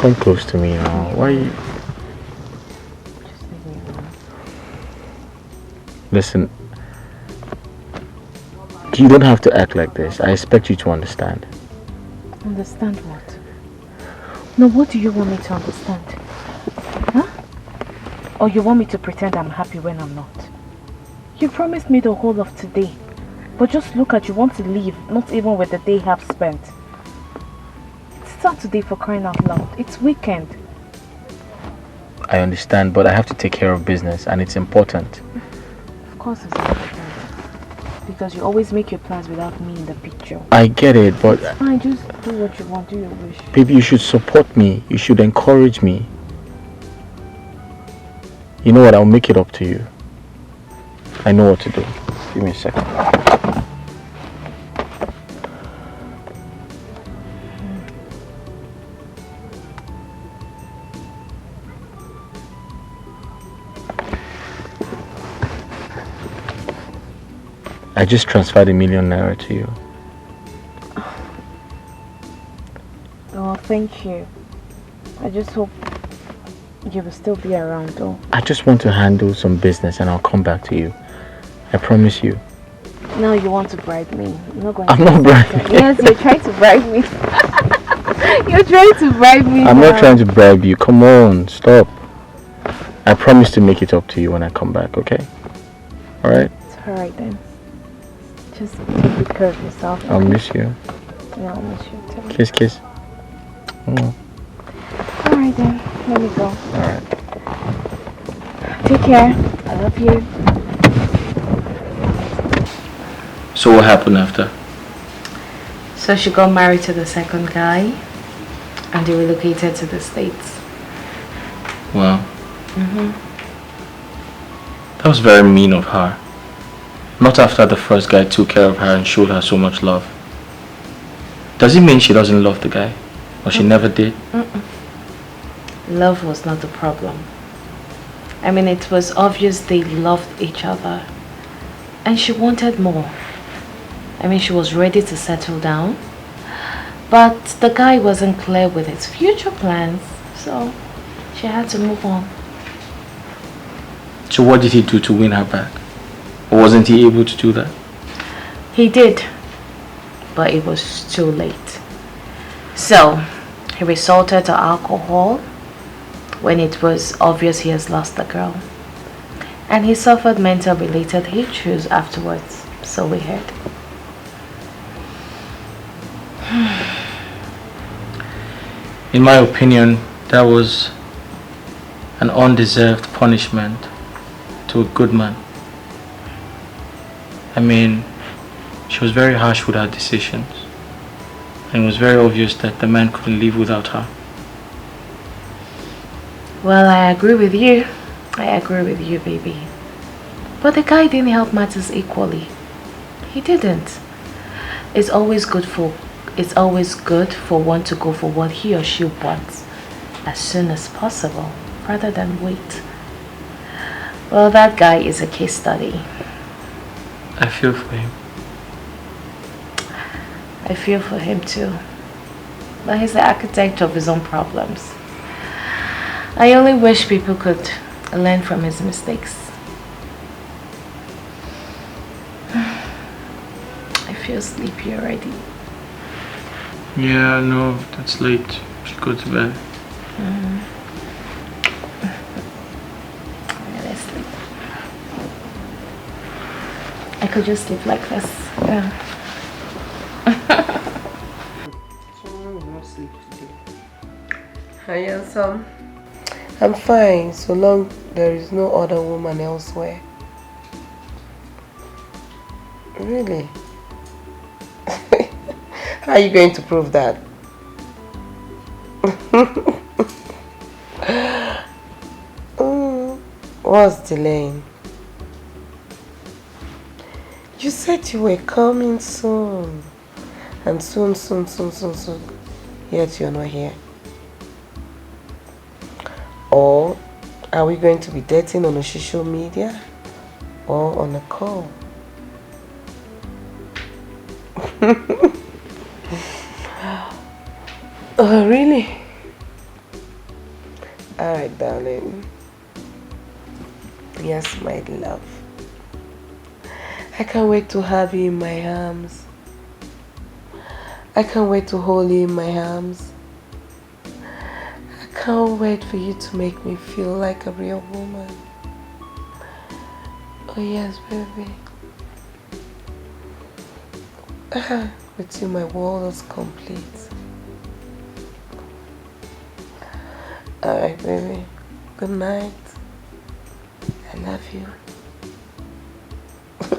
come close to me now. Why you... Just leave me alone. Listen, you don't have to act like this. I expect you to understand. Understand what? No, what do you want me to understand? Huh? Or you want me to pretend I'm happy when I'm not? You promised me the whole of today. But just look at you want to leave, not even with the day half spent. It's Saturday for crying out loud. It's weekend. I understand, but I have to take care of business and it's important. Of course it's important. Because you always make your plans without me in the picture. I get it, but... It's fine, just do what you want, do your wish. Baby, you should support me. You should encourage me. You know what? I'll make it up to you. I know what to do. Give me a second. I just transferred ₦1,000,000 to you. Oh, thank you. I just hope you will still be around though. I just want to handle some business and I'll come back to you. I promise you. Now you want to bribe me. I'm not bribing. Yes, you're trying to bribe me. You're trying to bribe me. I'm not trying to bribe you. Come on, stop. I promise to make it up to you when I come back, okay? Alright? It's alright then. Just take good care of yourself. I'll miss you. Yeah, I'll miss you too. Kiss, kiss. Alright then, let me go. Alright. Take care. I love you. So what happened after? So she got married to the second guy and they relocated to the States. Wow. That was very mean of her. Not after the first guy took care of her and showed her so much love. Does it mean she doesn't love the guy? Or she never did? Love was not the problem. I mean, it was obvious they loved each other. And she wanted more. I mean, she was ready to settle down. But the guy wasn't clear with his future plans. So she had to move on. So what did he do to win her back? Or wasn't he able to do that? He did. But it was too late. So he resorted to alcohol when it was obvious he has lost the girl. And he suffered mental related issues afterwards. So we heard. In my opinion, that was an undeserved punishment to a good man. I mean, she was very harsh with her decisions. And it was very obvious that the man couldn't live without her. Well, I agree with you. I agree with you, baby. But the guy didn't help matters equally. He didn't. It's always good for one to go for what he or she wants as soon as possible, rather than wait. Well, that guy is a case study. I feel for him. I feel for him too. But he's the architect of his own problems. I only wish people could learn from his mistakes. I feel sleepy already. Yeah, no, that's late. Should go to bed. Let's sleep. I could just sleep like this. Yeah. Someone will not sleep today. Hi, handsome. I'm fine, so long there is no other woman elsewhere. Really? How are you going to prove that? What's delaying? You said you were coming soon. And soon. Yet you're not here. Or are we going to be dating on a social media or on a call? Oh, really? Alright, darling. Yes, my love. I can't wait to have you in my arms. I can't wait to hold you in my arms. I can't wait for you to make me feel like a real woman. Oh yes, baby. With you, my world is complete. Alright, baby. Good night. I love you.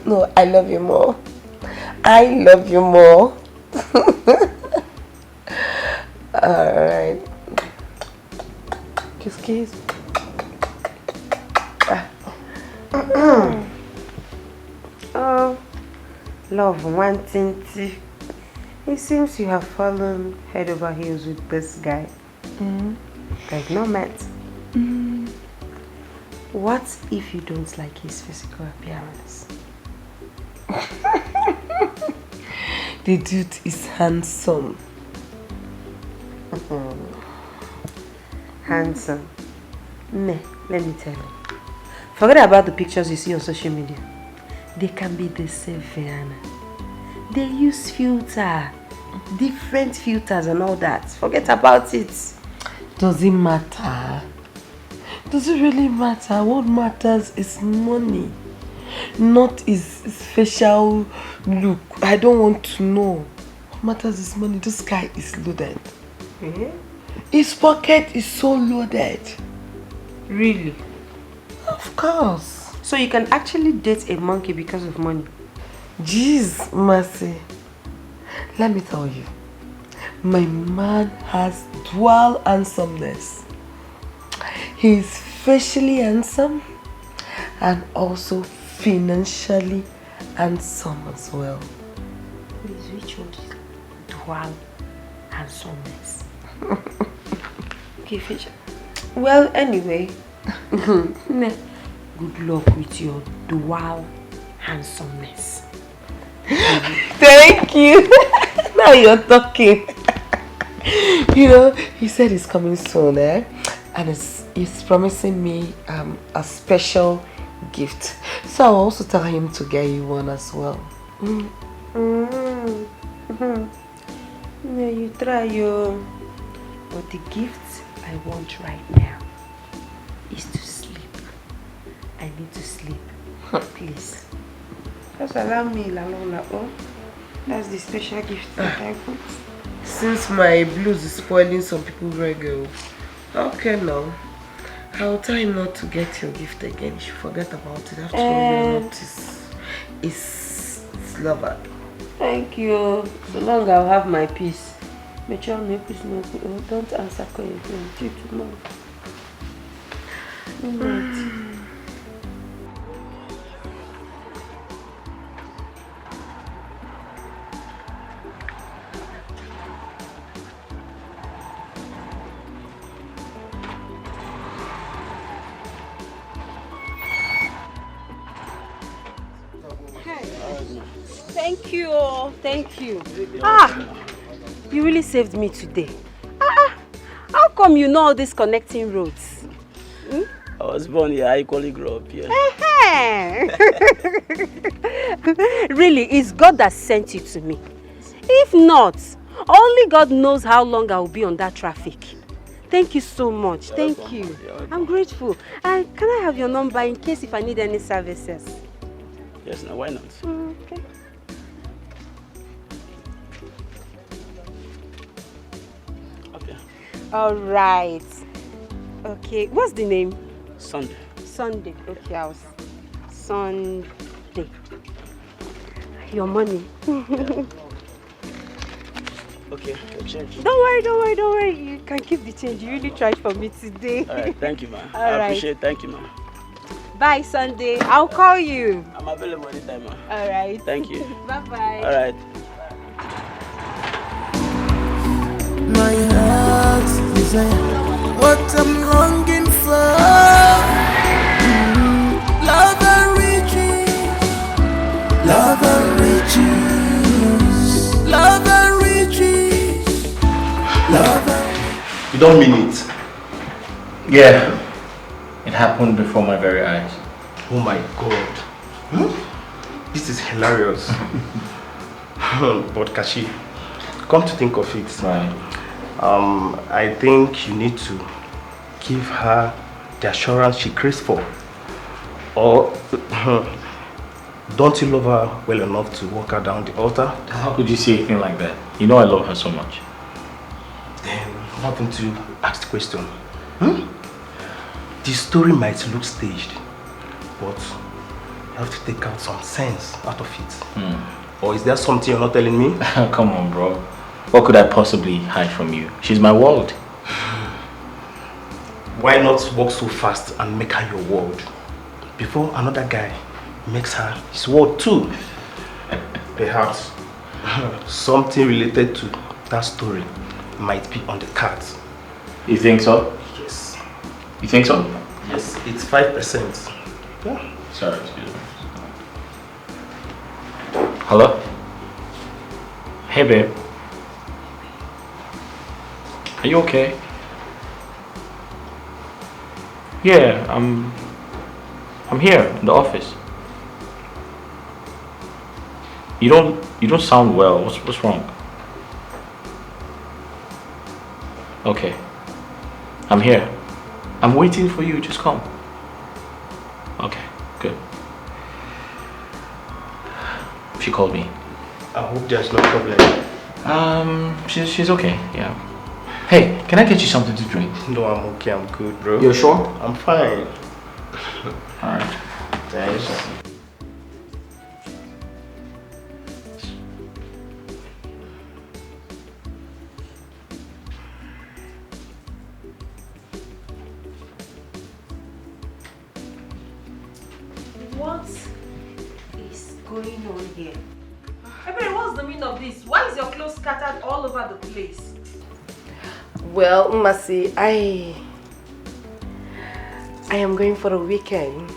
No, I love you more. I love you more. Alright. Kiss, kiss. Oh, love, one thing. It seems you have fallen head over heels with this guy. Like no match. What if you don't like his physical appearance? The dude is handsome. Handsome. Nah, let me tell you. Forget about the pictures you see on social media. They can be deceiving. They use filter, different filters and all that. Forget about it. Does it matter? Does it really matter? What matters is money, not his facial look. I don't want to know. What matters is money. This guy is loaded. His pocket is so loaded. Really? Of course. So you can actually date a monkey because of money? Jeez, Mercy. Let me tell you. My man has dual handsomeness. He's facially handsome and also financially handsome as well. Please, which one is dual handsomeness? Okay, facial. Well, anyway. Good luck with your dual handsomeness. Thank you. Now you're talking. You know, he said he's coming soon, eh? And he's promising me a special gift. So I'll also tell him to get you one as well. Yeah, you try your... But the gift I want right now is to sleep. I need to sleep. Please. Just allow me, Lalola. Oh, that's the special gift that I put. Since my blues is spoiling some people's reggae. Okay, now. I'll tell him not to get your gift again. You should forget about it. After all, you're not his lover. Thank you. So long I'll have my peace. Make sure no peace, no peace. Oh, don't answer calling me. Good night. Thank you, thank you. Ah, you really saved me today. How come you know all these connecting roads? I was born here, I equally grew up here. Really, it's God that sent you to me. If not, only God knows how long I will be on that traffic. Thank you so much. Thank you. I'm grateful. And can I have your number in case if I need any services? Yes, now why not? Okay. Okay. All right. Okay. What's the name? Sunday. Sunday. Okay, I was Sunday. Your money. Okay, your change. Don't worry. You can keep the change. You really tried for me today. All right, thank you, man. All I right. appreciate it. Thank you, man. Bye, Sunday. I'll call you. I'm available anytime, man. All right. Thank you. Bye-bye. All right. My heart desire what I'm longing for. Love and riches, love and riches, love and riches, love and... You don't mean it. Yeah, it happened before my very eyes. Oh my God. This is hilarious. But Kashi, come to think of it, Right. I think you need to give her the assurance she craves for. Or don't you love her well enough to walk her down the altar? How could you say anything like that? You know I love her so much. Then why don't you ask the question? The story might look staged, but you have to take out some sense out of it. Or is there something you're not telling me? Come on, bro. What could I possibly hide from you? She's my world. Why not walk so fast and make her your world before another guy makes her his world too? Perhaps something related to that story might be on the cards. You think so? Yes. You think so? Yes, it's 5%. Yeah. Sorry, excuse me. Hello? Hey, babe. Are you okay? Yeah, I'm here in the office. You don't sound well. What's wrong? Okay. I'm here. I'm waiting for you. Just come. Okay, good. She called me. I hope there's no problem. She's okay. Yeah. Hey, can I get you something to drink? No, I'm okay. I'm good, bro. You're sure? I'm fine. All right. Thanks. What is going on here? Ebere, what's the meaning of this? Why is your clothes scattered all over the place? Well, Mercy, I am going for a weekend.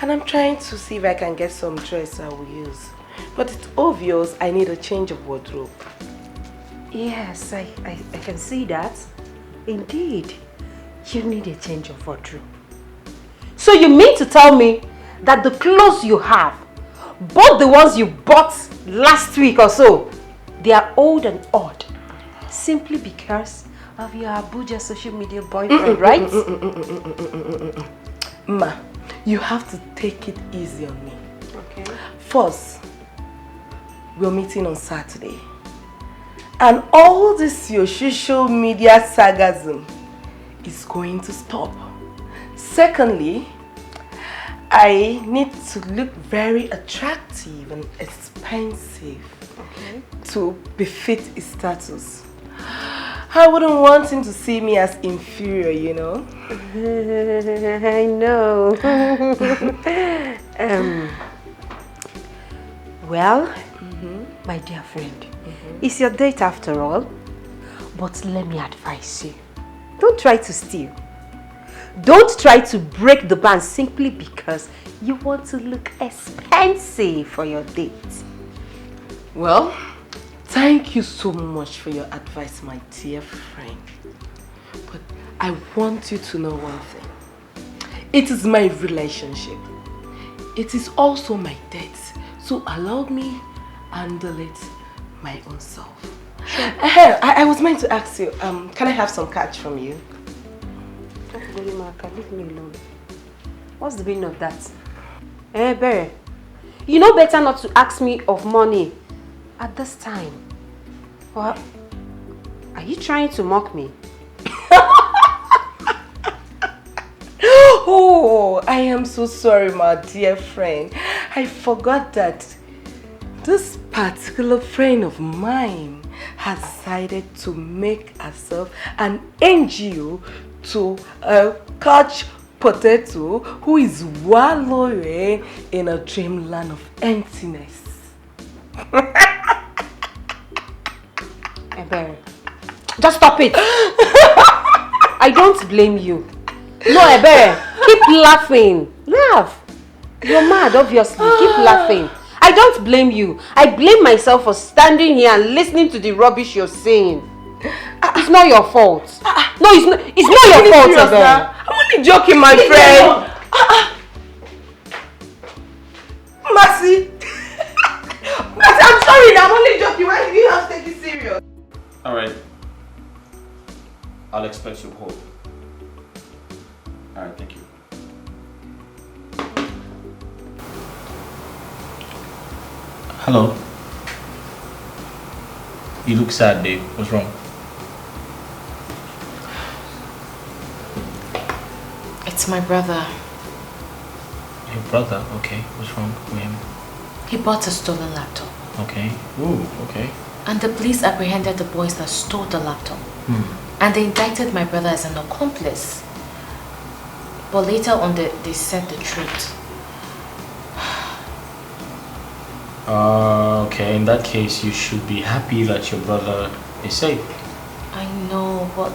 And I'm trying to see if I can get some dress I will use. But it's obvious I need a change of wardrobe. Yes, I can see that. Indeed, you need a change of wardrobe. So you mean to tell me that the clothes you have, both the ones you bought last week or so, they are old and odd, simply because of your Abuja social media boyfriend, right? Ma, you have to take it easy on me. Okay. First, we're meeting on Saturday. And all this your social media sarcasm is going to stop. Secondly, I need to look very attractive and expensive to befit his status. I wouldn't want him to see me as inferior, you know. I know. Well, my dear friend, it's your date after all. But let me advise you. Don't try to steal. Don't try to break the ban simply because you want to look expensive for your date. Well, thank you so much for your advice, my dear friend. But I want you to know one thing. It is my relationship. It is also my date. So allow me handle it my own self. Sure. I was meant to ask you, can I have some cash from you? Leave me alone. What's the meaning of that? Eh, Bere, you know better not to ask me of money at this time. What? Are you trying to mock me? Oh, I am so sorry, my dear friend. I forgot that this particular friend of mine has decided to make herself an NGO to catch potato who is wallowing in a dreamland of emptiness. Ebere, just stop it. I don't blame you. No, Ebere, keep laughing. Laugh. You're mad, obviously. Keep laughing. I don't blame you. I blame myself for standing here and listening to the rubbish you're saying. It's not your fault. No, it's not your fault, Eben. I'm only joking, my friend. Mercy. Mercy, I'm sorry, I'm only joking. Why do you have to take it serious? Alright. I'll expect your call. Alright, thank you. Hello. You look sad, babe. What's wrong? It's my brother. Your brother? Okay. What's wrong with him? He bought a stolen laptop. Okay. Ooh, okay. And the police apprehended the boys that stole the laptop. And they indicted my brother as an accomplice. But later on, they said the truth. Okay. In that case, you should be happy that your brother is safe. I know, but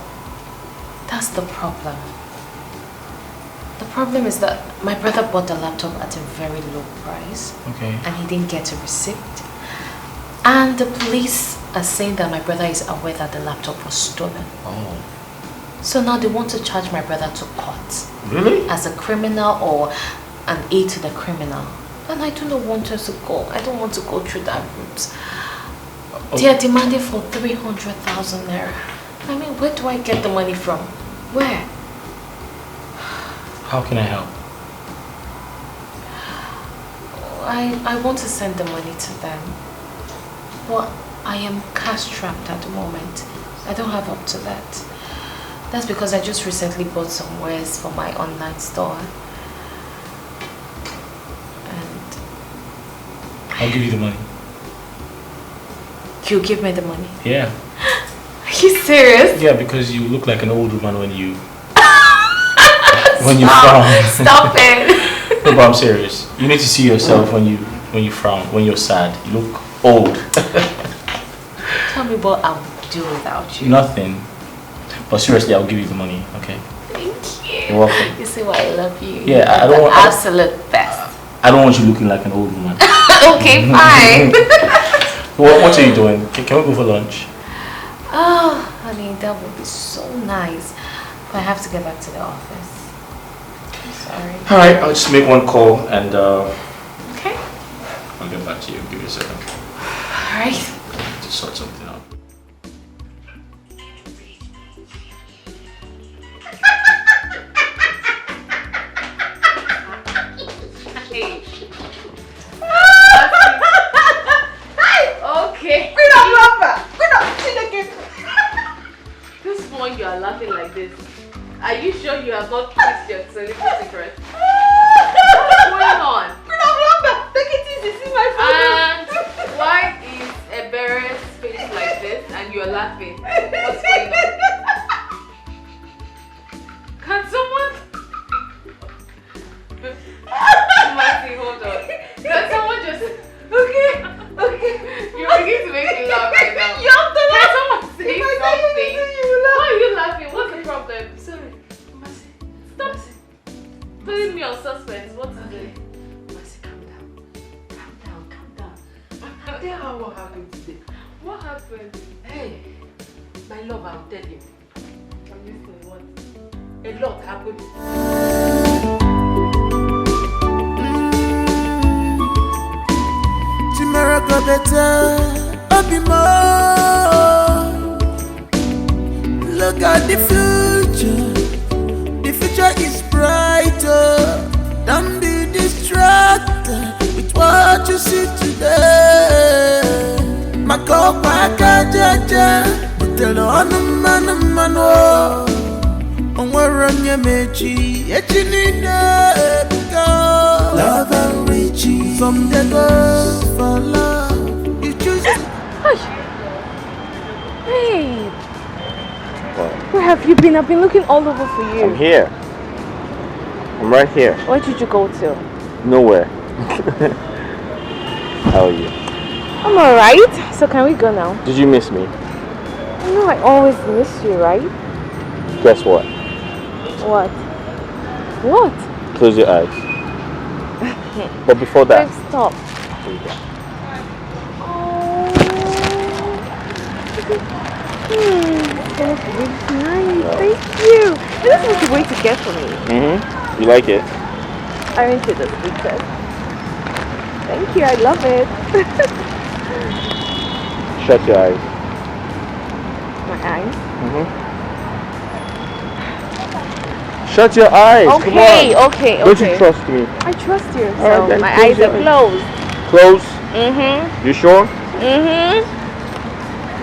that's the problem. The problem is that my brother bought the laptop at a very low price. Okay. And he didn't get a receipt. And the police are saying that my brother is aware that the laptop was stolen. Oh. So now they want to charge my brother to court. Really? As a criminal or an aid to the criminal. And I do not want us to go. I don't want to go through that route. Okay. They are demanding for 300,000 naira. I mean, where do I get the money from? Where? How can I help? I want to send the money to them. But I am cash strapped at the moment. I don't have up to that. That's because I just recently bought some wares for my online store. And I'll give you the money. you give me the money? Yeah. Are you serious? Yeah, because you look like an old woman when you frown. Stop it. No, but I'm serious. You need to see yourself when you frown, when you're sad. You look old. Tell me what I'll do without you. Nothing. But seriously, I'll give you the money, okay? Thank you. You're welcome. You see why I love you. Yeah, I You're don't the want absolute best. I don't want you looking like an old woman. Okay, fine. What are you doing? Can we go for lunch? Oh, honey, that would be so nice. But I have to get back to the office. I'm sorry. Alright, I'll just make one call and okay. I'll get back to you. Give me a second. Alright. To sort something out. Okay. This one you are laughing like this. Are you sure you have not kissed your secret? What's going on? Take it easy, see my And why is Ebera's face like this and you're laughing? What's going on? Can someone... Marcy, hold on. Can someone just... Okay. You're beginning to make me laugh right now. Can someone say something? Why are you laughing? What's the problem? Sorry. Marcy. Stop putting me on suspense. What is it? Mercy, calm down. Tell her what happened today. What happened? Hey, my love, I'll tell you. I'm listening. What? A lot happened. Tomorrow go better, I'll be more. Look at the future. The future is brighter. Don't be distracted with what you see today. Makopa kajaja, tell on man on waranya mechi, echinina go. Love and riches from the girls for love. You choose. Hey, where have you been? I've been looking all over for you. I'm here. I'm right here. Where did you go to? Nowhere. How are you? I'm alright. So can we go now? Did you miss me? I know I always miss you, right? Guess what? What? What? Close your eyes. But before that... Babe, stop. Here you go. Oh. That's really nice. Thank you. This was the way to get for me. You like it? Aren't you the sweetest? Thank you. I love it. Shut your eyes. My eyes? Shut your eyes. Okay, Come on. okay. Don't you trust me? I trust you. All right, So then my close eyes your are eyes. closed. Close. You sure?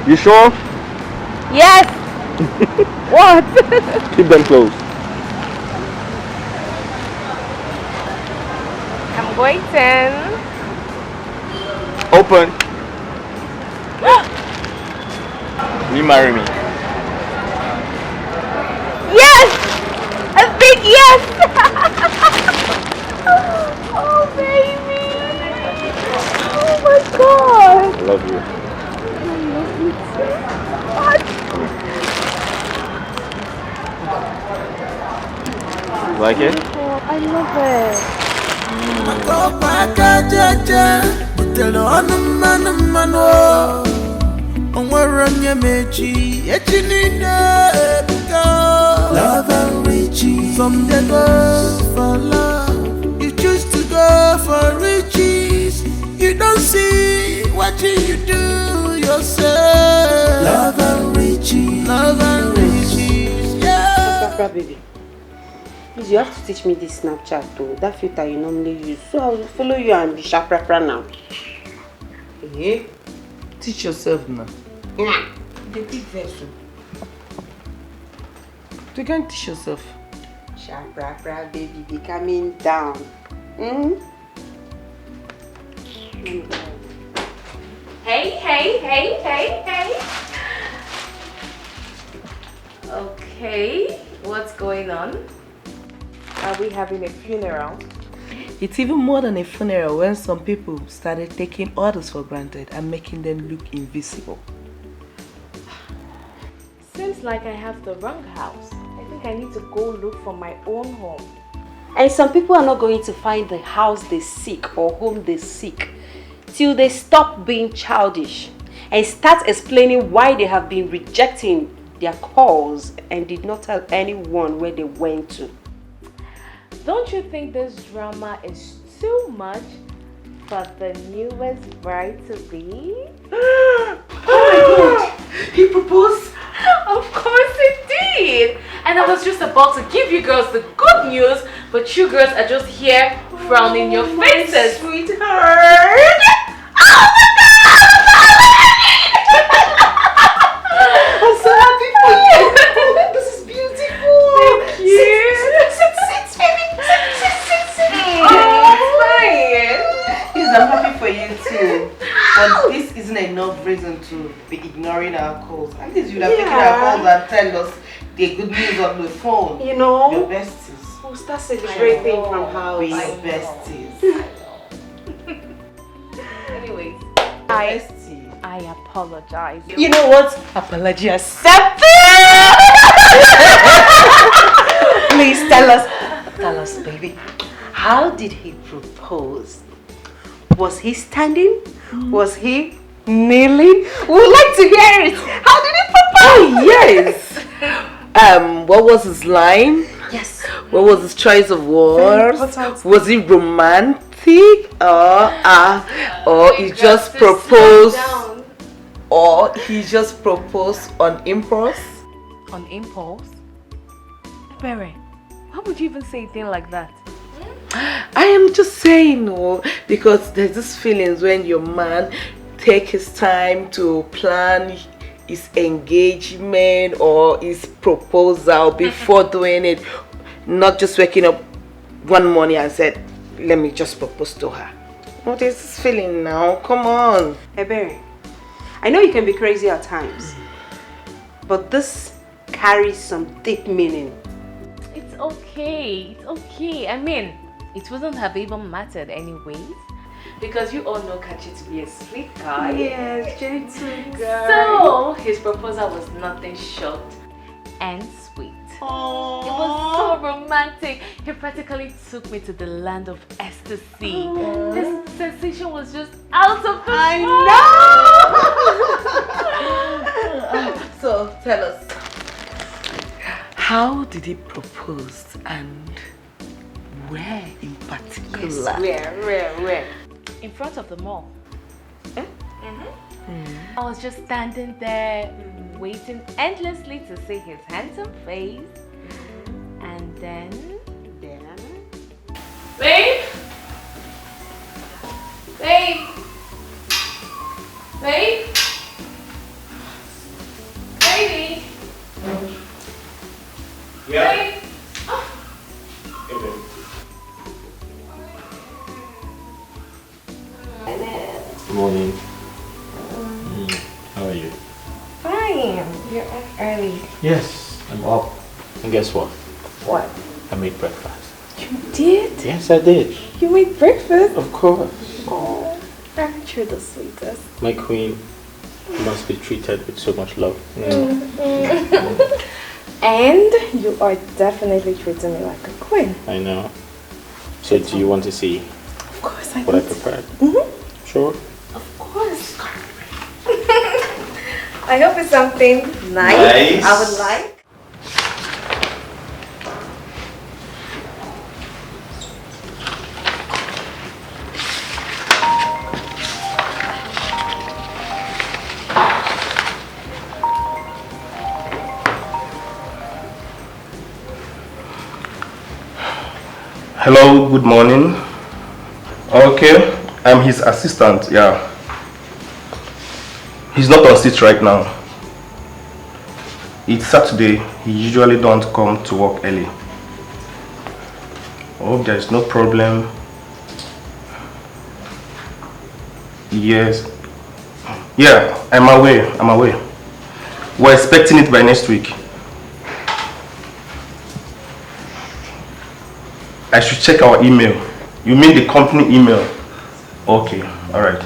You sure? Yes. What? Keep them closed. I'm waiting. Open. Will you marry me? Yes! A big yes! Oh, baby! Oh my god! I love you. I love you so much! You like it? Oh, I love it. Love and riches. From the go for love, you choose to go for riches. You don't see what you do yourself. Love and riches. Love and riches. Yeah. Papa, baby. Please, you have to teach me this Snapchat though. That filter you normally use. So I will follow you and be sharp now. Hey, teach yourself now. The big vessel. You can't teach yourself. Sharp, baby, be coming down. Hey. Okay, what's going on? Are we having a funeral? It's even more than a funeral when some people started taking others for granted and making them look invisible. Seems like I have the wrong house. I think I need to go look for my own home. And some people are not going to find the house they seek or home they seek till they stop being childish and start explaining why they have been rejecting their calls and did not tell anyone where they went to. Don't you think this drama is too much for the newest bride-to-be? Oh my god! He proposed? Of course it did! And I was just about to give you girls the good news, but you girls are just here frowning your faces. Sweetheart! Oh my god! I'm so happy for you! This is beautiful! Thank you! Sit, baby! Sit! Oh, fine! Yes, I'm happy for you too. But this isn't enough reason to be ignoring our calls. At least you'd have taken our calls and tell us the good news on the phone. You know, Your besties. we'll start celebrating from house. Be your besties. Anyways, Besties. I apologize. You know what? Apology accepted! Please tell us, baby. How did he propose? Was he standing? Was he kneeling? We would like to hear it. How did he propose? Oh, yes. What was his line? Yes. What was his choice of words? Was he romantic? Or he just proposed? Or he just proposed on impulse? On impulse? Barry, why would you even say a thing like that? I am just saying no, because there's this feelings when your man take his time to plan his engagement or his proposal before doing it, not just waking up one morning and said, let me just propose to her. What is this feeling now? Come on. Hey, Barry, I know you can be crazy at times, but this carries some deep meaning. It's okay. I mean, it wouldn't have even mattered anyways. Because you all know Kachi to be a sweet guy. Yes, gentle guy. So, his proposal was nothing short and sweet. Aww. It was so romantic. He practically took me to the land of ecstasy. This sensation was just out of control. I know! So, tell us, How did he propose and where in particular? Yes, where? In front of the mall. I was just standing there waiting endlessly to see his handsome face. And then... Babe! Babe! Babe! Baby! Yeah. Babe! Hey, babe. Good morning. How are you? Fine. You're up early. Yes, I'm up. And guess what? What? I made breakfast. You did? Yes, I did. You made breakfast? Of course. Oh, aren't you the sweetest? My queen must be treated with so much love. And you are definitely treating me like a queen. I know. So do you want to see Of course I what I do. prepared? Sure. Of course. I hope it's something nice. I would like. Hello, good morning. Okay, I'm his assistant, yeah. He's not on seat right now. It's Saturday, he usually don't come to work early. Oh, there's no problem. Yes. Yeah, I'm away. We're expecting it by next week. I should check our email. You mean the company email? Okay, alright.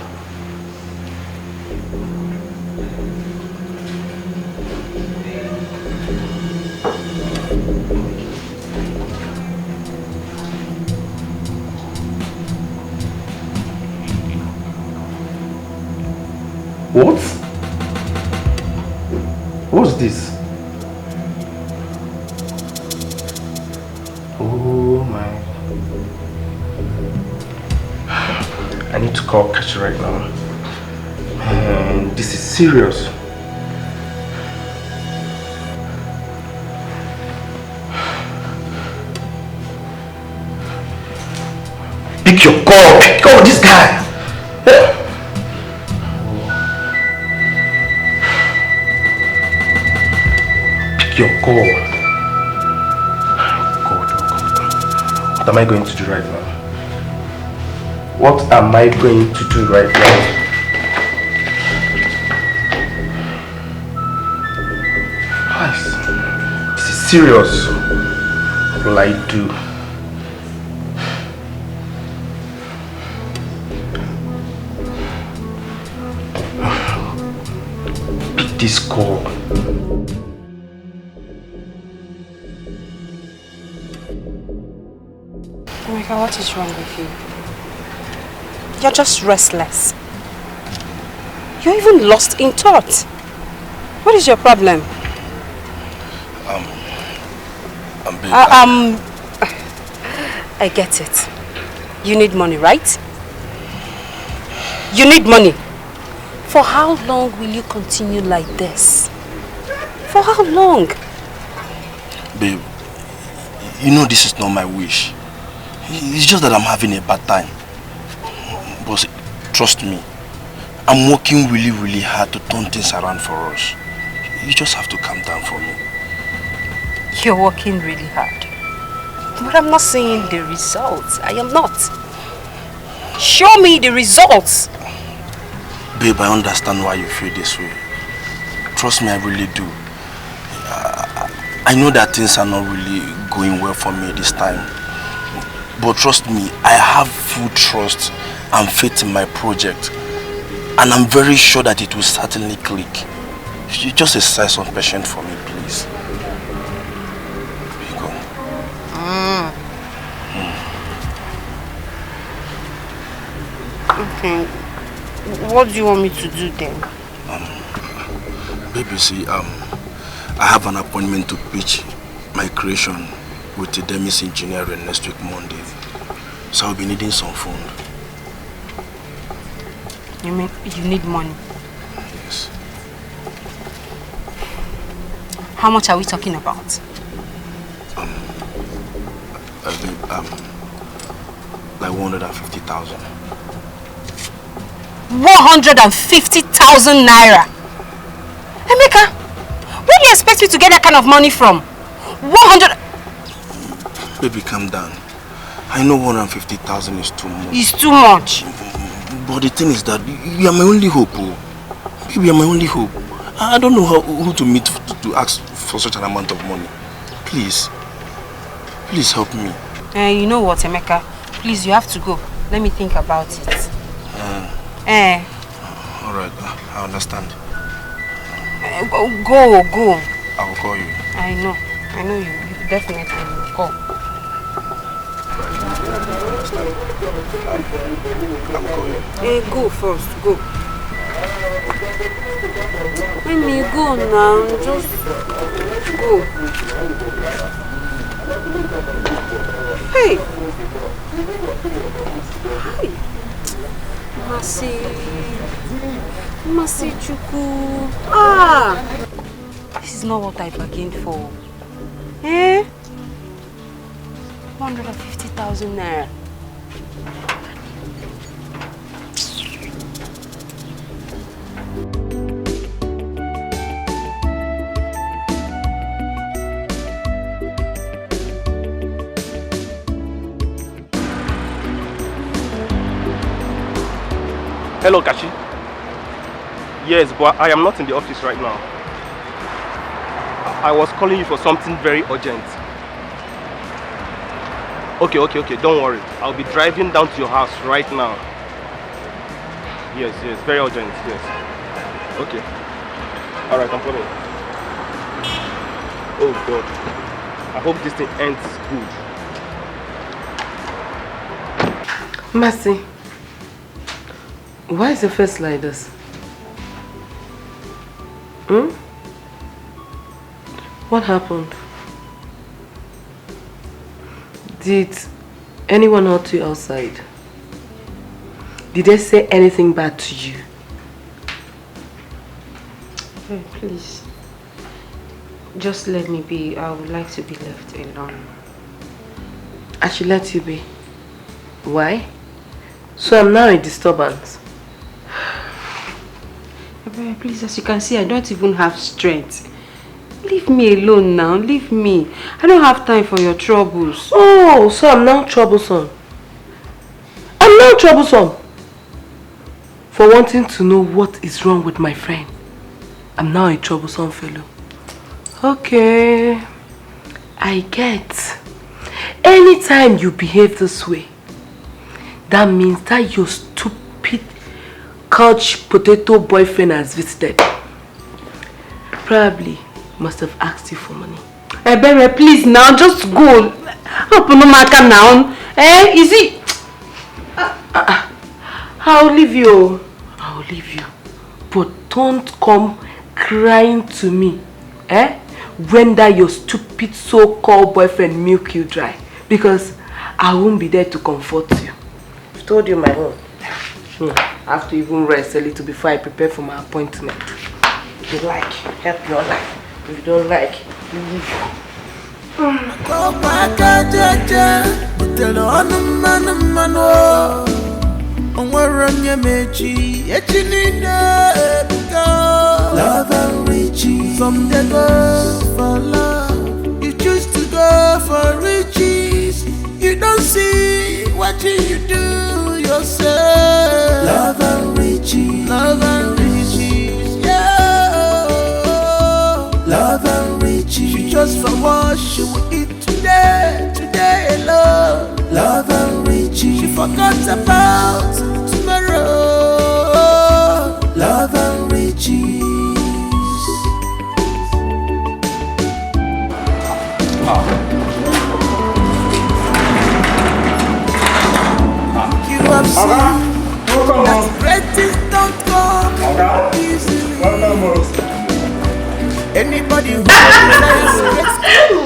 What? What's this? Oh my. I need to call Kachi right now. Man, this is serious. Pick your call! Pick up this guy! Pick your call. What am I going to do right now? What am I going to do right now? Guys, this is serious. What will I do? Pick this call. Omega, what is wrong with you? You're just restless. You're even lost in thought. What is your problem? I get it. You need money, right? You need money. For how long will you continue like this? For how long? Babe, you know this is not my wish. It's just that I'm having a bad time. But trust me, I'm working really, really hard to turn things around for us. You just have to calm down for me. You're working really hard. But I'm not seeing the results. I am not. Show me the results. Babe, I understand why you feel this way. Trust me, I really do. I know that things are not really going well for me this time. But trust me, I have full trust and faith in my project. And I'm very sure that it will certainly click. You just exercise some patience for me, please. Here you go. Okay. What do you want me to do then? Baby, see, I have an appointment to pitch my creation with the Demis Engineering next week Monday. So I'll be needing some fund. You mean you need money? Yes. How much are we talking about? Like 150,000. 150,000 naira. Emeka, where do you expect me to get that kind of money from? 100. Baby, calm down. I know 150,000 is too much. It's too much. But the thing is that you are my only hope. Oh. Baby, you are my only hope. I don't know who to meet to ask for such an amount of money. Please. Please help me. You know what, Emeka? Please, you have to go. Let me think about it. Alright, I understand. Go. I will call you. I know you definitely will call. I will call you. Go first, go. Let me go now, just go. Hey! Hi! Masi Chuku. This is not what I bargained for. 150,000 naira. Hello, Kashi. Yes, but I am not in the office right now. I was calling you for something very urgent. Okay, don't worry. I'll be driving down to your house right now. Yes, very urgent, yes. Okay. Alright, I'm coming. Oh God. I hope this thing ends good. Mercy. Why is your face like this? What happened? Did anyone hurt you outside? Did they say anything bad to you? Hey, please. Just let me be. I would like to be left alone. I should let you be. Why? So I'm now a disturbance. Please, as you can see, I don't even have strength. Leave me alone now. Leave me. I don't have time for your troubles. Oh, so I'm now troublesome. I'm now troublesome. For wanting to know what is wrong with my friend. I'm now a troublesome fellow. Okay. I get. Anytime you behave this way, that means that your stupid couch potato boyfriend has visited. Probably must have asked you for money. Ebere, please now, just go. Open the marker now. Is it? I'll leave you. I'll leave you. But don't come crying to me. When that your stupid so-called boyfriend milk you dry. Because I won't be there to comfort you. I've told you my own. I have to even rest a little before I prepare for my appointment. If you like, help your life. If you don't like, leave. Love and riches. From the go for love, you choose to go for riches. You don't see what you do yourself. Love and riches. Love and riches. Yeah. Love and riches. She just for what she will eat today alone. Love and riches. She forgot about tomorrow. Love and riches. You have seen that great things don't come easily. Anybody who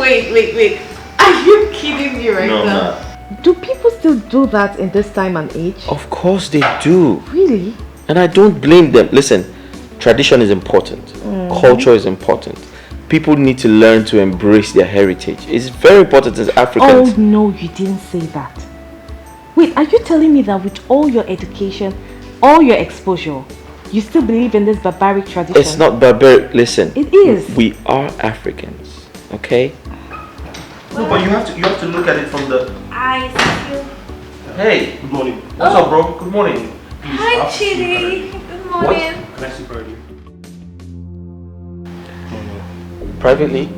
Wait. Are you kidding me right No, now? Do people still do that in this time and age? Of course they do. Really? And I don't blame them. Listen, tradition is important. Culture is important. People need to learn to embrace their heritage. It's very important as Africans. Oh no, you didn't say that. Wait, are you telling me that with all your education, all your exposure, you still believe in this barbaric tradition? It's not barbaric. Listen. It is. We are Africans, okay? No, but you have to look at it from the... I still... Hey, good morning. What's up, bro? Good morning. Hi, Chidi. Good morning. What? Can I see for you? Privately?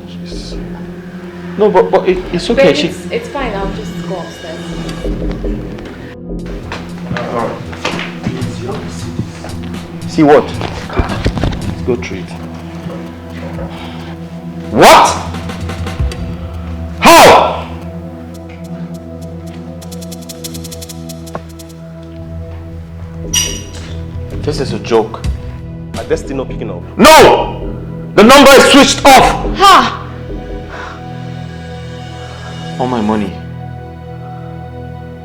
No, but it's okay. Babe, it's fine. I'll just go upstairs. Alright. See what? Let's go through it. What? How? This is a joke. Are they still not picking up? No! The number is switched off! Ha! All my money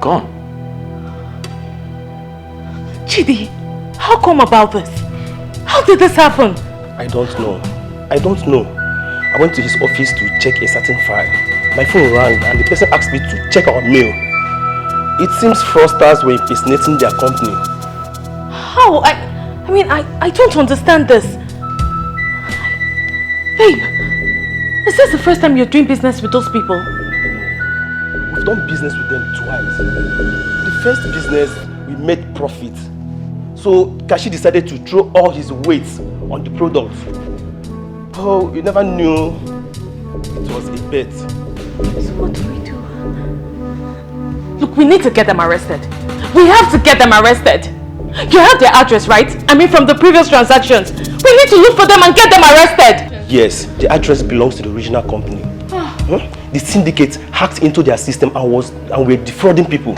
gone. Chidi, how come about this? How did this happen? I don't know. I went to his office to check a certain file. My phone rang and the person asked me to check our mail. It seems fraudsters were impersonating their company. How? I don't understand this. Babe, is this the first time you're doing business with those people? We've done business with them twice. The first business, we made profit. So Kashi decided to throw all his weight on the product. Oh, you never knew it was a bet. So what do we do? Look, we need to get them arrested. We have to get them arrested. You have their address, right? I mean, from the previous transactions. We need to look for them and get them arrested. Yes, the address belongs to the original company. The syndicate hacked into their system and were defrauding people.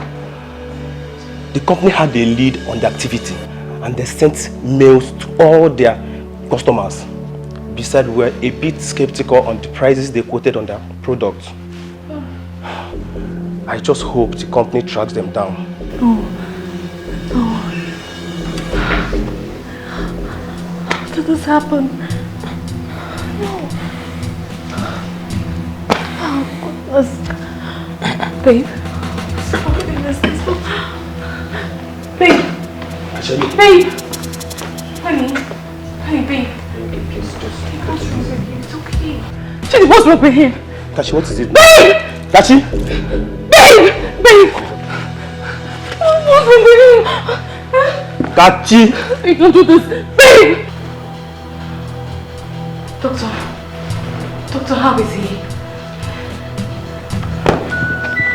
The company had a lead on the activity and they sent mails to all their customers. Besides, we were a bit skeptical on the prices they quoted on their product. I just hope the company tracks them down. Oh. How did this happen? No. Oh, goodness. Babe. Babe. Babe. Honey, babe. What's wrong with you? It's okay. Chidi, what's wrong with him? Kashi, what is it? Babe! Kashi? Babe! What's wrong with him? Kachi! You can't do this. Babe! Doctor, how is he?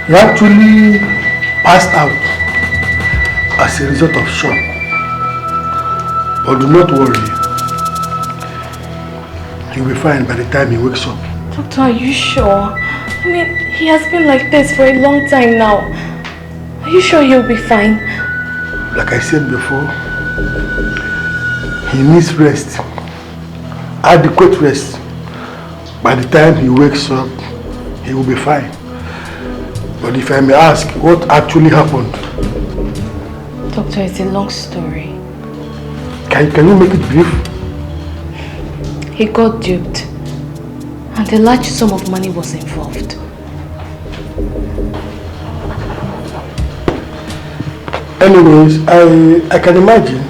He actually passed out as a result of shock. But do not worry. He will be fine by the time he wakes up. Doctor, are you sure? I mean, he has been like this for a long time now. Are you sure he'll be fine? Like I said before, he needs rest. Adequate rest. By the time he wakes up, he will be fine. But if I may ask, what actually happened? Doctor, it's a long story. Can you make it brief? He got duped. And a large sum of money was involved. Anyways, I can imagine.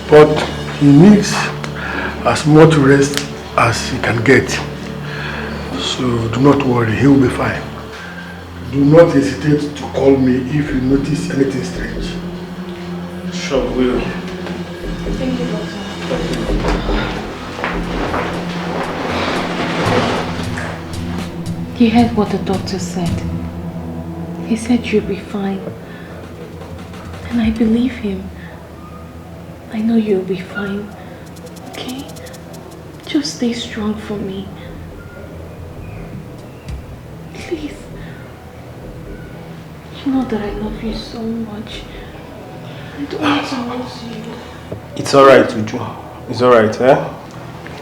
But he needs as much rest as he can get. So do not worry, he will be fine. Do not hesitate to call me if you notice anything strange. Sure, will. Thank you, Doctor. You heard what the doctor said. He said you'll be fine. And I believe him. I know you'll be fine. Okay? Just stay strong for me. Please. You know that I love you so much. I don't want to lose you. It's alright, Uju. It's alright, eh?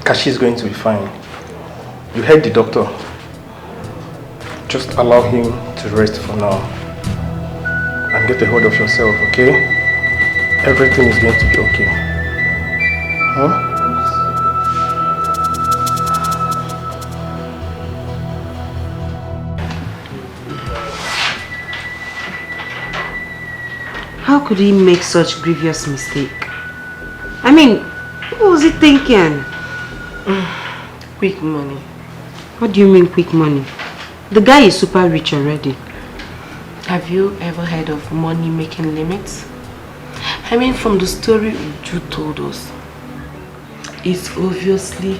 Kashi is going to be fine. You heard the doctor. Just allow him to rest for now. And get a hold of yourself, okay? Everything is going to be okay. Huh? How could he make such grievous mistake? I mean, what was he thinking? Quick money. What do you mean quick money? The guy is super rich already. Have you ever heard of money making limits? I mean, from the story Uju told us, it's obviously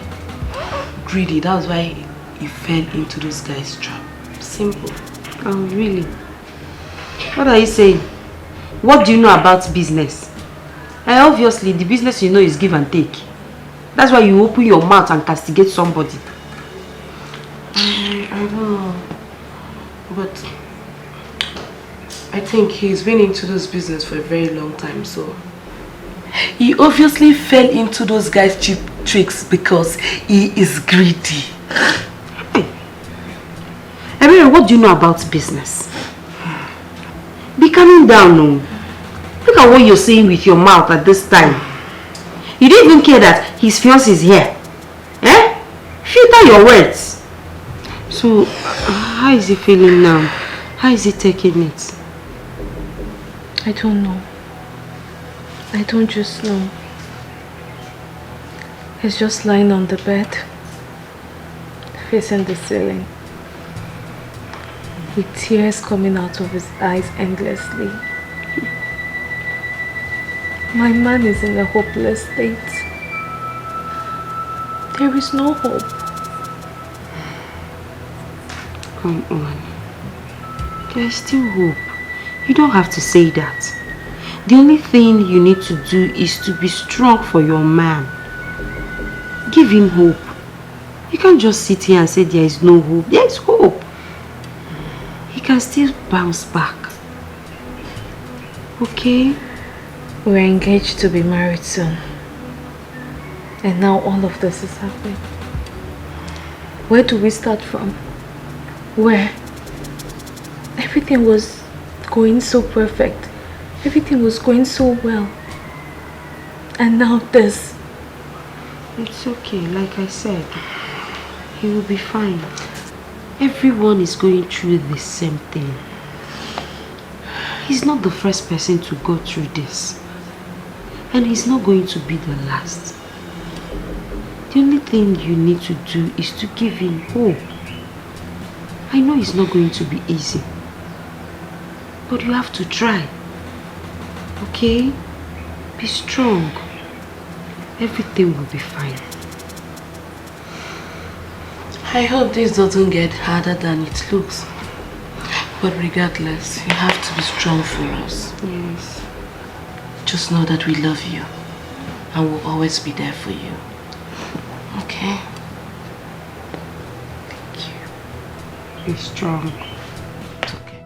greedy. That's why he fell into those guys' trap. Simple. Oh, really? What are you saying? What do you know about business? Obviously, the business you know is give and take. That's why you open your mouth and castigate somebody. I don't know. But I think he's been into this business for a very long time, so he obviously fell into those guys' cheap tricks because he is greedy. I mean, what do you know about business? Be calming down, no. Look at what you're saying with your mouth at this time. You don't even care that his fiancé is here. Eh? Filter your words. So, how is he feeling now? How is he taking it? I don't know. I don't just know. He's just lying on the bed, facing the ceiling, with tears coming out of his eyes endlessly. My man is in a hopeless state. There is no hope. Come on. There is still hope. You don't have to say that. The only thing you need to do is to be strong for your man. Give him hope. You can't just sit here and say there is no hope. There is hope. He can still bounce back. Okay? We're engaged to be married soon. And now all of this is happening. Where do we start from? Where? Everything was going so perfect. Everything was going so well. And now this. It's okay, like I said. He will be fine. Everyone is going through the same thing. He's not the first person to go through this. And he's not going to be the last. The only thing you need to do is to give him hope. I know it's not going to be easy. But you have to try. Okay? Be strong. Everything will be fine. I hope this doesn't get harder than it looks. But regardless, you have to be strong for us. Yes. Just know that we love you and will always be there for you. Okay? Thank you. Be strong. It's okay.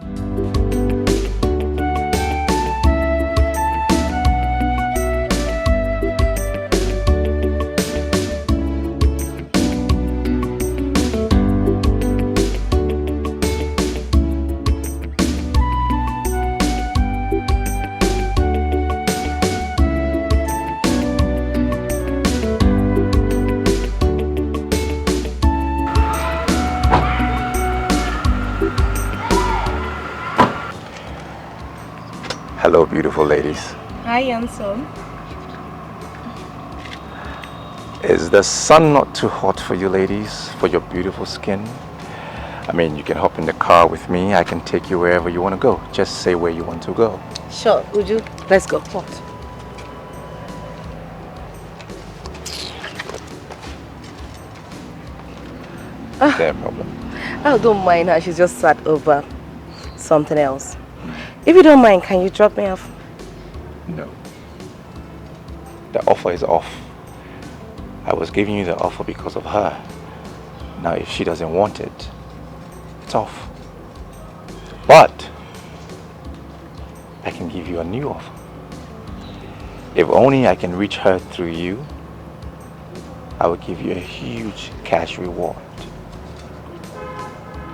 Hello, beautiful ladies. Hi, handsome. Is the sun not too hot for you ladies, for your beautiful skin? I mean, you can hop in the car with me. I can take you wherever you want to go. Just say where you want to go. Sure, Uju. Let's go. What? No problem. I don't mind her. She's just sat over something else. If you don't mind, can you drop me off? No. The offer is off. I was giving you the offer because of her. Now, if she doesn't want it, it's off. But I can give you a new offer. If only I can reach her through you, I will give you a huge cash reward.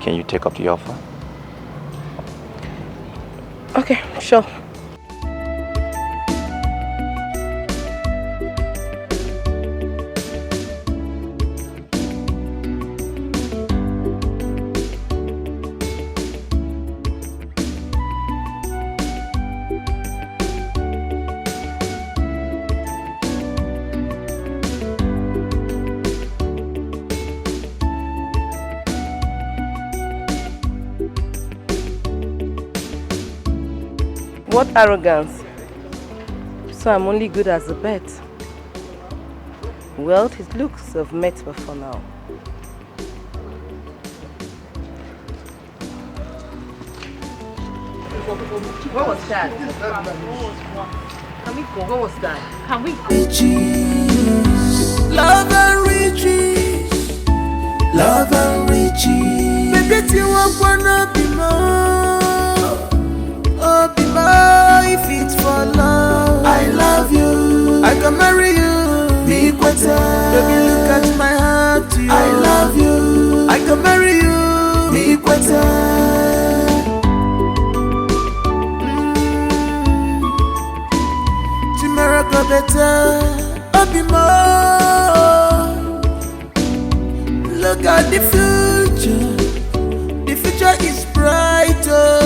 Can you take up the offer? Okay, sure. What arrogance! So I'm only good as a bet. Well, his looks have met before now. What was that? Can we go? What was that? Can we go? Love and riches, love and riches. Baby, you want wanna be more, oh be more. If it's for love, I love you. I can marry you, be better. Baby, look at my heart, to you. I love you. I can marry you, be better. Tomorrow go better, I'll be more. Look at the future is brighter.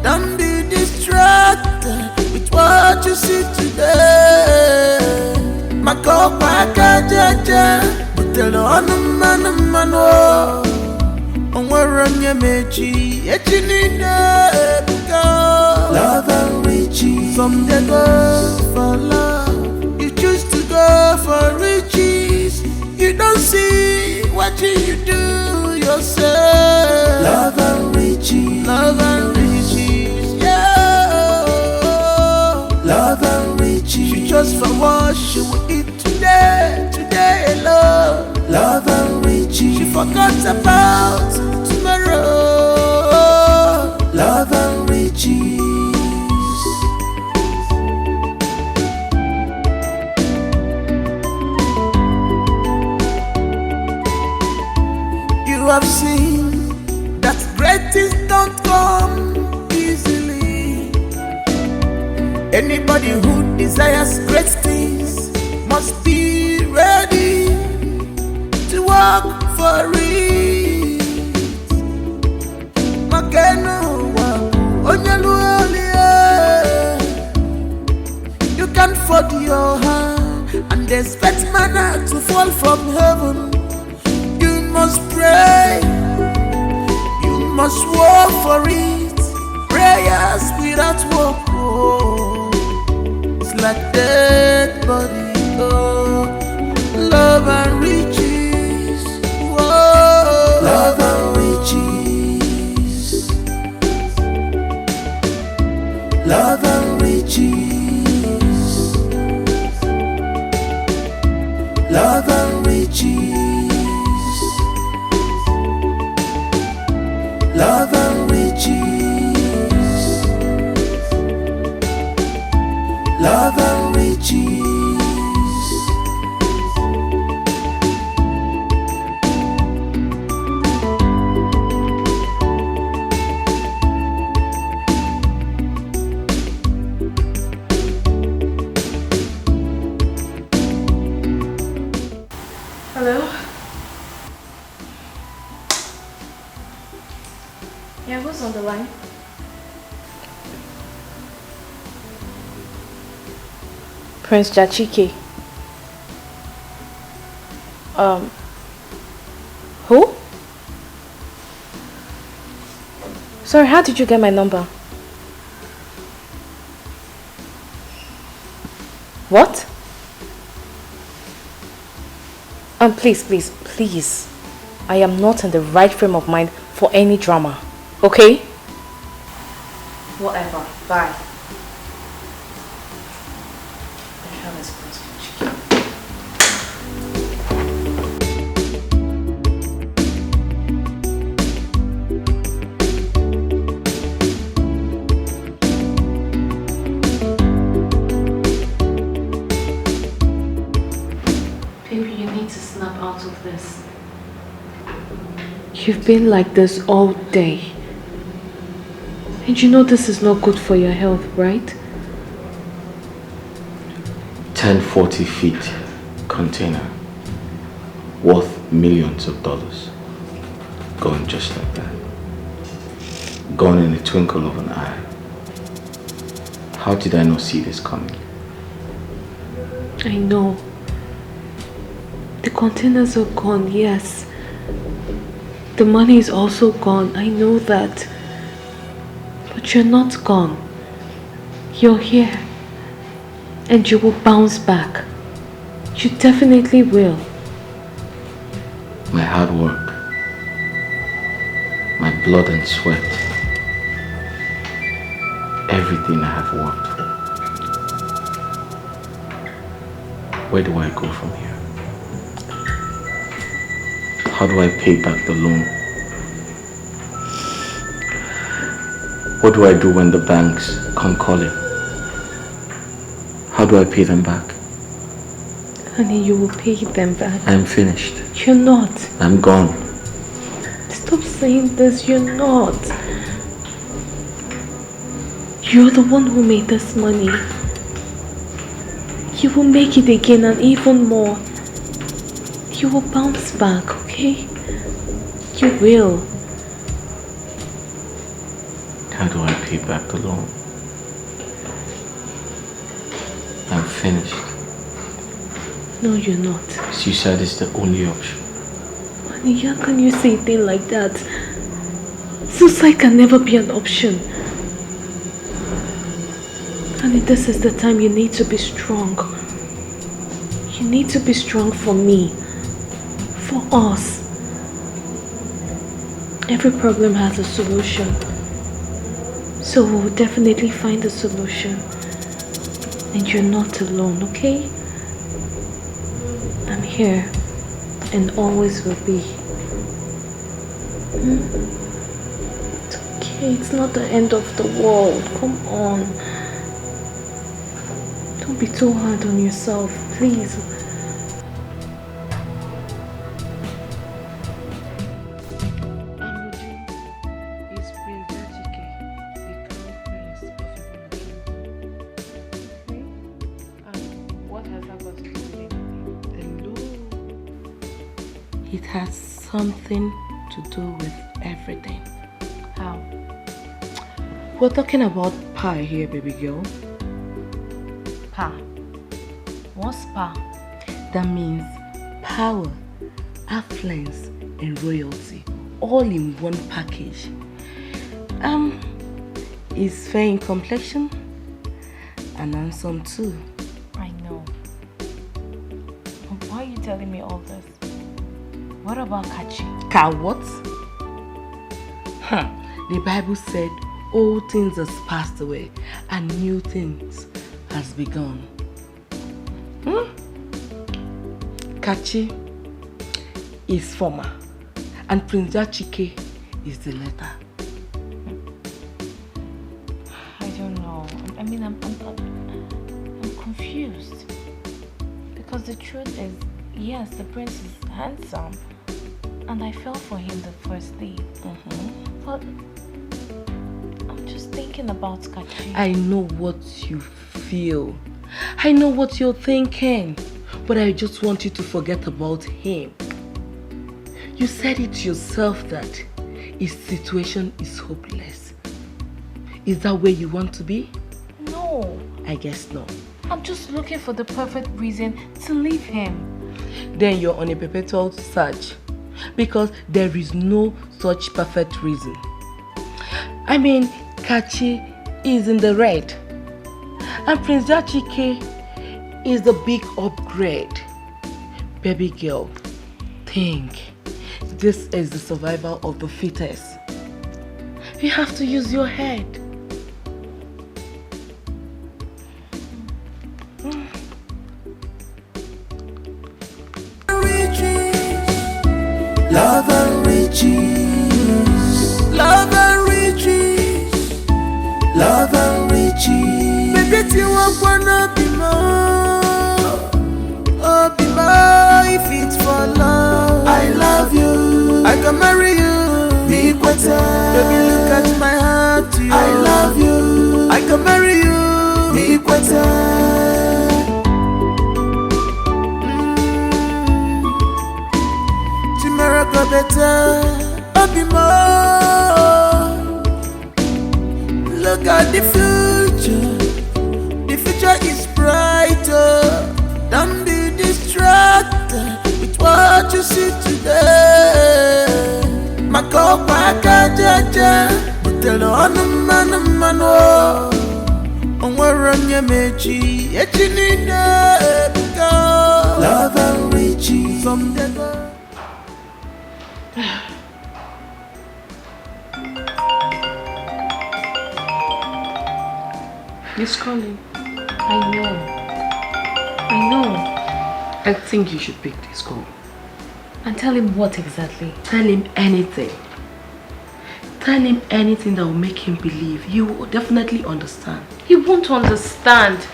Don't be distracted with what you see today. Mako paka jaja, utelo anumano. Onwaranya mechi, echinida ebuka. Love and riches, some they go for love. You choose to go for riches. You don't see what you do yourself. Love and riches, yeah. Love and riches. You just for what you will eat today alone. Love and riches. She forgot about tomorrow. Love and riches. You have seen that great things don't come easily. Anybody who desires great things must be ready to work for it. You can't fold your hand and expect manna to fall from heaven. You must pray, you must work for it. Prayers without work, oh, it's like dead body. Oh, love and riches, oh, love and riches, love and riches, love and riches. Love and riches, love and riches, Hello? Yeah, who's on the line? Prince Jachike. Who? Sorry, how did you get my number? What? Please. I am not in the right frame of mind for any drama. Okay? Whatever. Bye. Baby, you need to sleep. snap out of this. You've been like this all day. And you know this is not good for your health, right? 1040 feet container worth millions of dollars. Gone just like that. Gone in the twinkle of an eye. How did I not see this coming? I know. The containers are gone, yes. The money is also gone, I know that. But you're not gone. You're here. And you will bounce back. You definitely will. My hard work, my blood and sweat, everything I have worked for. Where do I go from here? How do I pay back the loan? What do I do when the banks come calling? How do I pay them back? Honey, you will pay them back. I'm finished. You're not. I'm gone. Stop saying this, you're not. You're the one who made this money. You will make it again and even more. You will bounce back, okay? You will. How do I pay back the loan? I'm finished. No, you're not. Suicide is the only option. Honey, how can you say a thing like that? Suicide can never be an option. Honey, this is the time you need to be strong. You need to be strong for me. For us. Every problem has a solution. So we will definitely find a solution. And you're not alone, okay? I'm here and always will be. It's okay, it's not the end of the world. Come on. Don't be too hard on yourself, please. It has something to do with everything. How? We're talking about pie here, baby girl. Pa. What's pa? That means power, affluence, and royalty, all in one package. Is fair in complexion and handsome too. I know. But why are you telling me all this? What about Kachi? Ka what? The Bible said, old things has passed away and new things has begun. Kachi is former and Prince Chike is the latter. I don't know. I mean, I'm confused. Because the truth is, yes, the prince is handsome. And I fell for him the first day. But I'm just thinking about Kachi. I know what you feel. I know what you're thinking. But I just want you to forget about him. You said it yourself that his situation is hopeless. Is that where you want to be? No. I guess not. I'm just looking for the perfect reason to leave him. Then you're on a perpetual search. Because there is no such perfect reason. I mean, Kachi is in the red. And Prince Chike is the big upgrade. Baby girl, think. This is the survival of the fittest. You have to use your head. Love and riches, love and riches, love and riches. Baby, you want to be more, oh, be more if it's for love. better, I'll be more. Look at the future is brighter. Don't be distracted with what you see today. Makopa kajaja, butelo anumano. Onwaranya mechi, echinina ebika. Love and riches from the God. Miss Colin, I know. I think you should pick this call. And tell him what exactly? Tell him anything. Tell him anything that will make him believe. He will definitely understand. He won't understand.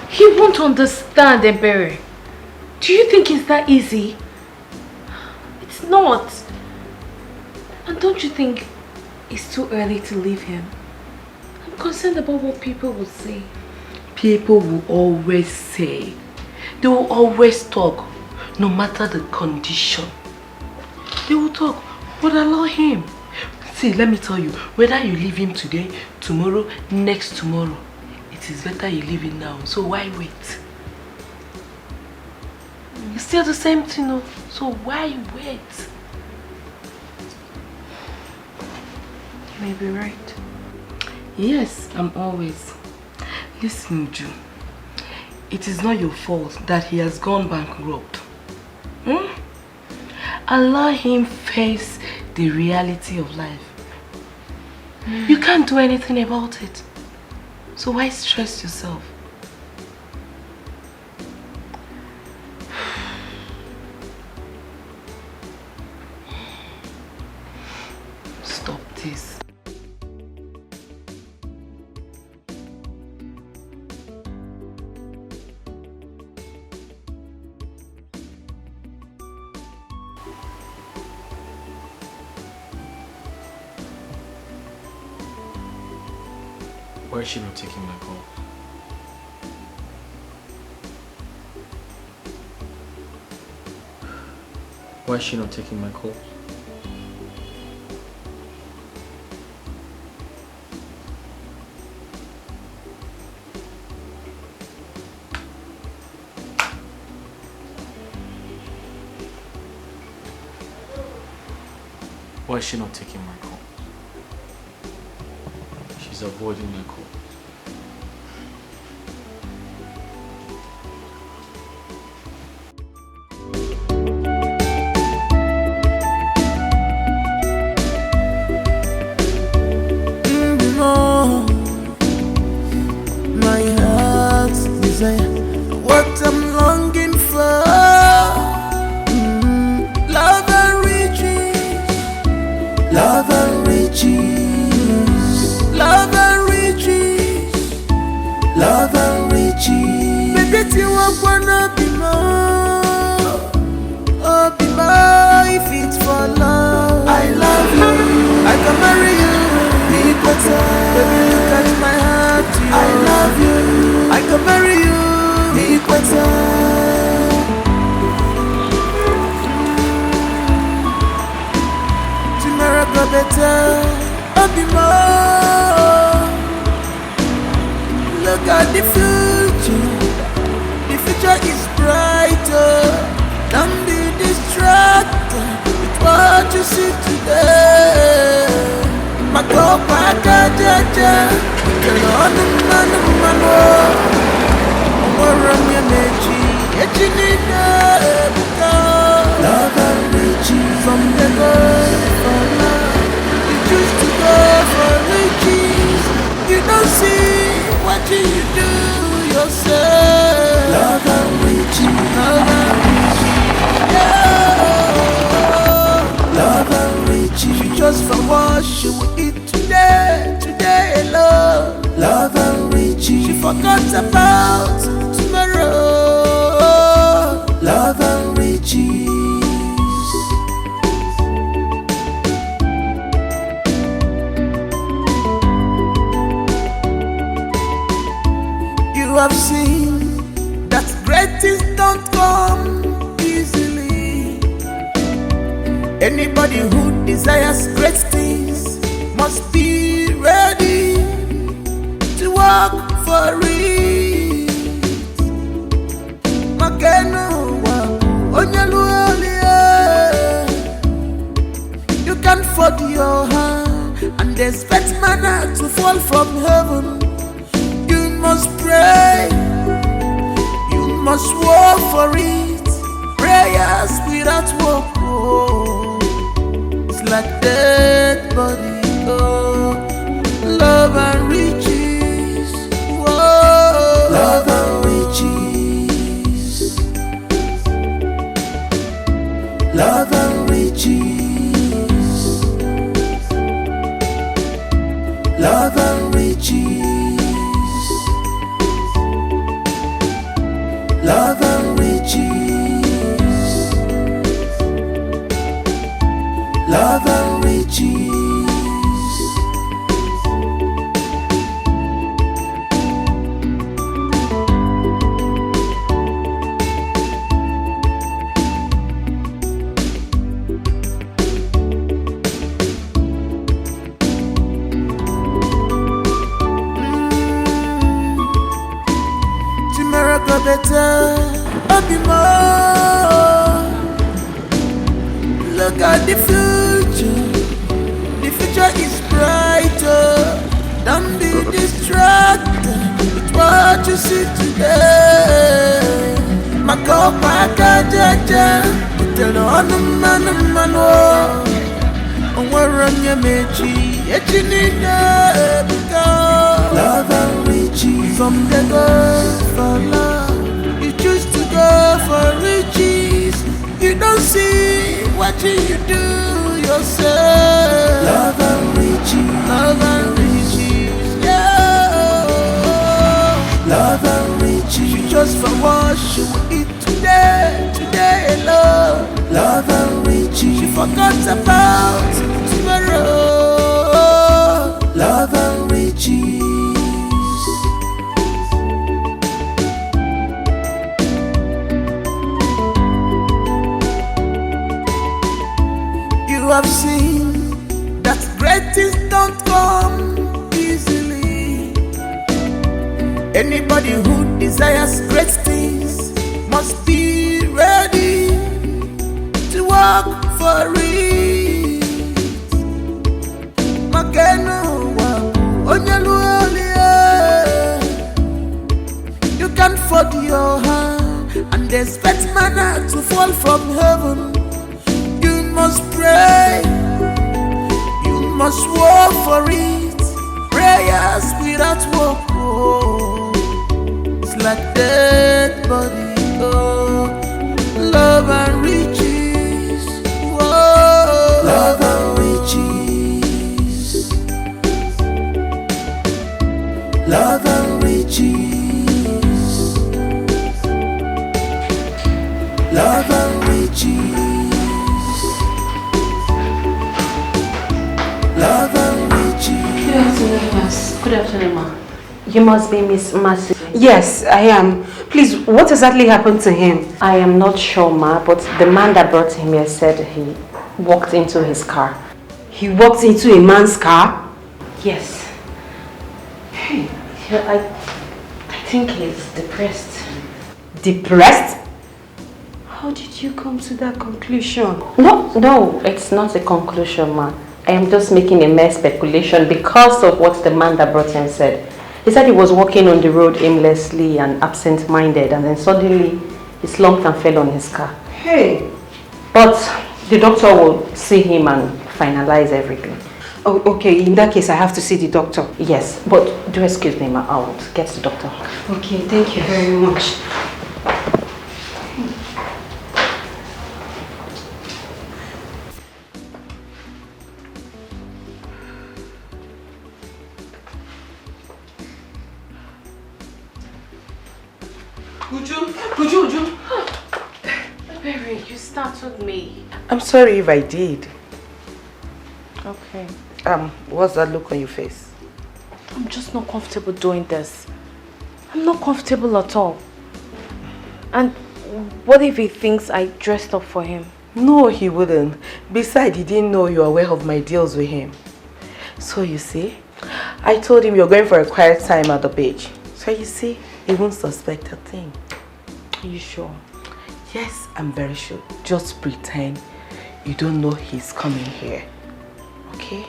He won't understand, Ebere. Do you think it's that easy? It's not. And don't you think it's too early to leave him? I'm concerned about what people will say. People will always say. They will always talk, no matter the condition. They will talk, but allow him. See, let me tell you, whether you leave him today, tomorrow, next tomorrow, it is better you leave him now. So why wait? It's still the same thing, no? So why wait? You may be right. Yes, I'm always. Listen, Uju. It is not your fault that he has gone bankrupt. Allow him face the reality of life. You can't do anything about it. So why stress yourself? Stop this. Why is she not taking my call? Why is she not taking my call? Why is she not taking my call? She's avoiding my call. My heart's desire, what I'm longing for. Love and riches, love and riches, love and riches, love and riches. Baby, you wanna be more, oh be more. If it's for love, I love you, I can marry you. Be better, baby, look at my heart, I love you, I can marry you. Be better. Tomorrow go better, I'll be more. Look at the future is brighter. Don't be distracted with what you see today. Makopa kajaja, butelo anumano. Onwaranya mechi, echinina ebika. Love and riches from the God for love. You choose to go for riches. You don't see what you do yourself. Love and riches, love and riches, yeah. Love and riches, you just for what you will eat today alone. Love and riches, she forgot about tomorrow. Love and riches. You have seen that great things don't come easily. desires great things must be ready to work for it. Makeno wa onyaluolie. You can fold your hand and expect manna to fall from heaven. You must pray. You must work for it. Prayers without work, oh, it's like dead body. Oh, love and riches. Whoa, love and riches. Love and riches. Love and riches. Love and riches. Love and riches. Tomorrow go better, be more. Look at the future. The future is brighter. Don't be distracted with what you see today. Mako paka jaja, utelo anumano. Onwaranya mechi, echinina ebika. Love and riches from the God for love. You choose to go for riches. You don't see what you do yourself. Love and riches. Love and riches. Yeah. Love and riches. You just for what you will eat today. Today alone. Love and riches. She forgot about tomorrow. Love and riches. You have seen that great things don't come easily. Anybody who desires great things must be ready to work for it. Makeno wa onyaluolie. You can fold your hand and expect manna to fall from heaven. You must pray. You must work for it. Prayers without work, oh, it's like dead body. Oh, love and riches. Whoa, love and riches. Love and riches. Love and riches. Love and riches. Good afternoon, Miss. Good afternoon, ma. You must be Miss Mercy. Yes, I am. Please, what exactly happened to him? I am not sure, ma, but the man that brought him here said he walked into his car. He walked into a man's car? Yes. Hey, I think he's depressed. Depressed? How did you come to that conclusion? No, it's not a conclusion, ma. I am just making a mere speculation because of what the man that brought him said. He said he was walking on the road aimlessly and absent-minded, and then suddenly he slumped and fell on his car. Hey! But the doctor will see him and finalize everything. Oh, okay. In that case, I have to see the doctor. Yes, but do excuse me, ma. I'll get the doctor. Okay, thank you very much. Uju. Baby, you startled me. I'm sorry if I did. Okay. What's that look on your face? I'm just not comfortable doing this. I'm not comfortable at all. And what if he thinks I dressed up for him? No, he wouldn't. Besides, he didn't know you were aware of my deals with him. So you see, I told him you're going for a quiet time at the beach. So you see, he won't suspect a thing. Are you sure? Yes, I'm very sure. Just pretend you don't know he's coming here. Okay?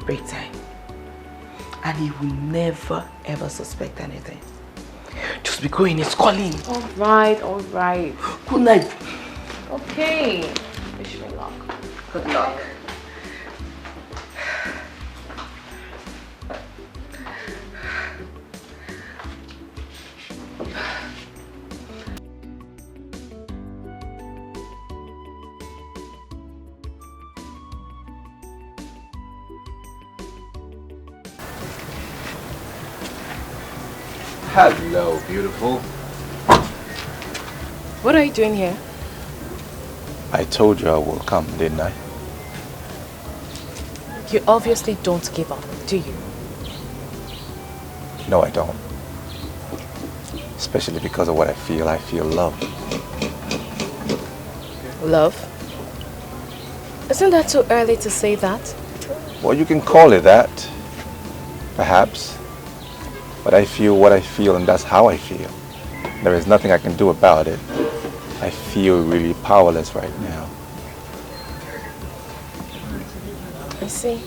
Pretend. And he will never ever suspect anything. Just be going, he's calling. Alright, alright. Good night. Okay. Wish me luck. Good luck. Hello, beautiful. What are you doing here? I told you I will come, didn't I? You obviously don't give up, do you? No, I don't. Especially because of what I feel. I feel love. Love? Isn't that too early to say that? Well, you can call it that. Perhaps. But I feel what I feel, and that's how I feel. There is nothing I can do about it. I feel really powerless right now. I see.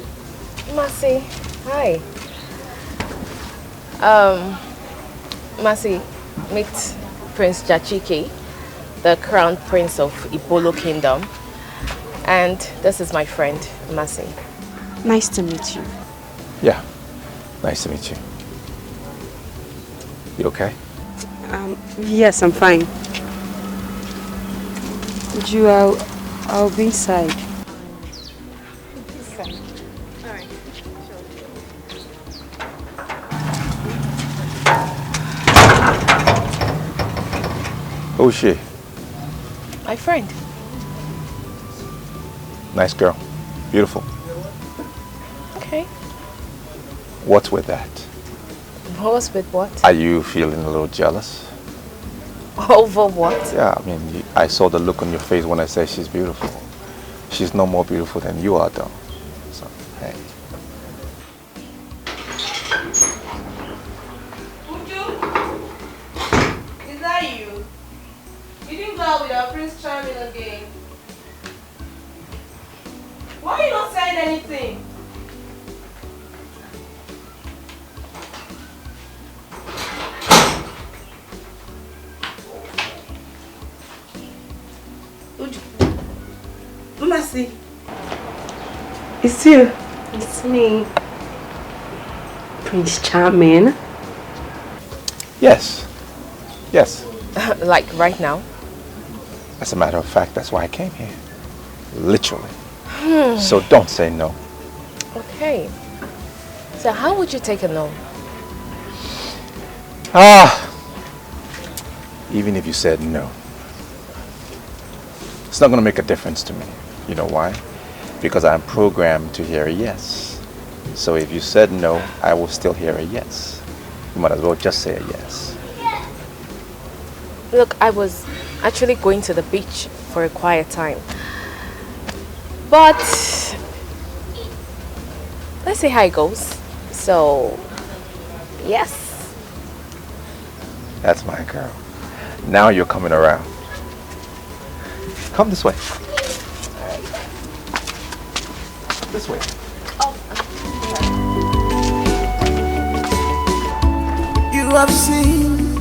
Mercy, hi. Mercy, meet Prince Jachike, the crown prince of Ibolo Kingdom. And this is my friend, Mercy. Nice to meet you. Yeah, nice to meet you. You okay? Yes, I'm fine. Ju, I'll be inside. Who's she? My friend. Nice girl. Beautiful. Okay. What's with that? What's with what? Are you feeling a little jealous? Over what? Yeah, I mean, I saw the look on your face when I said she's beautiful. She's no more beautiful than you are, though. So, hey. Is that you? You didn't go out with our Prince Charming again. Why are you not saying anything? Mercy. It's you. It's me. Prince Charming. Yes. Yes. Like right now? As a matter of fact, that's why I came here. Literally. So don't say no. Okay. So how would you take a no? Even if you said no, it's not going to make a difference to me. You know why? Because I'm programmed to hear a yes. So if you said no, I will still hear a yes. You might as well just say a yes. Look, I was actually going to the beach for a quiet time. But let's see how it goes. So, yes. That's my girl. Now you're coming around. Come this way. This way. You have seen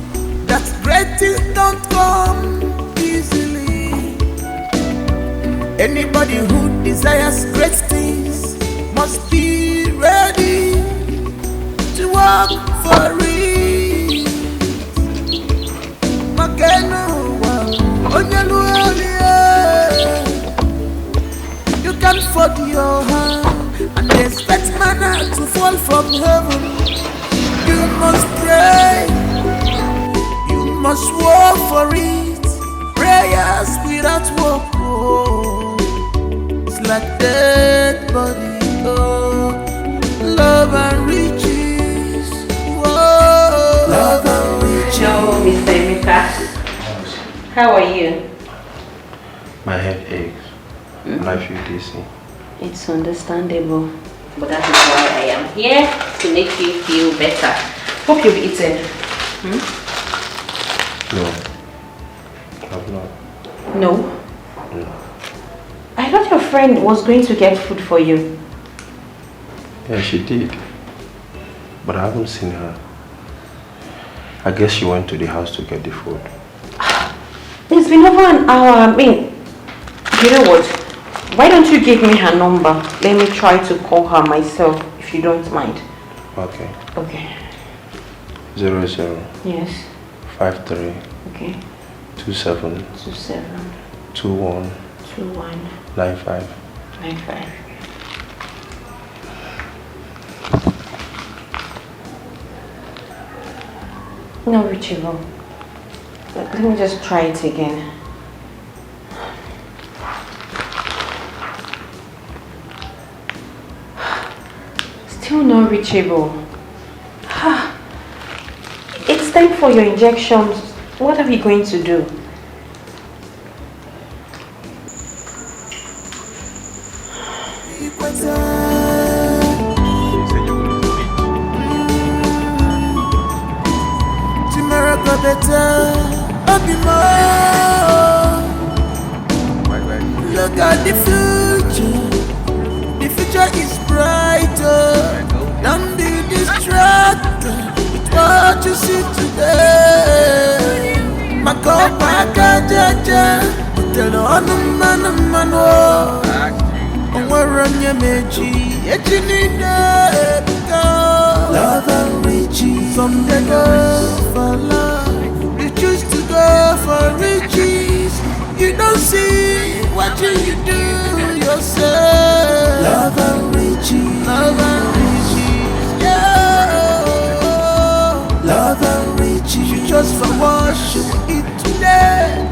that great things don't come easily. Anybody who desires great things must be ready to work for it. You can fold your hand and expect manna to fall from heaven. You must pray, you must work for it. Prayers without work, oh, it's like dead body, oh. Love and riches, oh. Love and riches. Hello, Mr. Emeka. How are you? My head aches. and I feel dizzy. It's understandable. But that is why I am here, to make you feel better. Hope you've eaten. No, I've not. No? No. I thought your friend was going to get food for you. Yeah, she did. But I haven't seen her. I guess she went to the house to get the food. It's been over an hour. I mean, you know what? Why don't you give me her number? Let me try to call her myself, if you don't mind. Okay. Okay. 00. Yes. 53. Okay. 27. 27. 21. 21. 95. 95. No reachable. Let me just try it again. Still not reachable. It's time for your injections. What are we going to do? Look at the future. The future is brighter. Don't be distracted with what you see today. Makopa jaja, tell on man. Waranya meji, echinida love and riches from the go for love. You choose to go for riches. You don't see what you do yourself. Love and riches, yeah. Love and riches. You just for worship it today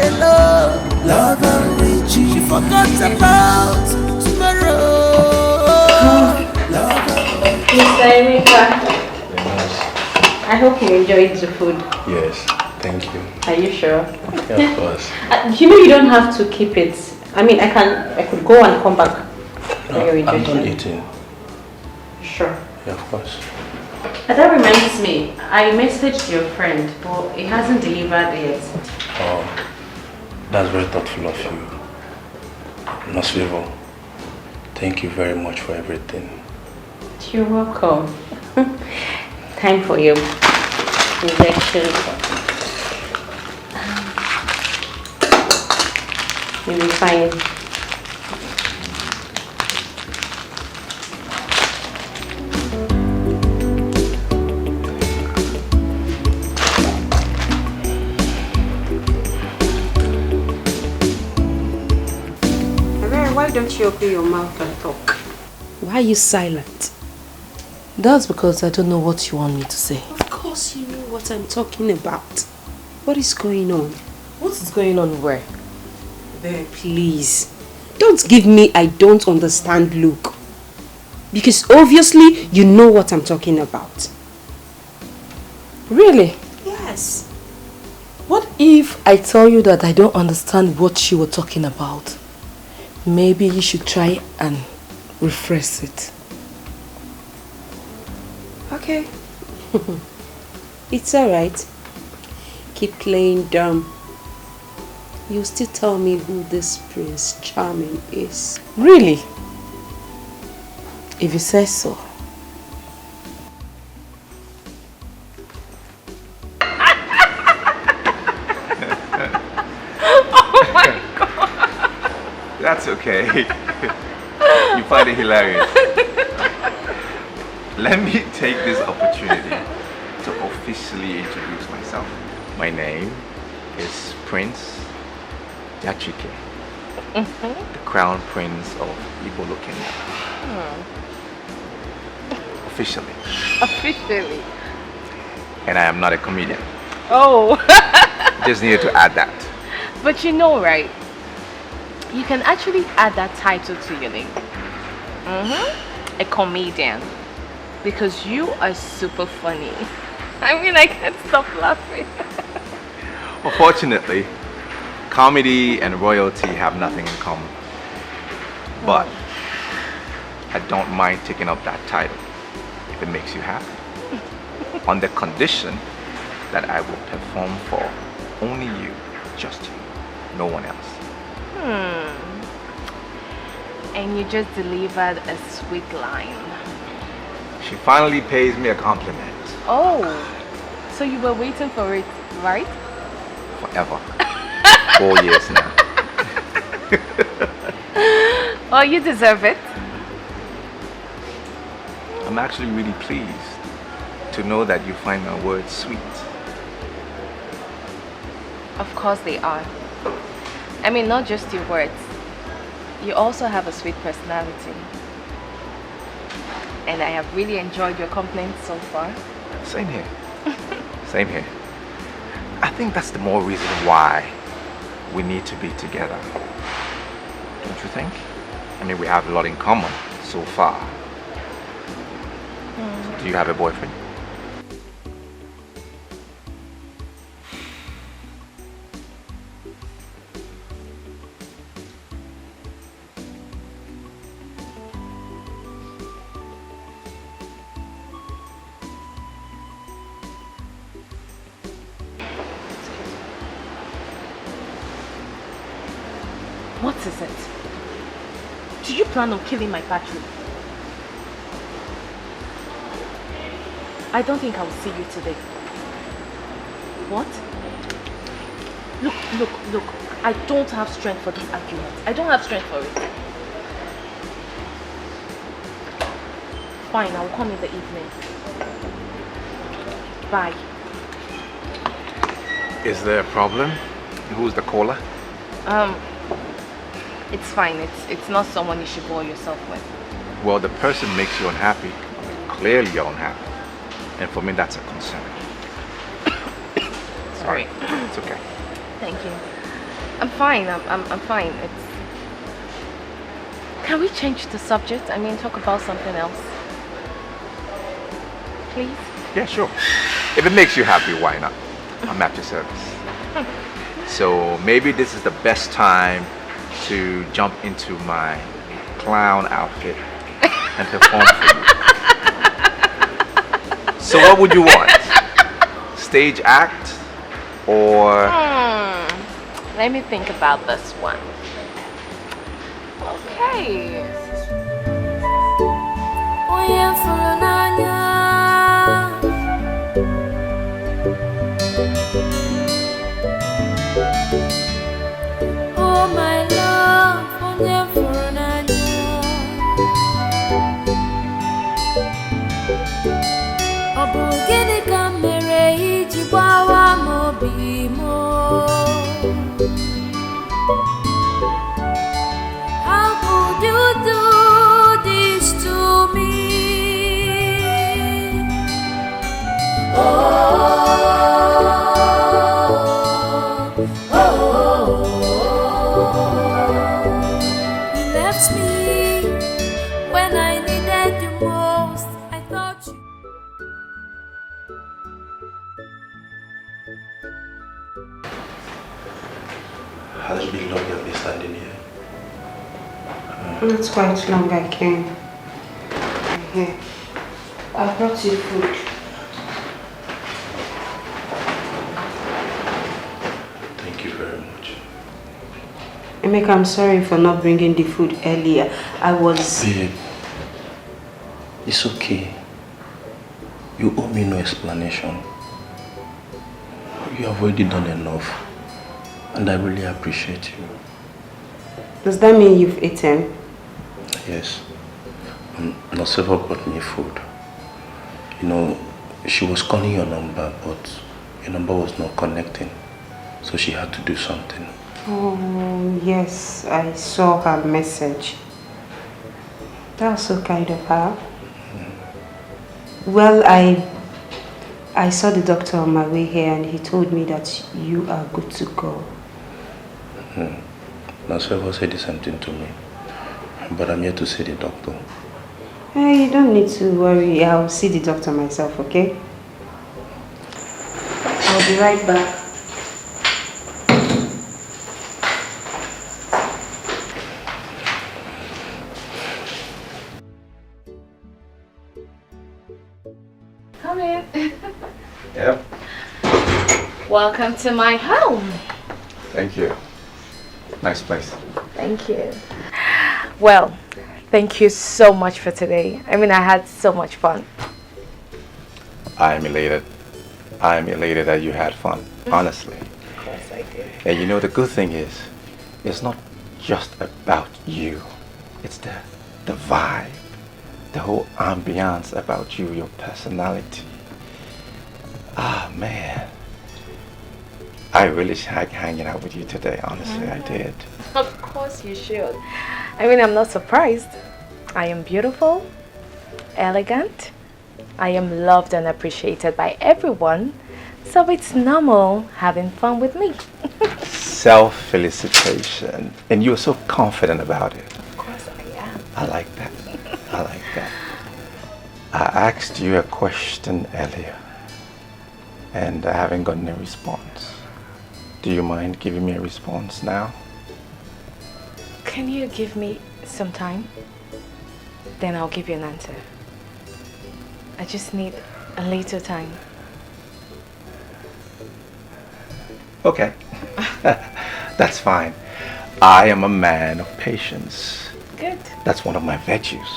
alone. Love and riches. You forgot about tomorrow. Love and riches. Mr. Emeka, I hope you enjoyed the food. Yes, thank you. Are you sure? Yeah, of course. You know you don't have to keep it. I mean, I could go and come back for your I'm injection. done eating. Sure. Yeah, of course. That reminds me, I messaged your friend, but it hasn't delivered yet. Oh, that's very thoughtful of you. Most favor. Thank you very much for everything. You're welcome. Time for your injection. You'll be fine. Why don't you open your mouth and talk? Why are you silent? That's because I don't know what you want me to say. Of course you know what I'm talking about. What is going on? What is going on where? There, please. Don't give me I don't understand look. Because obviously you know what I'm talking about. Really? Yes. What if I tell you that I don't understand what you were talking about? Maybe you should try and rephrase it. Okay. It's alright. Keep playing dumb. You still tell me who this Prince Charming is. Really? If you say so. Oh my God! That's okay. You find it hilarious. Let me take this opportunity to officially introduce myself. My name is Prince Yachike, the Crown Prince of Igbo Kingdom. Officially. Officially. And I am not a comedian. Oh. Just needed to add that. But you know, right? You can actually add that title to your name. A comedian. Because you are super funny. I mean, I can't stop laughing. Unfortunately, comedy and royalty have nothing in common. But I don't mind taking up that title if it makes you happy. On the condition that I will perform for only you, just you, no one else. And you just delivered a sweet line. She finally pays me a compliment. Oh, so you were waiting for it, right? Forever. 4 years now. Oh, you deserve it. I'm actually really pleased to know that you find my words sweet. Of course they are. I mean, not just your words. You also have a sweet personality. And I have really enjoyed your company so far. Same here. Same here. I think that's the more reason why we need to be together. Don't you think? I mean, we have a lot in common so far. Do you have a boyfriend? What is it? Do you plan on killing my battery? I don't think I will see you today. What? Look. I don't have strength for this argument. I don't have strength for it. Fine, I will come in the evening. Bye. Is there a problem? Who's the caller? It's fine. It's not someone you should bore yourself with. Well, the person makes you unhappy. Clearly you're unhappy. And for me, that's a concern. Sorry. It's okay. Thank you. I'm fine. I'm fine. Can we change the subject? I mean, talk about something else. Please? Yeah, sure. If it makes you happy, why not? I'm at your service. So maybe this is the best time to jump into my clown outfit and perform for you. So what would you want? Stage act or... Let me think about this one. Okay. Oh my love, onye fụrụ n'anya. Ọ bụ gịnị ka m mere iji gbawa m obi m? How could you do this to me? You left me when I needed you most. I thought you. Has it been long you've been standing here? Not quite long, I came. Here. I brought you food. Thank you very much. Emeka, I'm sorry for not bringing the food earlier. I was... Babe, it's okay. You owe me no explanation. You have already done enough. And I really appreciate you. Does that mean you've eaten? Yes. Nosefa brought me food. You know, she was calling your number, but your number was not connecting. So she had to do something. Oh, yes, I saw her message. That was so kind of her. Well, I saw the doctor on my way here and he told me that you are good to go. Nosefa said the same thing to me. But I'm here to see the doctor. Hey, you don't need to worry. I'll see the doctor myself, okay? I'll be right back. Come in. Yep. Welcome to my home. Thank you. Nice place. Thank you. Well, thank you so much for today. I mean, I had so much fun. I am elated. I am elated that you had fun, honestly. Of course I did. And you know, the good thing is, it's not just about you. It's the vibe, the whole ambiance about you, your personality. Ah, man. I really like hanging out with you today, honestly, I did. Of course you should. I mean, I'm not surprised. I am beautiful, elegant. I am loved and appreciated by everyone. So it's normal having fun with me. Self-felicitation. And you're so confident about it. Of course I am. I like that. I like that. I asked you a question earlier, and I haven't gotten a response. Do you mind giving me a response now? Can you give me some time? Then I'll give you an answer. I just need a little time. Okay. That's fine. I am a man of patience. Good. That's one of my virtues.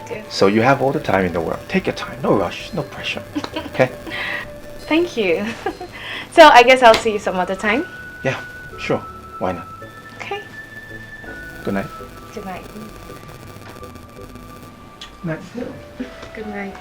Good. So you have all the time in the world. Take your time. No rush. No pressure. Okay? Thank you. So I guess I'll see you some other time. Yeah, sure. Why not? Okay. Good night. Good night. Night. Good night.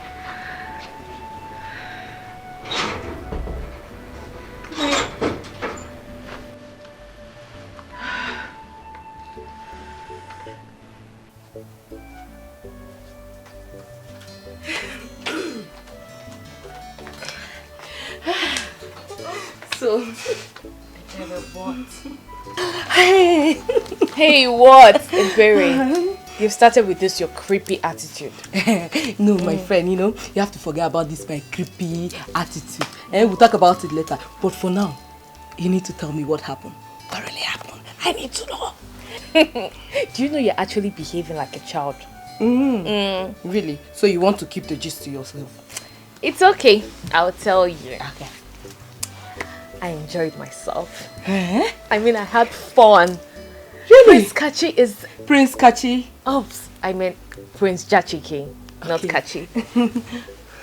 So, what? Hey, what? Berry, you've started with this your creepy attitude. No, my friend, you know, you have to forget about this my creepy attitude. And we'll talk about it later. But for now, you need to tell me what happened. What really happened? I need to know. Do you know you're actually behaving like a child? Really? So you want to keep the gist to yourself? It's okay. I'll tell you. Okay. I enjoyed myself. I mean, I had fun. Really? Prince Kachi is... Prince Kachi? Oops, I meant Prince Jachiki, not Kachi.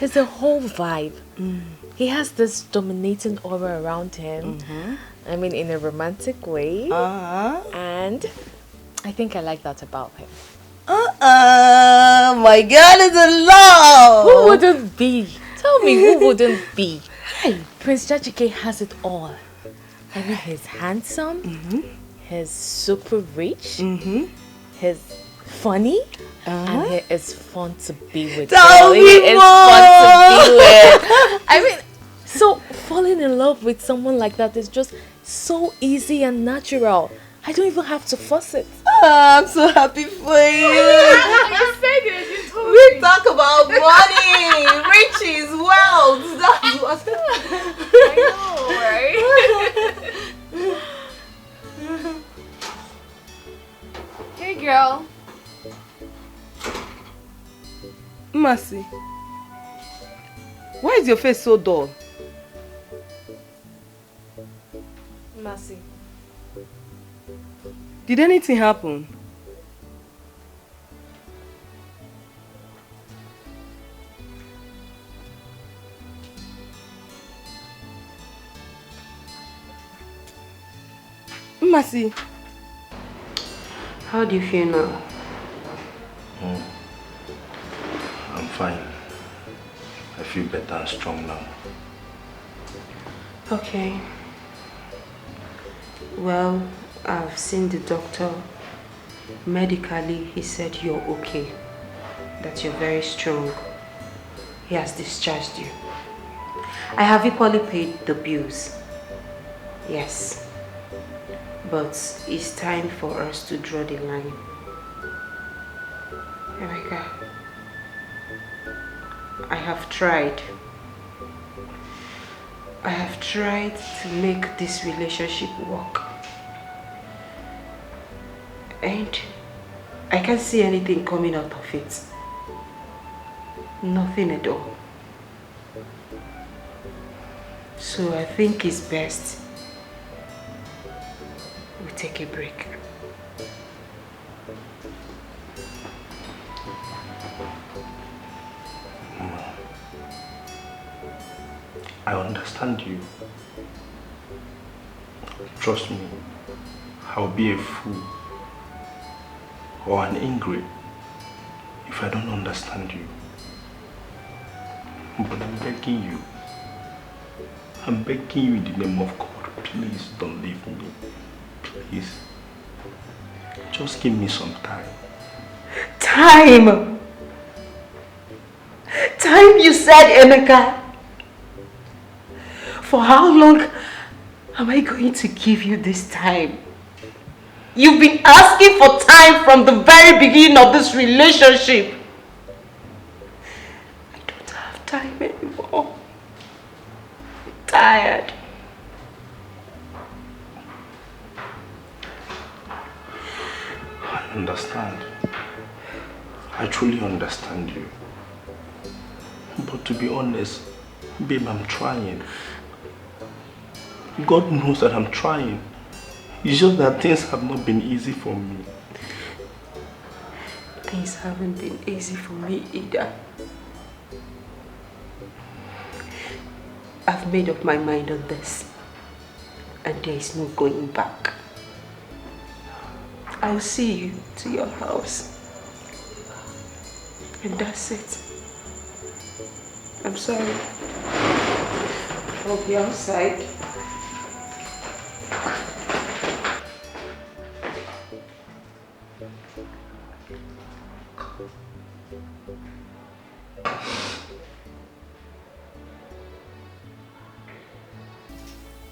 There's a whole vibe. He has this dominating aura around him. I mean, in a romantic way. And I think I like that about him. My God is in love! Who wouldn't be? Tell me, who wouldn't be? Prince Jachike has it all. I mean, he's handsome, he's super rich, he's funny, and he is fun to be with. Tell me he is more. fun to be with. I mean, so falling in love with someone like that is just so easy and natural. I don't even have to fuss it. I'm so happy for you. You said it. You told We me. talk about money, riches, wealth. That's what. I know, right? Hey, girl. Mercy, why is your face so dull? Mercy. Did anything happen? Mercy, How do you feel now? I'm fine. I feel better and strong now. Okay. Well, I've seen the doctor. Medically, he said you're okay. That you're very strong. He has discharged you. I have equally paid the bills. Yes. But it's time for us to draw the line. Emeka, I have tried. I have tried to make this relationship work. And I can't see anything coming out of it. Nothing at all. So I think it's best we take a break. I understand you. Trust me, I'll be a fool or an ingrate if I don't understand you. But I'm begging you. I'm begging you in the name of God, please don't leave me. Please. Just give me some time. Time! Time, you said, Emeka. For how long am I going to give you this time? You've been asking for time from the very beginning of this relationship. I don't have time anymore. I'm tired. I understand. I truly understand you. But to be honest, babe, I'm trying. God knows that I'm trying. It's just that things have not been easy for me. Things haven't been easy for me either. I've made up my mind on this, and there is no going back. I'll see you to your house, and that's it. I'm sorry. I'll be outside.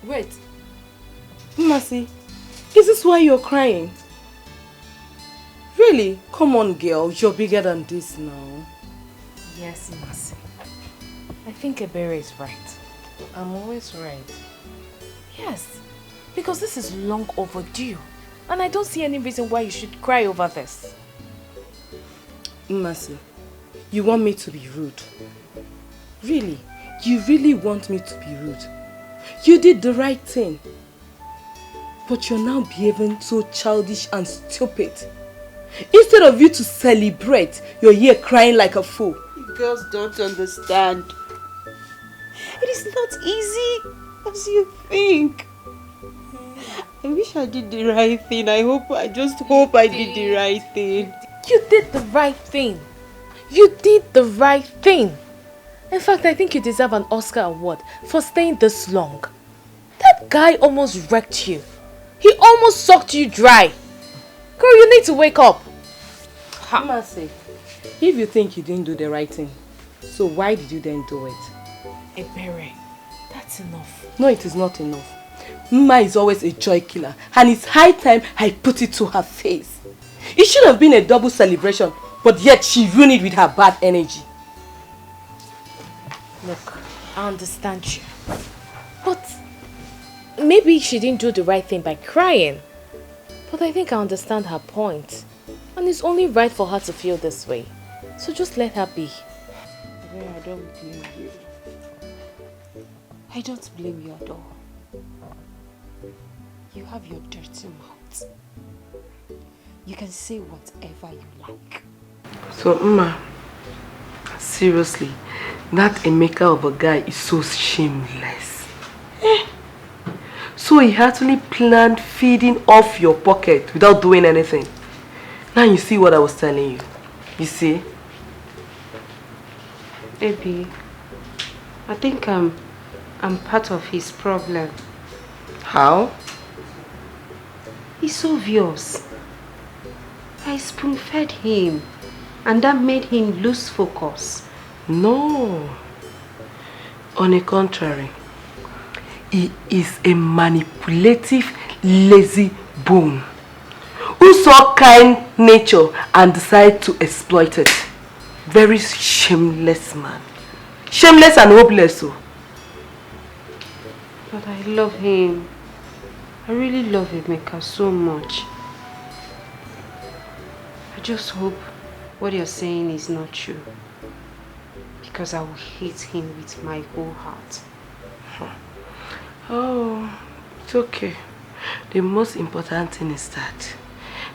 Wait. Mercy, is this why you're crying? Really? Come on, girl. You're bigger than this now. Yes, Mercy. I think Ebere is right. I'm always right. Yes, because this is long overdue. And I don't see any reason why you should cry over this. Mercy, you want me to be rude? Really? You really want me to be rude? You did the right thing. But you're now behaving so childish and stupid. Instead of you to celebrate, you're here crying like a fool. You girls don't understand. It is not easy as you think. I wish I did the right thing. I just hope I did the right thing. You did the right thing. You did the right thing. In fact, I think you deserve an Oscar award for staying this long. That guy almost wrecked you. He almost sucked you dry. Girl, you need to wake up. Mercy, if you think you didn't do the right thing, so why did you then do it? Ebere, that's enough. No, it is not enough. Mma is always a joy killer, and it's high time I put it to her face. It should have been a double celebration, but yet she ruined it with her bad energy. Look, I understand you. But maybe she didn't do the right thing by crying. But I think I understand her point. And it's only right for her to feel this way. So just let her be. I don't blame you. I don't blame you at all. You have your dirty mouth. You can say whatever you like. So, Mma, seriously, that Emeka of a guy is so shameless. So he actually planned feeding off your pocket without doing anything. Now you see what I was telling you. You see? Baby, I think I'm part of his problem. How? It's obvious. I spoon-fed him, and that made him lose focus. No. On the contrary, he is a manipulative, lazy bone who saw kind nature and decided to exploit it. Very shameless man. Shameless and hopeless too. But I love him. I really love Emeka so much. I just hope what you're saying is not true. Because I will hate him with my whole heart. Oh, it's okay. The most important thing is that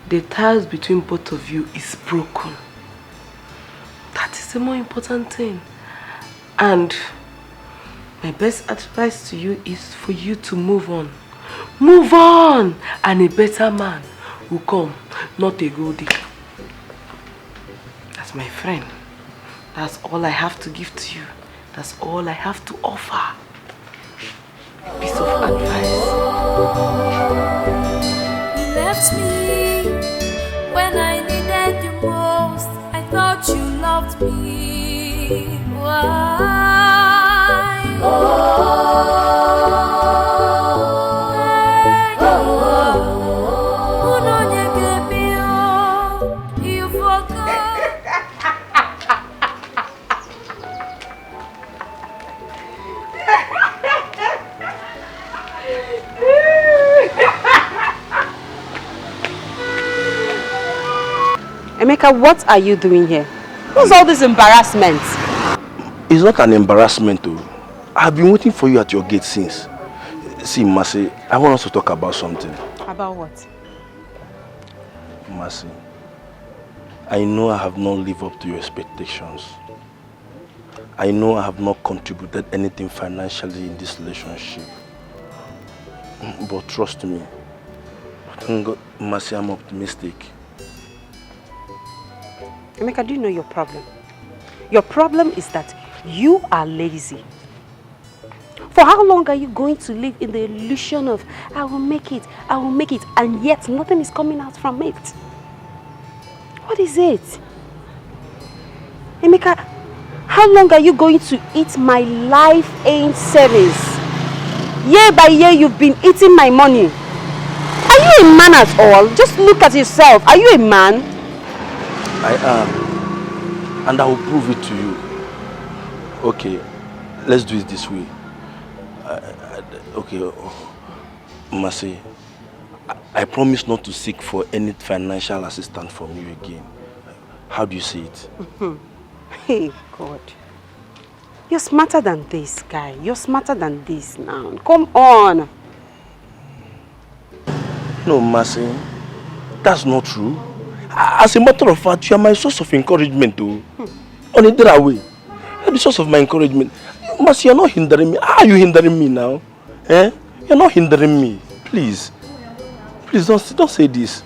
the ties between both of you is broken. That is the more important thing. And my best advice to you is for you to move on. Move on! And a better man will come, not a gold digger. That's my friend. That's all I have to give to you. That's all I have to offer. A piece of advice. You left me when I needed you most. I thought you loved me. Why? You forgot. Emeka, what are you doing here? What's all this embarrassment? It's not an embarrassment though. I've been waiting for you at your gate since. See, Mercy, I want us to talk about something. About what? Mercy, I know I have not lived up to your expectations. I know I have not contributed anything financially in this relationship. But trust me, thank God, Mercy, I'm optimistic. Emeka, do you know your problem? Your problem is that you are lazy. For how long are you going to live in the illusion of I will make it, and yet nothing is coming out from it? What is it? Emeka, how long are you going to eat my life aid savings? Year by year you've been eating my money. Are you a man at all? Just look at yourself. Are you a man? I am, and I will prove it to you. Okay, let's do it this way. Okay, Mercy, I promise not to seek for any financial assistance from you again. How do you see it? Hey, God. You're smarter than this, guy. You're smarter than this now. Come on. No, Mercy, that's not true. As a matter of fact, you are my source of encouragement, though. On a other way, you're the source of my encouragement. Mercy, you're not hindering me. How are you hindering me now? Eh? You're not hindering me. Please. Please don't say this.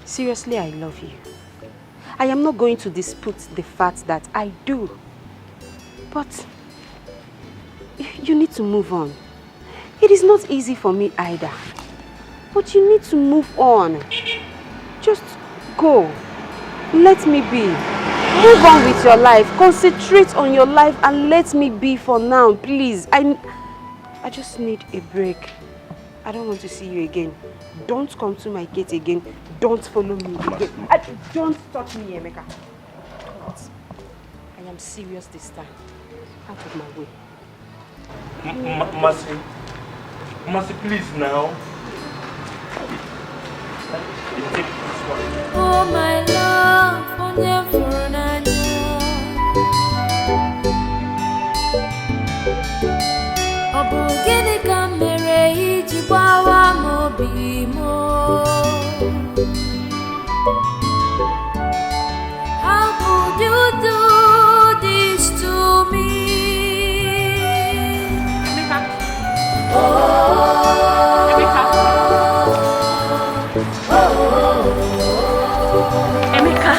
Seriously, I love you. I am not going to dispute the fact that I do. But you need to move on. It is not easy for me either. But you need to move on. Just go. Let me be. Move on with your life. Concentrate on your life and let me be for now, please. I just need a break. I don't want to see you again. Don't come to my gate again. Don't follow me again. Don't touch me, Emeka. I am serious this time. Out of my way. Mercy. Mercy, please now. Oh my love, onye furu n'anya. Ọ bụ gịnị ka m mere iji gbawa m obi m? How could you do this to me? Emeka. Oh. Emeka. Emeka.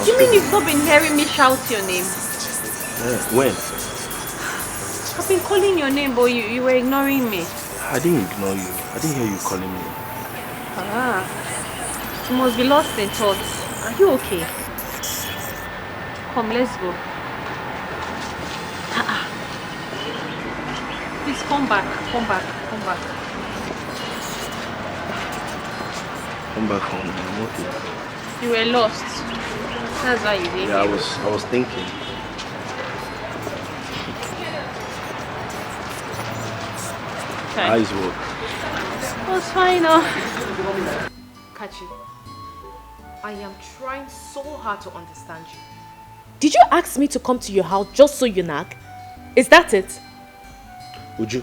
You mean you've not been hearing me shout your name? When? I've been calling your name, but you were ignoring me. I didn't ignore you. I didn't hear you calling me. Ah, you must be lost in thoughts. Are you okay? Come, let's go. Please come back, come back, come back. Come back home. I'm okay. You were lost. That's why you didn't. Yeah, I was thinking. Okay. Eyes work. It was fine, Kachi, I am trying so hard to understand you. Did you ask me to come to your house just so you nag? Is that it? Uju,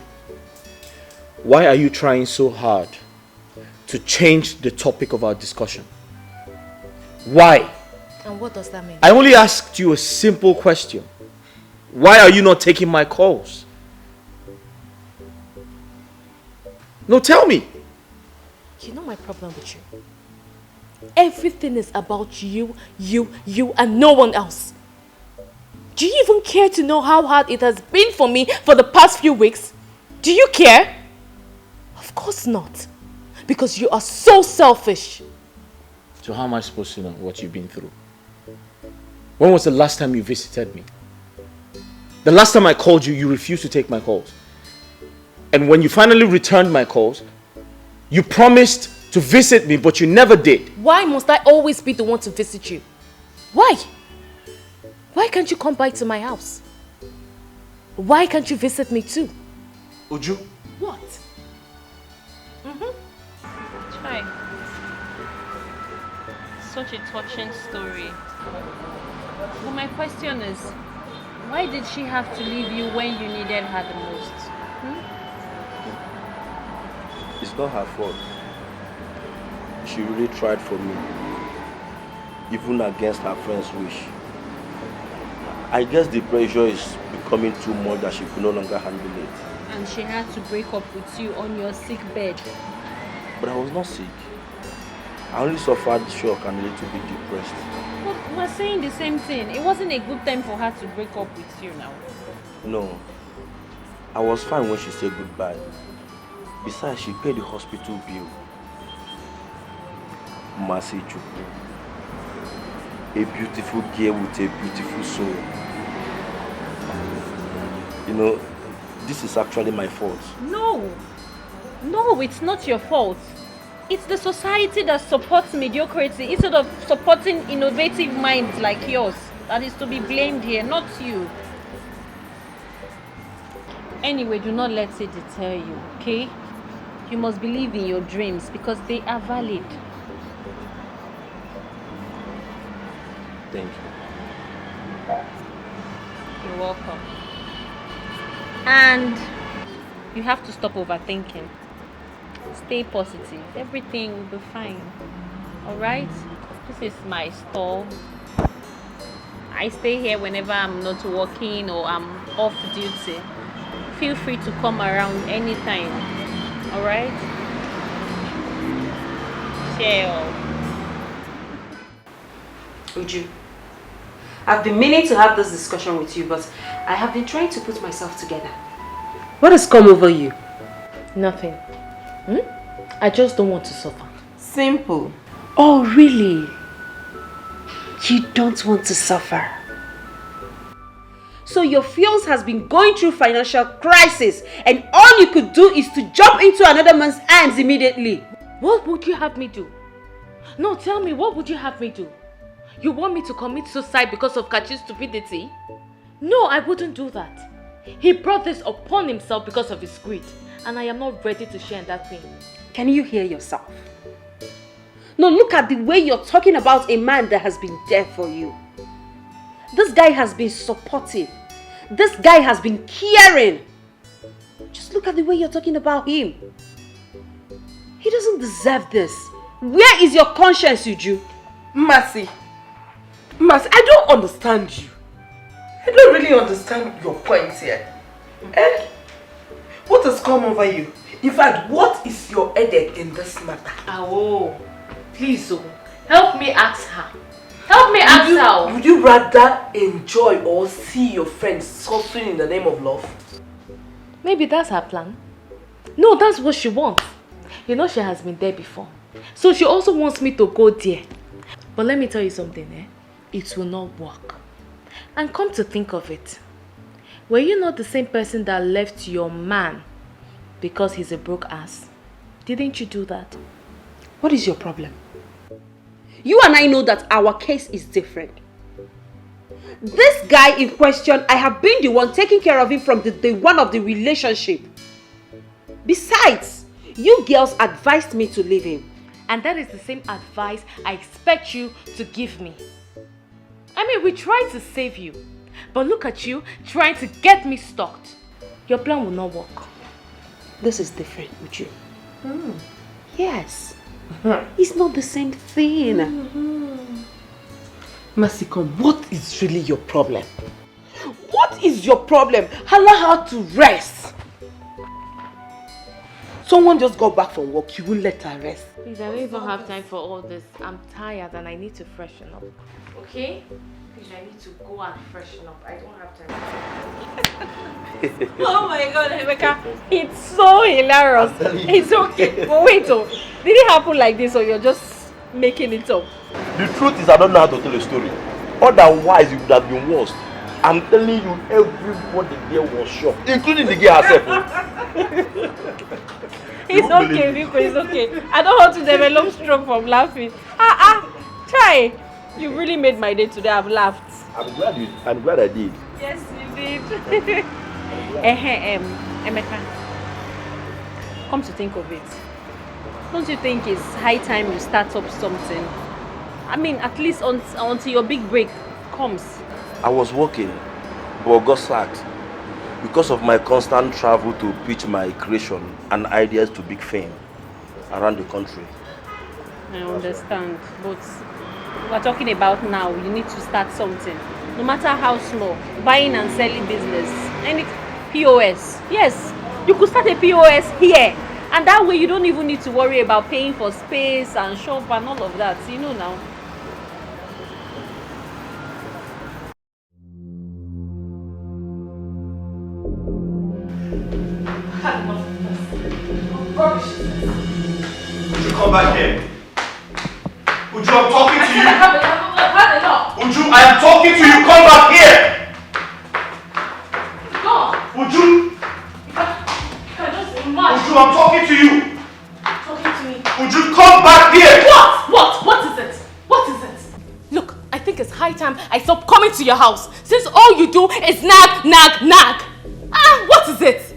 why are you trying so hard to change the topic of our discussion? Why? And what does that mean? I only asked you a simple question. Why are you not taking my calls? No, tell me. You know my problem with you? Everything is about you, and no one else. Do you even care to know how hard it has been for me for the past few weeks? Do you care? Of course not. Because you are so selfish. So how am I supposed to know what you've been through? When was the last time you visited me? The last time I called you, you refused to take my calls. And when you finally returned my calls, you promised to visit me, but you never did. Why must I always be the one to visit you? Why? Why can't you come by to my house? Why can't you visit me too? Uju. What? Try. Such a touching story. But my question is, why did she have to leave you when you needed her the most? It's not her fault. She really tried for me, even against her friend's wish. I guess the pressure is becoming too much that she could no longer handle it. And she had to break up with you on your sick bed. But I was not sick. I only suffered shock and a little bit depressed. But we're saying the same thing. It wasn't a good time for her to break up with you now. No. I was fine when she said goodbye. Besides, she paid the hospital bill. Mercy Chukwu. A beautiful girl with a beautiful soul. You know, this is actually my fault. No, it's not your fault. It's the society that supports mediocrity instead of supporting innovative minds like yours that is to be blamed here, not you. Anyway, do not let it deter you, okay? You must believe in your dreams because they are valid. Thank you. You're welcome. And you have to stop overthinking. Stay positive. Everything will be fine. Alright? This is my store. I stay here whenever I'm not working or I'm off duty. Feel free to come around anytime. Alright? Share. Uju, I've been meaning to have this discussion with you, but I have been trying to put myself together. What has come over you? Nothing. I just don't want to suffer. Simple. Oh, really? You don't want to suffer? So your fiance has been going through financial crisis and all you could do is to jump into another man's hands immediately. What would you have me do? No, tell me, what would you have me do? You want me to commit suicide because of Kachi's stupidity? No, I wouldn't do that. He brought this upon himself because of his greed, and I am not ready to share in that pain. Can you hear yourself? No, look at the way you're talking about a man that has been there for you. This guy has been supportive. This guy has been caring. Just look at the way you're talking about him. He doesn't deserve this. Where is your conscience, Uju? Mercy, I don't understand you. I don't really understand your points here. What has come over you? In fact, what is your headache in this matter? Oh, please, help me ask her. Help me ask her. Would you rather enjoy or see your friends suffering in the name of love? Maybe that's her plan. No, that's what she wants. You know she has been there before. So she also wants me to go there. But let me tell you something, it will not work. And come to think of it, were you not the same person that left your man because he's a broke ass? Didn't you do that? What is your problem? You and I know that our case is different. This guy in question, I have been the one taking care of him from the day one of the relationship. Besides, you girls advised me to leave him. And that is the same advice I expect you to give me. I mean, we tried to save you. But look at you, trying to get me stalked. Your plan will not work. This is different with you. Yes. It's not the same thing. Mercy, come. What is really your problem? What is your problem? Allow her to rest. Someone just got back from work. You will let her rest. Please, I don't even have time for all this. I'm tired and I need to freshen up. Okay? Please, I need to go and freshen up. I don't have time. Oh my God, Emeka. It's so hilarious. It's okay. But wait, did it happen like this or you're just making it up? The truth is I don't know how to tell a story. Otherwise, it would have been worse. I'm telling you, everybody there was shocked, including the girl herself. It's okay, Vico, it's okay. I don't want to develop stroke from laughing. Try. You really made my day today. I've laughed. I'm glad I did. Yes, you did. Emeka, come to think of it, don't you think it's high time you start up something? I mean, at least until your big break comes. I was working, but got sacked because of my constant travel to pitch my creation and ideas to big fame around the country. I understand, but we're talking about now. You need to start something, no matter how small. Buying and selling business, any POS. Yes, you could start a POS here, and that way you don't even need to worry about paying for space and shop and all of that. You know now. Would you come back here? Uju, I'm talking to you. Uju, I am talking to you. Come back here. Uju. Uju, I'm talking to you. Talking to me. Uju, come back here. What is it? What is it? Look, I think it's high time I stop coming to your house, since all you do is nag. What is it?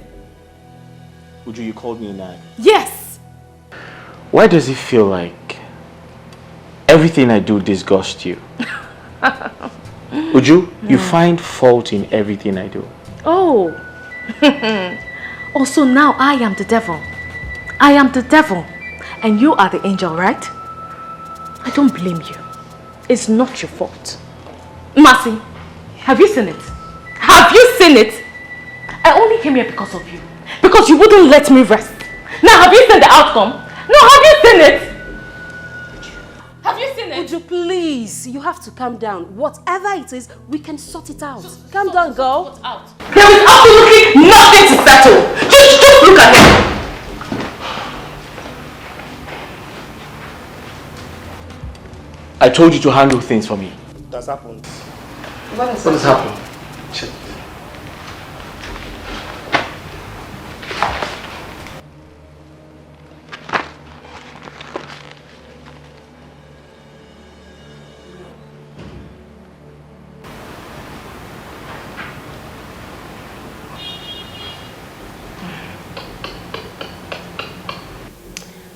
Uju, you called me a nag. Yes. Why does it feel like everything I do disgusts you? Uju, you find fault in everything I do. Oh. Also now I am the devil. I am the devil. And you are the angel, right? I don't blame you. It's not your fault. Mercy, have you seen it? Have you seen it? I only came here because of you. Because you wouldn't let me rest. Now have you seen the outcome? No, have you seen it? Have you seen it? Would you please? You have to calm down. Whatever it is, we can sort it out. Calm down, girl. There is absolutely nothing to settle. Just look at him. I told you to handle things for me. That's happened. What has happened? Check.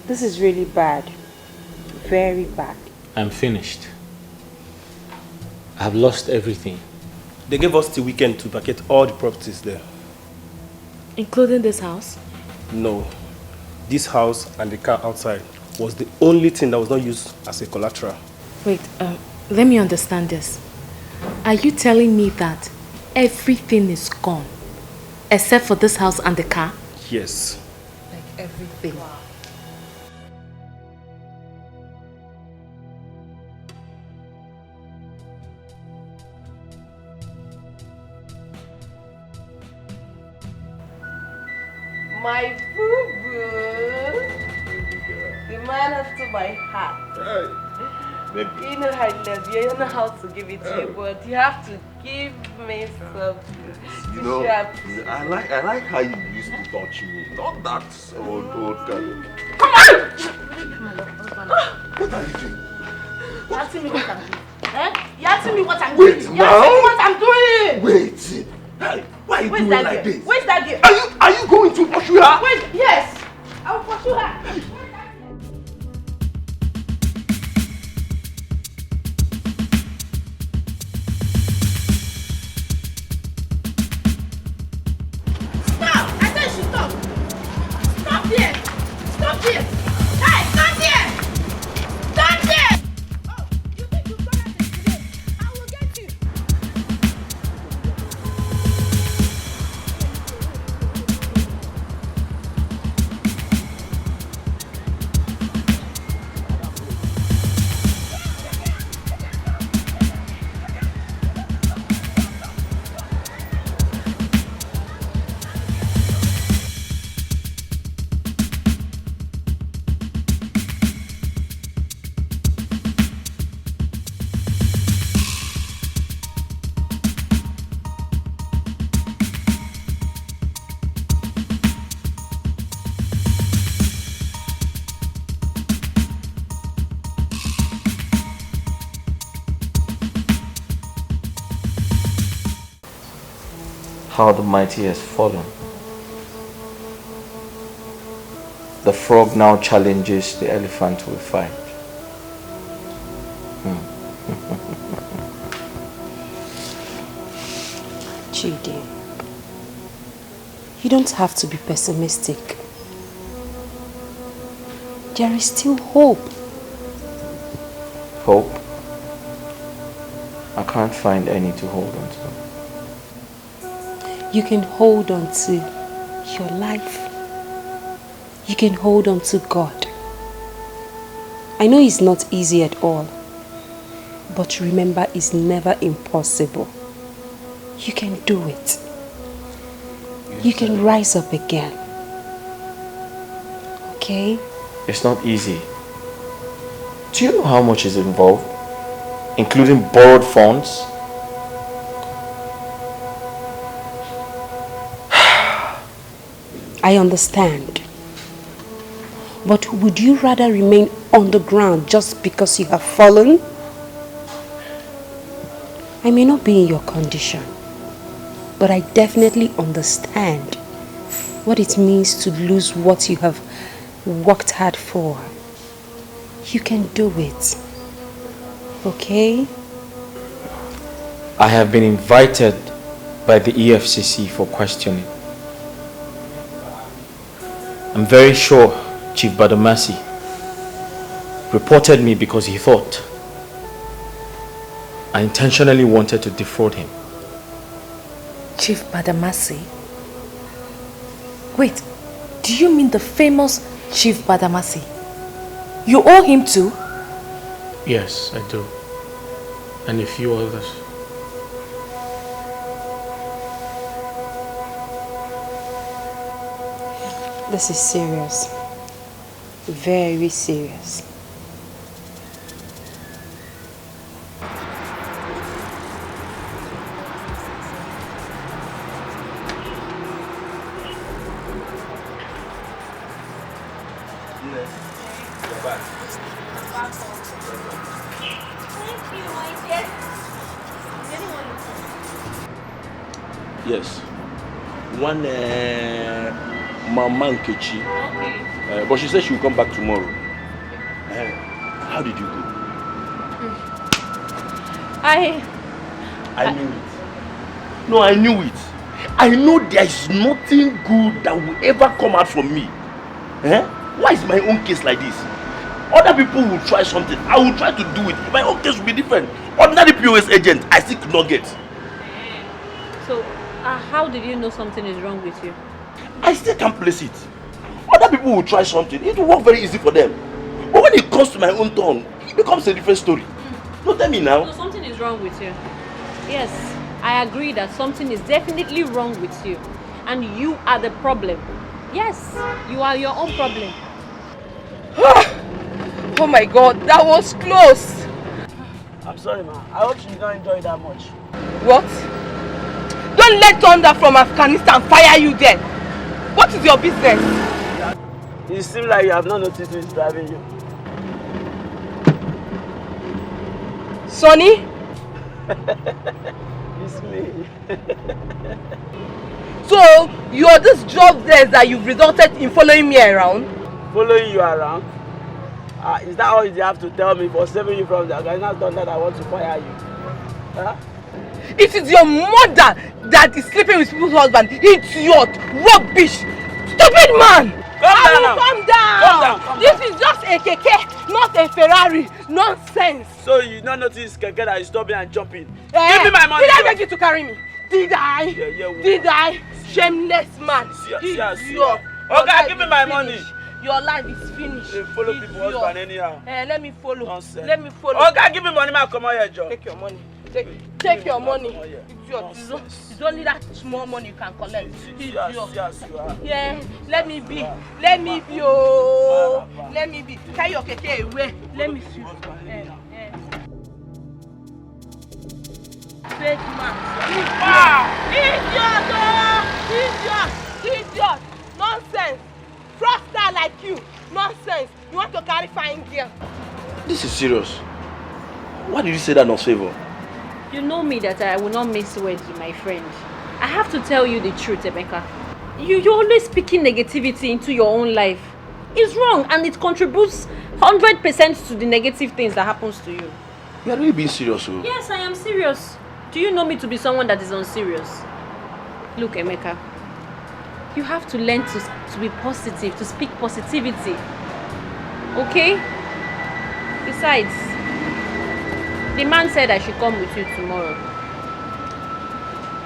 This is really bad. Very bad. I'm finished. I've lost everything. They gave us the weekend to vacate all the properties there. Including this house? No. This house and the car outside was the only thing that was not used as a collateral. Wait, let me understand this. Are you telling me that everything is gone except for this house and the car? Yes. Like everything. My boo-boo. The man after my heart. Baby. You know I love you. I don't know how to give it to you, but you have to give me something. You know, I like how you used to touch me. Not that old kind. Come on! What are you doing? You're asking me what I'm doing. Eh? You're asking me what I'm doing. You're asking me what I'm doing. Wait. Why are you doing like this? Where's that girl? Are you going to pursue her? Wait, yes. I'll pursue her. Stop! how the mighty has fallen. The frog now challenges the elephant to a fight. Chidi, you don't have to be pessimistic. There is still hope. Hope? I can't find any to hold on to. You can hold on to your life. You can hold on to God. I know it's not easy at all, but remember, it's never impossible. You can do it. You can rise up again. Okay? It's not easy. Do you know how much is involved? Including borrowed funds? I understand. But would you rather remain on the ground just because you have fallen? I may not be in your condition, but I definitely understand what it means to lose what you have worked hard for. You can do it. Okay? I have been invited by the EFCC for questioning. I'm very sure Chief Badamasi reported me because he thought I intentionally wanted to defraud him. Chief Badamasi? Wait, do you mean the famous Chief Badamasi? You owe him too? Yes, I do. And a few others. This is serious. Very serious. Yes. One Mama Nkechi. Okay. But she said she will come back tomorrow. How did you go? I knew it. No, I knew it. I know there is nothing good that will ever come out from me. Why is my own case like this? Other people will try something. I will try to do it. My own case will be different. Ordinary POS agent, I still could not get. So, how did you know something is wrong with you? I still can't place it. Other people will try something. It will work very easy for them. But when it comes to my own turn, it becomes a different story. Don't tell me now. So something is wrong with you. Yes, I agree that something is definitely wrong with you. And you are the problem. Yes, you are your own problem. Oh my God, that was close. I'm sorry, ma. I hope you don't enjoy it that much. What? Don't let thunder from Afghanistan fire you then. What is your business? It seems like you have not noticed who is driving you. Sonny? It's me. So, you're this jobless that you've resulted in following me around? Following you around? Is that all you have to tell me for saving you from the Afghanistan thunder that I want to fire you? Huh? It is your mother that is sleeping with people's husband. Idiot! Rubbish! Stupid man! Calm down! This is just a keke, not a Ferrari. Nonsense! So you don't notice keke that is stopping and jumping? Give me my money! Did I beg you to carry me? Did I? Did I? Shameless man! Idiot! Okay, give me my money! Your life is finished. They follow people's husband anyhow. Let me follow. Nonsense. Let me follow. Okay, give me money, man. Come on here, Joe. Take your money. Take your money. It's only that small money you can collect. Yes, you are. Yeah, let me be. Let me be. Oh, let me be. Carry your keke away. Let me see. Fake man. Idiot! Nonsense! Fraudster like you! Nonsense! You want to carry fine girl? This is serious. Why did you say that in favor? You know me that I will not miss words with my friend. I have to tell you the truth, Emeka. You're always speaking negativity into your own life. It's wrong and it contributes 100% to the negative things that happens to you. You are really being serious, oh? Yes, I am serious. Do you know me to be someone that is unserious? Look, Emeka, you have to learn to be positive, to speak positivity. Okay? Besides, the man said I should come with you tomorrow.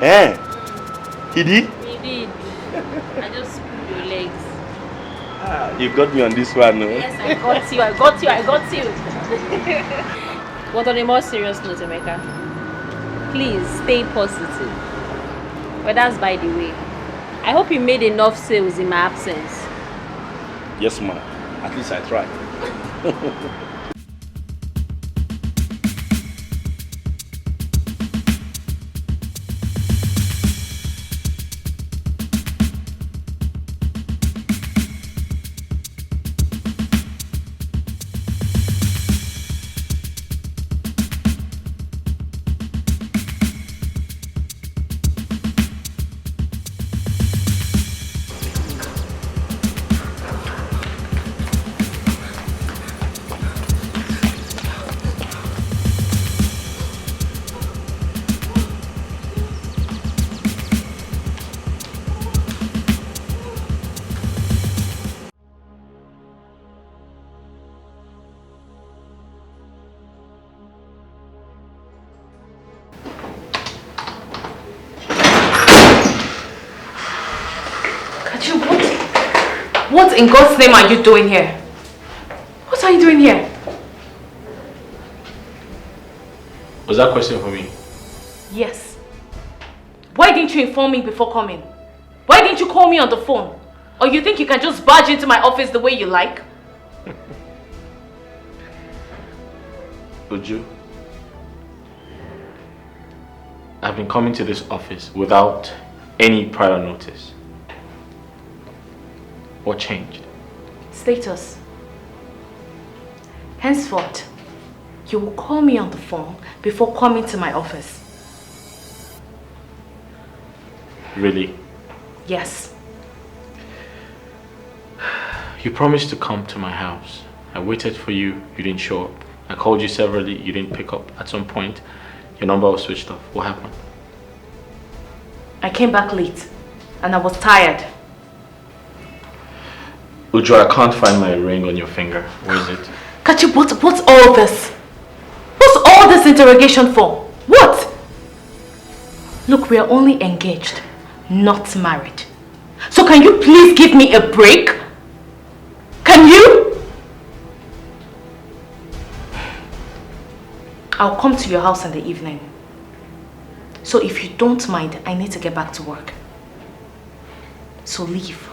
Eh? He did? He did. I just pulled your legs. You got me on this one, no? Yes, I got you. But on a more serious note, Emeka, please stay positive. But that's by the way. I hope you made enough sales in my absence. Yes, ma'am. At least I tried. What in God's name are you doing here? What are you doing here? Was that question for me? Yes. Why didn't you inform me before coming? Why didn't you call me on the phone? Or you think you can just barge into my office the way you like? Uju, I've been coming to this office without any prior notice. What changed? Status. Henceforth, you will call me on the phone before coming to my office. Really? Yes. You promised to come to my house. I waited for you, you didn't show up. I called you severally, you didn't pick up. At some point, your number was switched off. What happened? I came back late and I was tired. Uju, I can't find my ring on your finger. Where is it? Kachi, what's all this? What's all this interrogation for? What? Look, we are only engaged, not married. So can you please give me a break? Can you? I'll come to your house in the evening. So if you don't mind, I need to get back to work. So leave.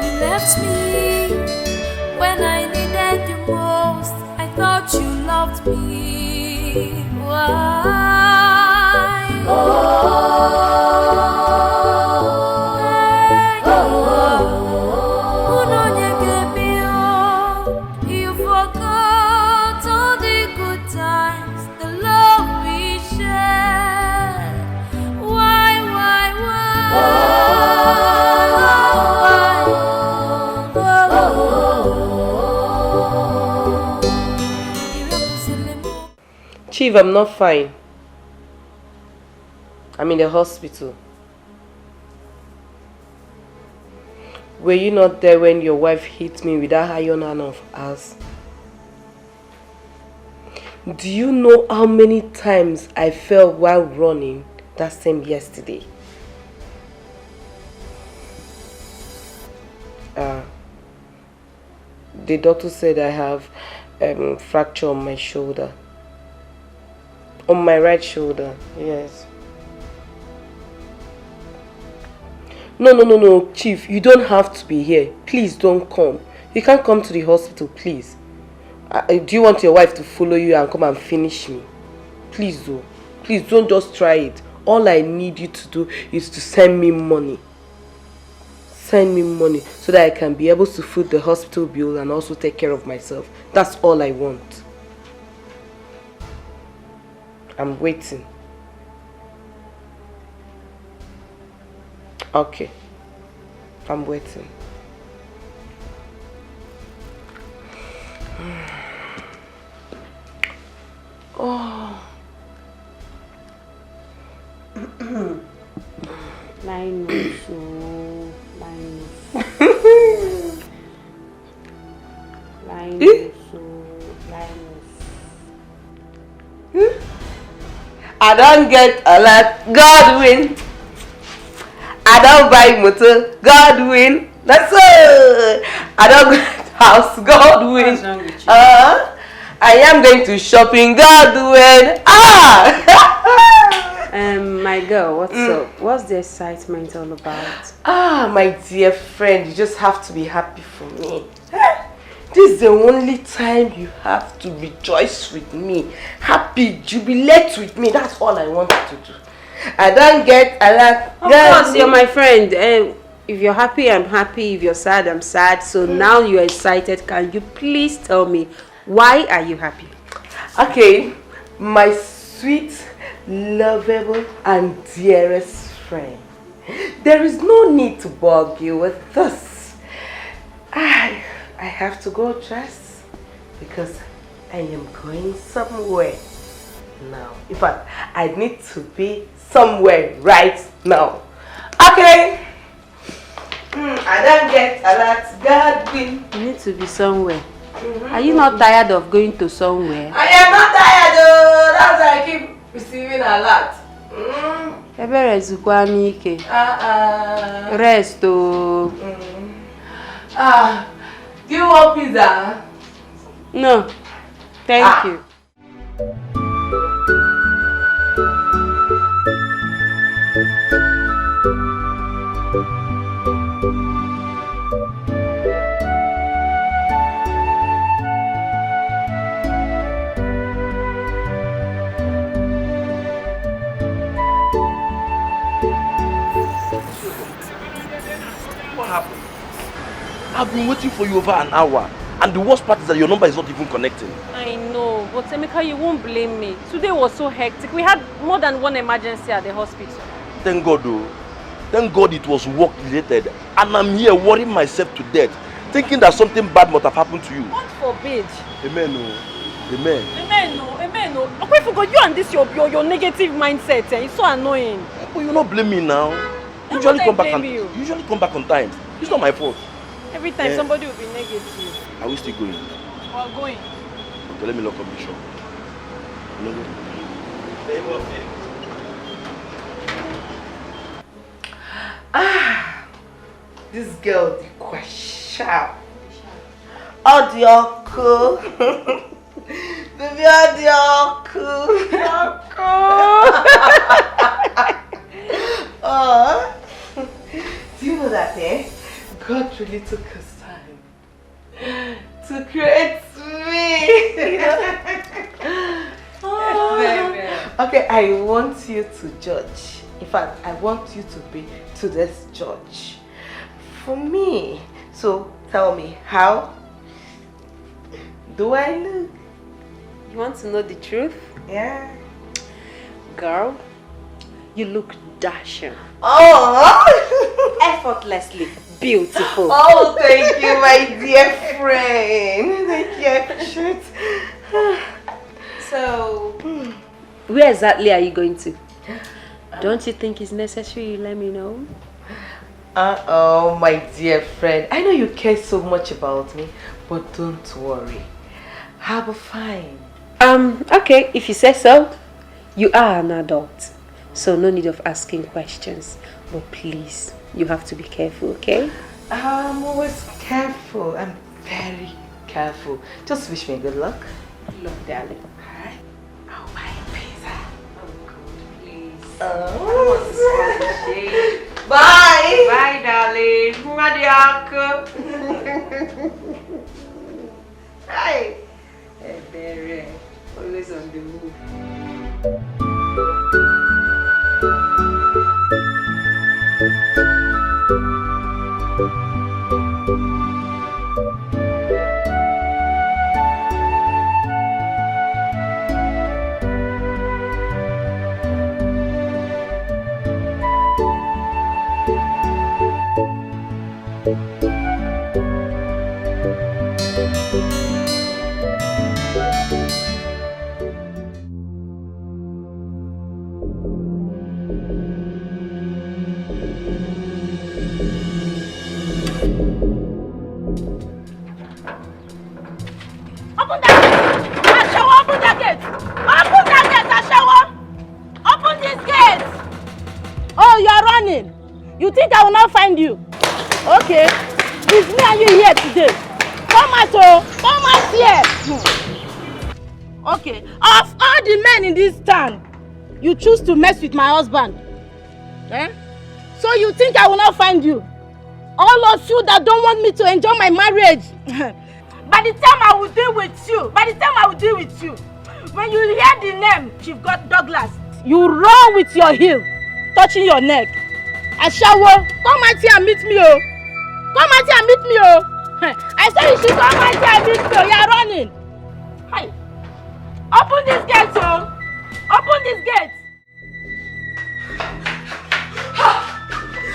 You left me when I needed you most. I thought you loved me. Why? You forgot all the good times, the love we shared. Why? Chief, I'm not fine. I'm in the hospital. Were you not there when your wife hit me with that iron hand of hers? Do you know how many times I fell while running that same yesterday? The doctor said I have fracture on my shoulder. On my right shoulder, yes. No, Chief, you don't have to be here. Please don't come. You can't come to the hospital, please. Do you want your wife to follow you and come and finish me? Please do. Please don't just try it. All I need you to do is to send me money. send me money so that I can be able to foot the hospital bill and also take care of myself. That's all I want. I'm waiting. Okay. I'm waiting. Oh. Linus. I don't get a lot. God win. I don't buy motor. God win. That's all. I don't get house. God win. What's wrong with you? I am going to shopping. God win. My girl, what's up? What's the excitement all about? My dear friend, you just have to be happy for me. This is the only time you have to rejoice with me. Happy, jubilate with me. That's all I want you to do. I don't get a lot. Of course, you're my friend. If you're happy, I'm happy. If you're sad, I'm sad. So now you're excited. Can you please tell me, why are you happy? Okay, my sweet, lovable, and dearest friend. There is no need to bug you with this. I have to go dress because I am going somewhere now. In fact, I need to be somewhere right now. Okay. I don't get a lot. God win. You need to be somewhere. Are you not tired of going to somewhere? I am not tired though. That's why I keep receiving a lot. Rest oh. Do you want pizza? No. Thank you. What happened? I've been waiting for you over an hour, and the worst part is that your number is not even connecting. I know, but Emeka, you won't blame me. Today was so hectic. We had more than one emergency at the hospital. Thank God though. Thank God it was work related, and I'm here worrying myself to death, thinking that something bad must have happened to you. God forbid. Amen no. Amen. Amen no. Amen no. Okay, forgot you and this your negative mindset. It's so annoying. But you not blame me now. Usually come back on time. It's not my fault. Every time somebody will be negative. Are we still going? We're going. Okay, let me lock up the shop. This girl, the question. Audio. Baby, audio. Do you know that, God really took his time to create me. Okay, I want you to judge. In fact, I want you to be today's judge for me. So tell me, how do I look? You want to know the truth? Yeah. Girl, you look dashing. Oh! Effortlessly beautiful. Oh, thank you, my dear friend. Thank you, I appreciate it. So, where exactly are you going to? Don't you think it's necessary you let me know? Oh, my dear friend. I know you care so much about me, but don't worry. I'll be fine. Okay, if you say so. You are an adult, so no need of asking questions. But please, you have to be careful, okay? I'm always careful. I'm very careful. Just wish me good luck. Look, darling. Alright? I'll buy a pizza. Oh, God, please. Oh. Bye. Bye, darling. Hi. Hey, always on the move. I will not find you. Okay. It's me and you here today. Come out, oh. Come out here. Okay. Of all the men in this town, you choose to mess with my husband. Eh? So you think I will not find you? All of you that don't want me to enjoy my marriage. By the time I will deal with you, when you hear the name Chief Douglas, you run with your heel, touching your neck. Ashawo, come out here and meet me, oh. Come out here and meet me, oh. I said you should come out here and meet me, oh. You are running. Hi. Open this gate, oh. Open this gate.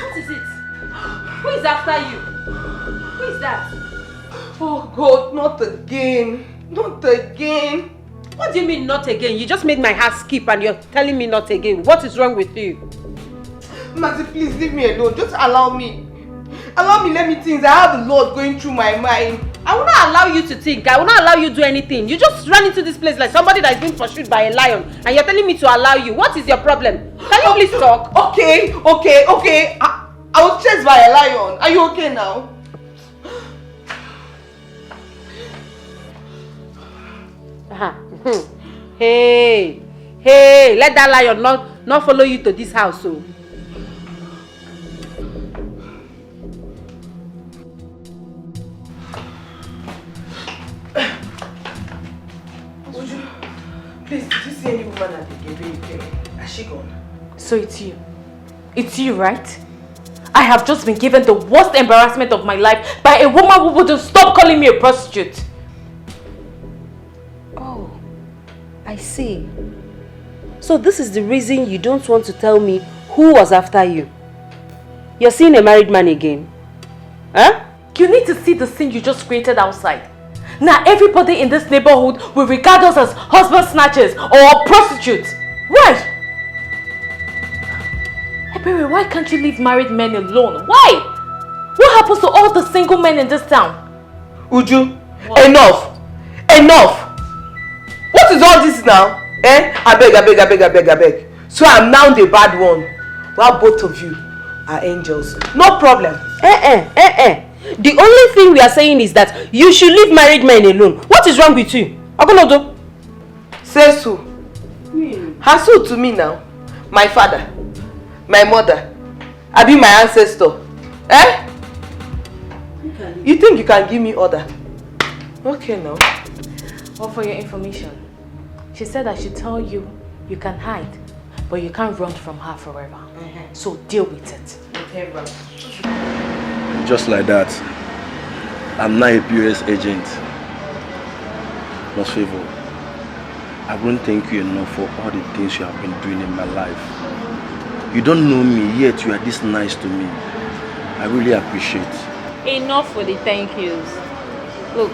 What is it? Who is after you? Who is that? Oh God, not again. Not again. What do you mean not again? You just made my heart skip and you're telling me not again. What is wrong with you? Maxi, please leave me alone. Just allow me. Allow me, let me think. I have a lot going through my mind. I will not allow you to think. I will not allow you to do anything. You just run into this place like somebody that is being pursued by a lion and you're telling me to allow you. What is your problem? Can you please talk? Okay. I was chased by a lion. Are you okay now? Hey, let that lion not follow you to this house, so. Please, did you see any woman at the gate when you came? Has she gone? So it's you. It's you, right? I have just been given the worst embarrassment of my life by a woman who wouldn't stop calling me a prostitute. Oh, I see. So this is the reason you don't want to tell me who was after you. You're seeing a married man again? Huh? You need to see the scene you just created outside. Now everybody in this neighborhood will regard us as husband snatchers or prostitutes. Why? Hey baby, why can't you leave married men alone? Why? What happens to all the single men in this town? Uju, what? Enough! What is all this now? I beg. So I'm now the bad one, while both of you are angels. No problem. The only thing we are saying is that you should leave married men alone. What is wrong with you? Agonodo? Say so. Hasu to me now. My father, my mother, I be my ancestor. Eh? You think you can give me order? Okay now. Well, for your information, she said I should tell you you can hide, but you can't run from her forever. So deal with it. Okay, bro. Just like that, I'm now a POS agent. Most favor, I won't thank you enough for all the things you have been doing in my life. You don't know me, yet you are this nice to me. I really appreciate. Enough with the thank yous. Look,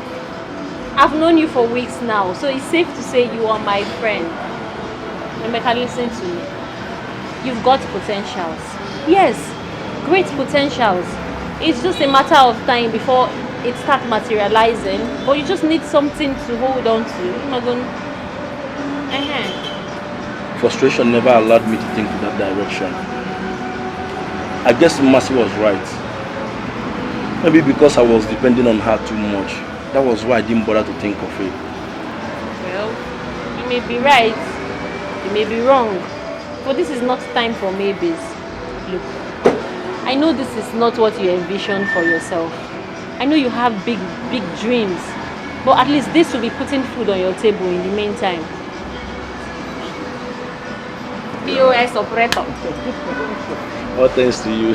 I've known you for weeks now, so it's safe to say you are my friend. Rebecca, listen to me. You've got potentials. Yes, great potentials. It's just a matter of time before it starts materializing, but you just need something to hold on to. Frustration never allowed me to think in that direction. I guess Mercy was right. Maybe because I was depending on her too much. That was why I didn't bother to think of it. Well, you may be right, you may be wrong, but this is not time for maybes. Look, I know this is not what you envisioned for yourself. I know you have big dreams, but at least this will be putting food on your table in the meantime. POS operator. All thanks to you.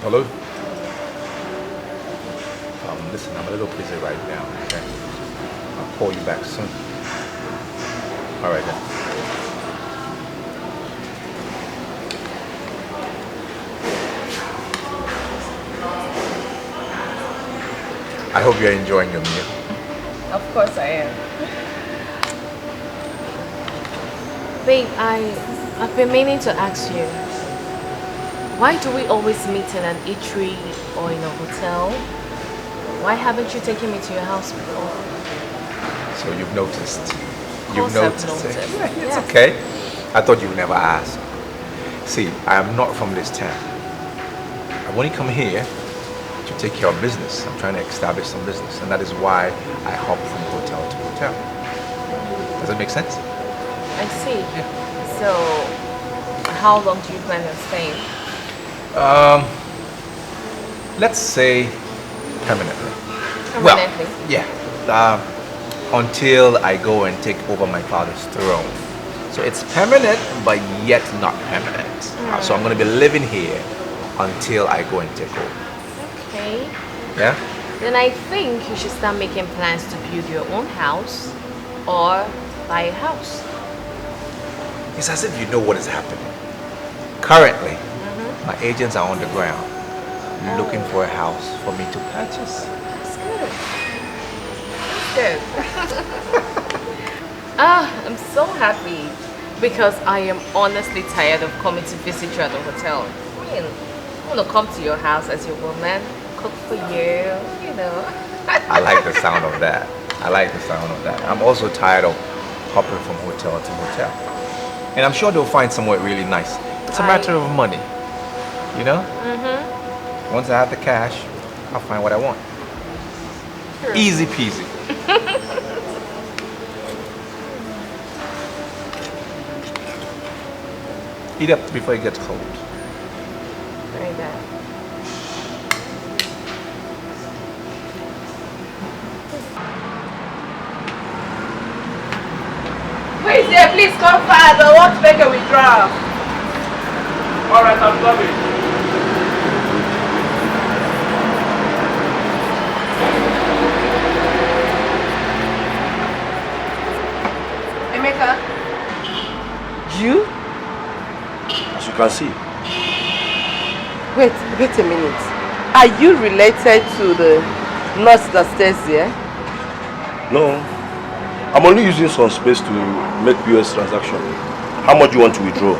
Hello? Listen, I'm a little busy right now, okay? I'll call you back soon. All right then. I hope you're enjoying your meal. Of course I am. Babe, I've been meaning to ask you. Why do we always meet in an eatery or in a hotel? Why haven't you taken me to your house before? So you've noticed. Of You've course I've noticed it. noticed. It's Yes. okay. I thought you'd never ask. See, I am not from this town. I've only come here to take care of business. I'm trying to establish some business, and that is why I hop from hotel to hotel. Does that make sense? I see. So, how long do you plan on staying? Let's say permanently. Permanently? Well, yeah. Until I go and take over my father's throne. So it's permanent, but yet not permanent. So I'm going to be living here until I go and take over. Okay. Yeah? Then I think you should start making plans to build your own house or buy a house. It's as if you know what is happening. Currently, my agents are on the ground looking for a house for me to purchase. That's good. That's good. I'm so happy because I am honestly tired of coming to visit you at the hotel. I mean, I want to come to your house as your woman, cook for you, you know. I like the sound of that. I like the sound of that. I'm also tired of hopping from hotel to hotel. And I'm sure they'll find somewhere really nice. It's a matter of money, you know? Once I have the cash, I'll find what I want. True. Easy peasy. Eat up before it gets cold. Very bad. Who is there? Please come fast. I want to make a withdrawal. Alright, I'm coming. Emeka? You? As you can see. Wait a minute. Are you related to the nurse that stays there? No. I'm only using some space to make POS transaction. How much do you want to withdraw?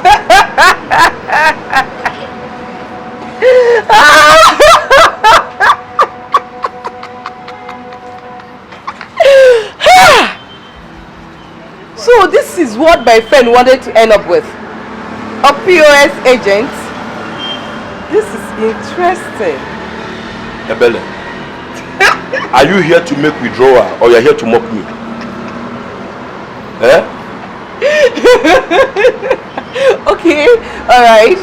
So this is what my friend wanted to end up with. A POS agent? This is interesting. Ebele, are you here to make withdrawal or you're here to mock me? Eh? Okay, alright.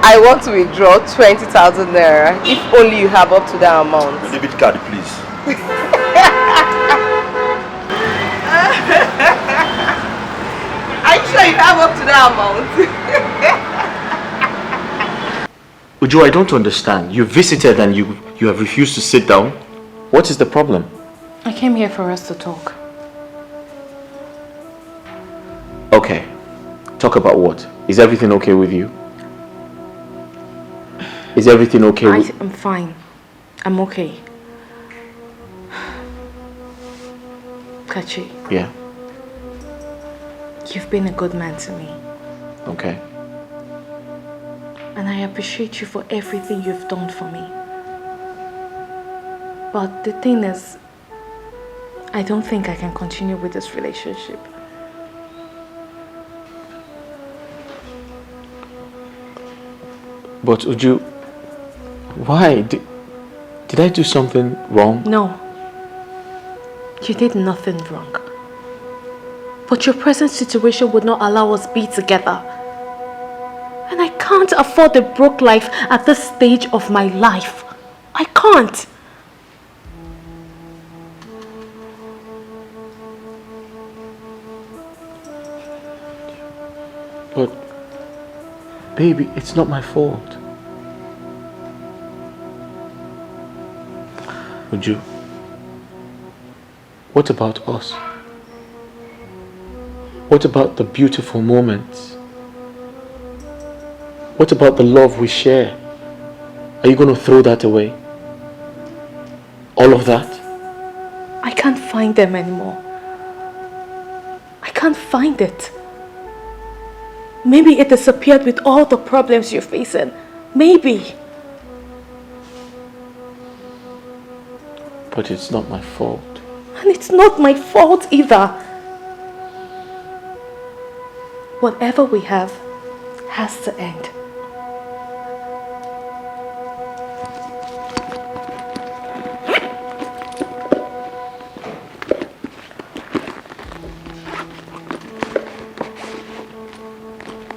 I want to withdraw 20,000 naira if only you have up to that amount. Your debit card, please. Are you sure you have up to that amount? Uju, I don't understand. You visited and you have refused to sit down. What is the problem? I came here for us to talk. Okay. Talk about what? Is everything okay with you? Is everything okay with... I'm fine. I'm okay. Kachi. Yeah. You've been a good man to me. Okay. And I appreciate you for everything you've done for me. But the thing is, I don't think I can continue with this relationship. But Uju, why? Did I do something wrong? No. You did nothing wrong. But your present situation would not allow us be together. And I can't afford a broke life at this stage of my life. I can't. But, baby, it's not my fault. Uju, what about us? What about the beautiful moments? What about the love we share? Are you going to throw that away? All of that? I can't find them anymore. I can't find it. Maybe it disappeared with all the problems you're facing. Maybe. But it's not my fault. And it's not my fault either. Whatever we have has to end.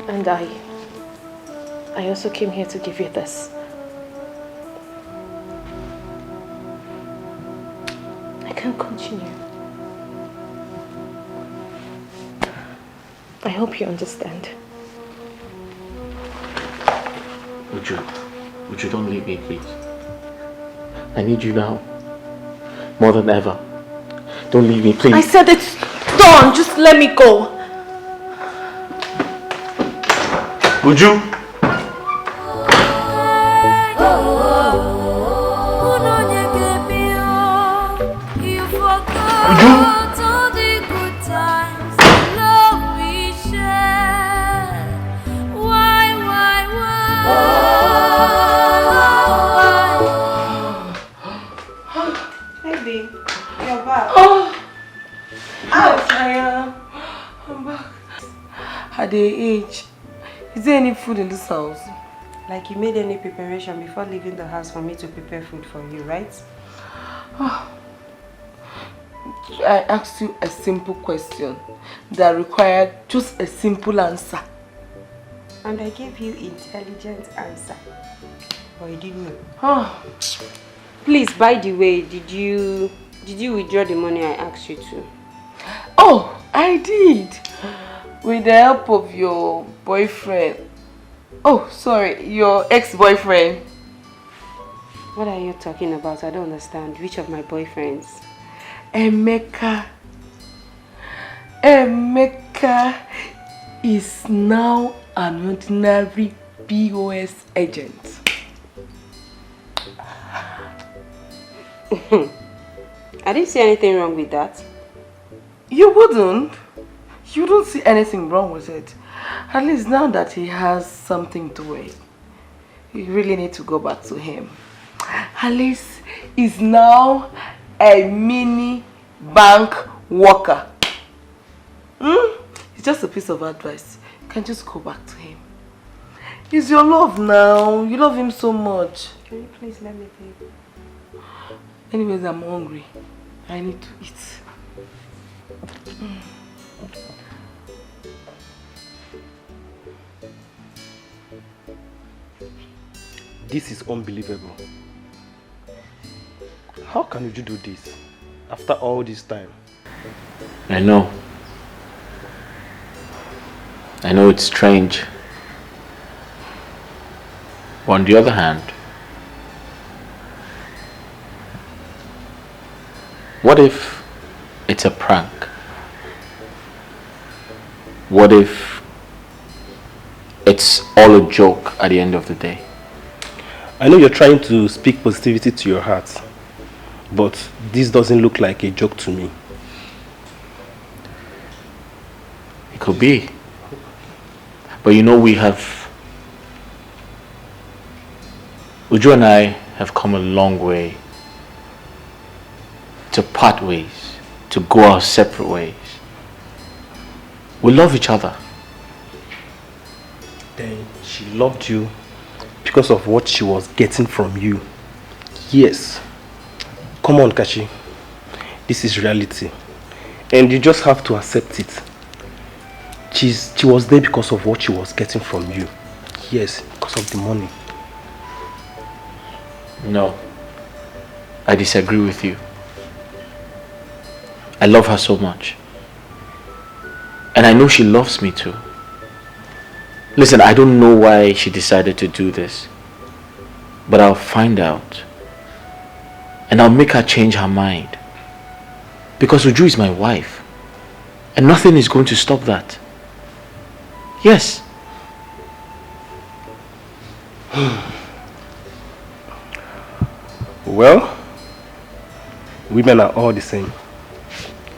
And I also came here to give you this. I can't continue. I hope you understand. Would you don't leave me, please? I need you now. More than ever. Don't leave me, please. I said it's done. Just let me go. Would you? Baby, you're back. Oh, I'm back. At the age. Is there any food in this house? Like you made any preparation before leaving the house for me to prepare food for you, right? Oh. I asked you a simple question that required just a simple answer. And I gave you intelligent answer. But you didn't know. Oh. Please, by the way, did you withdraw the money I asked you to? Oh, I did. With the help of your boyfriend. Oh, sorry, your ex-boyfriend. What are you talking about? I don't understand. Which of my boyfriends? Emeka. Emeka is now an ordinary POS agent. I didn't see anything wrong with that. You wouldn't? You don't see anything wrong with it. At least now that he has something to it, you really need to go back to him. Alice is now a mini bank worker. It's just a piece of advice. You can just go back to him. He's your love now. You love him so much. Can you please let me take? Anyways, I'm hungry. I need to eat. This is unbelievable. How can you do this after all this time? I know it's strange. But on the other hand, what if it's a prank? What if it's all a joke at the end of the day? I know you're trying to speak positivity to your heart, but this doesn't look like a joke to me. It could be. But you know, Uju and I have come a long way to part ways, to go our separate ways. We love each other. Then she loved you because of what she was getting from you. Yes. Come on, Kachi. This is reality. And you just have to accept it. She was there because of what she was getting from you. Yes, because of the money. No. I disagree with you. I love her so much. And I know she loves me too. Listen, I don't know why she decided to do this. But I'll find out. And I'll make her change her mind. Because Uju is my wife. And nothing is going to stop that. Yes. Well, women are all the same.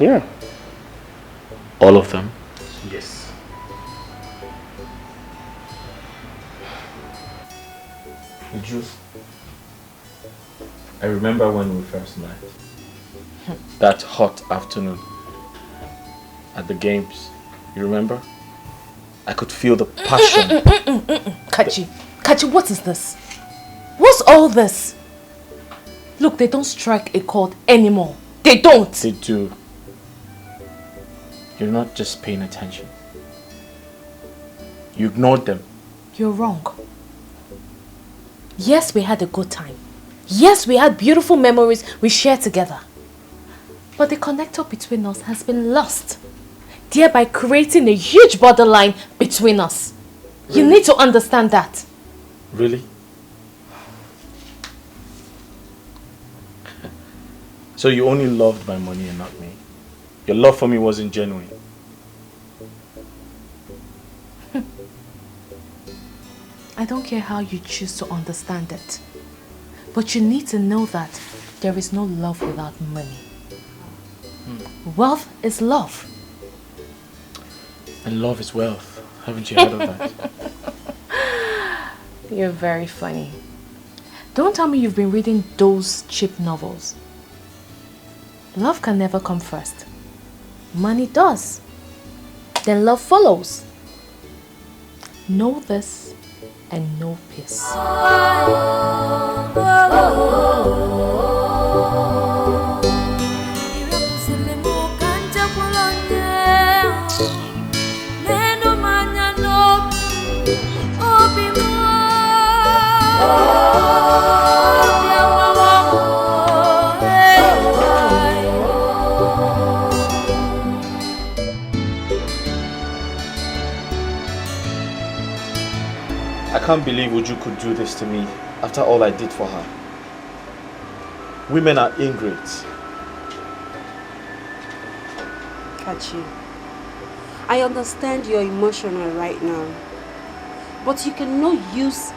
Yeah. All of them? Yes. Uju, I remember when we first met. That hot afternoon at the games. You remember? I could feel the passion. Kachi, what is this? What's all this? Look, they don't strike a chord anymore. They don't. They do. You're not just paying attention. You ignored them. You're wrong. Yes, we had a good time. Yes, we had beautiful memories we shared together. But the connector between us has been lost, thereby creating a huge borderline between us. Really? You need to understand that. Really? So you only loved my money and not me? Your love for me wasn't genuine? I don't care how you choose to understand it. But you need to know that there is no love without money. Wealth is love. And love is wealth. Haven't you heard of that? You're very funny. Don't tell me you've been reading those cheap novels. Love can never come first. Money does. Then love follows. Know this and know peace. I can't believe Uju could do this to me after all I did for her. Women are ingrates. Kachi, I understand you're emotional right now, but you cannot use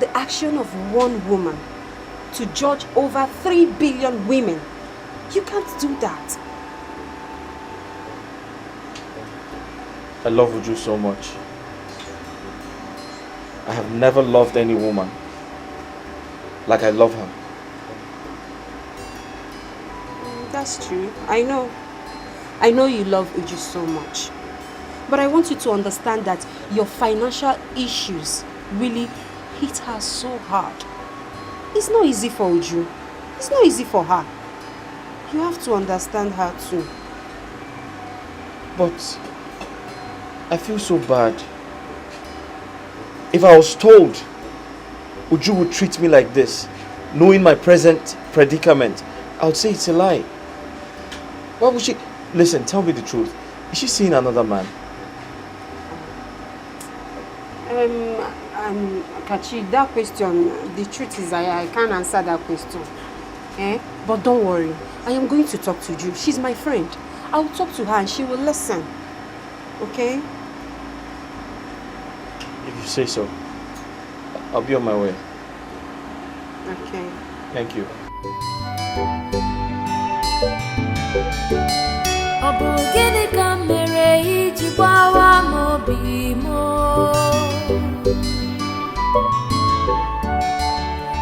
the action of one woman to judge over 3 billion women. You can't do that. I love Uju so much. I have never loved any woman like I love her. That's true. I know. I know you love Uju so much. But I want you to understand that your financial issues really hit her so hard. It's not easy for Uju. It's not easy for her. You have to understand her too. But I feel so bad. If I was told Uju would treat me like this, knowing my present predicament, I would say it's a lie. Why would she? Listen, tell me the truth. Is she seeing another man? Kachi, that question, the truth is I can't answer that question. But don't worry. I am going to talk to Uju. She's my friend. I will talk to her and she will listen. Okay? If you say so, I'll be on my way. Okay. Thank you.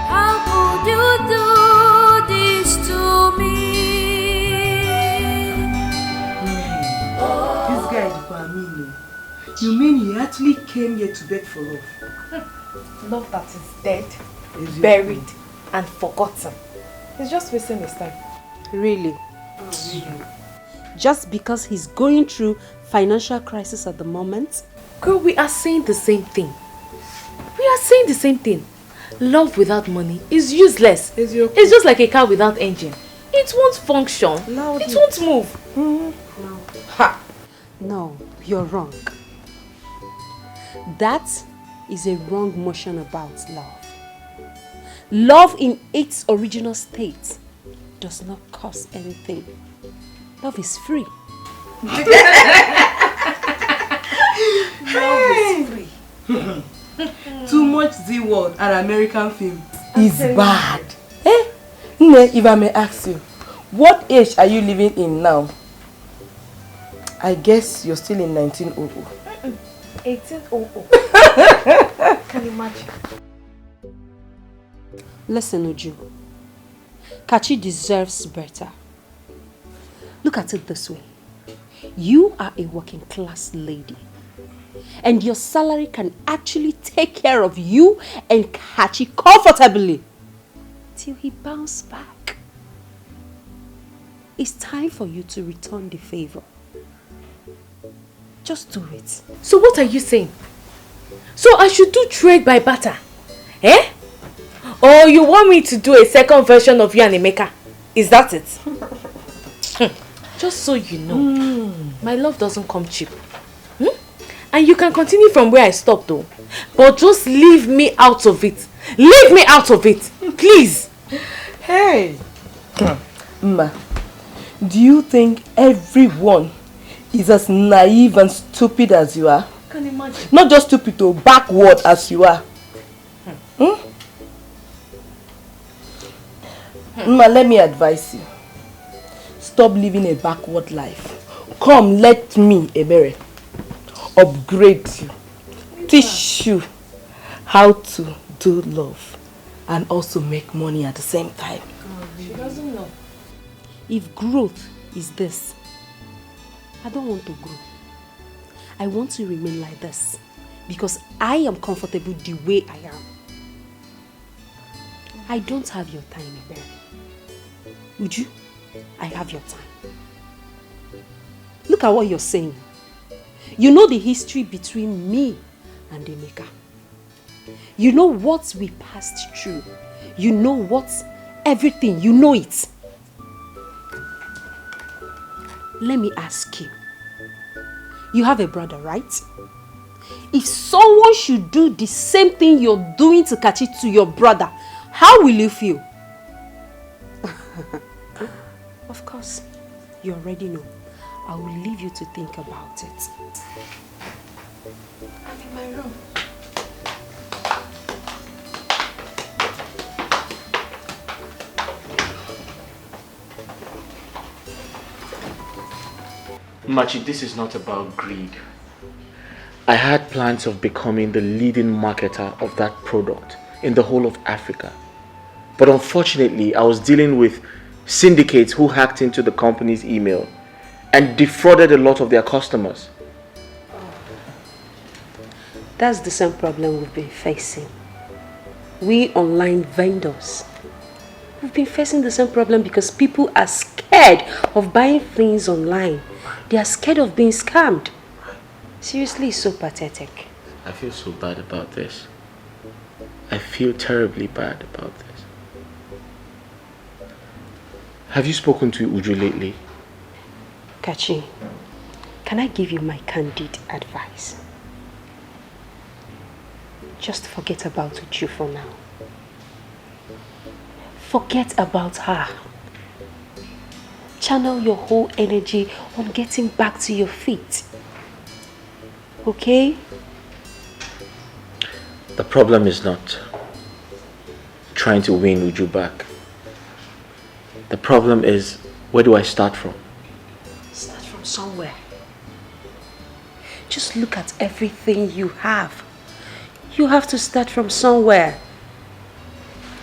How could you do this to me? This guy is Bamino. You mean he actually came here to beg for love? Love that is dead, buried, and forgotten. He's just wasting his time. Really? Just because he's going through financial crisis at the moment? Girl, we are saying the same thing. We are saying the same thing. Love without money is useless. It's just like a car without engine. It won't function. It won't move. No. Ha! No, you're wrong. That is a wrong notion about love. Love in its original state does not cost anything. Love is free. Love is free. Too much Z-word and American film is bad. Nne, if I may ask you, what age are you living in now? I guess you're still in 1900. 1800. Can you imagine? Listen, Uju. Kachi deserves better. Look at it this way. You are a working class lady. And your salary can actually take care of you and Kachi comfortably. Till he bounces back. It's time for you to return the favor. Just do it. So what are you saying? So I should do trade by barter? Eh? Or you want me to do a second version of you and Emeka? Is that it? Just so you know, my love doesn't come cheap. And you can continue from where I stopped though. But just leave me out of it. Leave me out of it. Please. Hey. Ma, do you think everyone is as naive and stupid as you are? I can imagine. Not just stupid, or backward as you are. Ma, let me advise you. Stop living a backward life. Come, let me, Ebere, upgrade you. Teach you how to do love and also make money at the same time. She doesn't know. If growth is this, I don't want to grow. I want to remain like this because I am comfortable the way I am. I don't have your time, Ebere. Would you? I have your time. Look at what you're saying. You know the history between me and Emeka. You know what we passed through. You know what everything. You know it. Let me ask you. You have a brother, right? If someone should do the same thing you're doing to Kachi to your brother, how will you feel? Of course, you already know. I will leave you to think about it. I'm in my room. Machi, this is not about greed. I had plans of becoming the leading marketer of that product in the whole of Africa. But unfortunately, I was dealing with syndicates who hacked into the company's email and defrauded a lot of their customers. That's the same problem we've been facing. We online vendors, we've been facing the same problem because people are scared of buying things online. They are scared of being scammed. Seriously, it's so pathetic. I feel so bad about this. I feel terribly bad about this. Have you spoken to Uju lately? Kachi, can I give you my candid advice? Just forget about Uju for now. Forget about her. Channel your whole energy on getting back to your feet. Okay? The problem is not trying to win Uju back. The problem is, where do I start from? Start from somewhere. Just look at everything you have. You have to start from somewhere.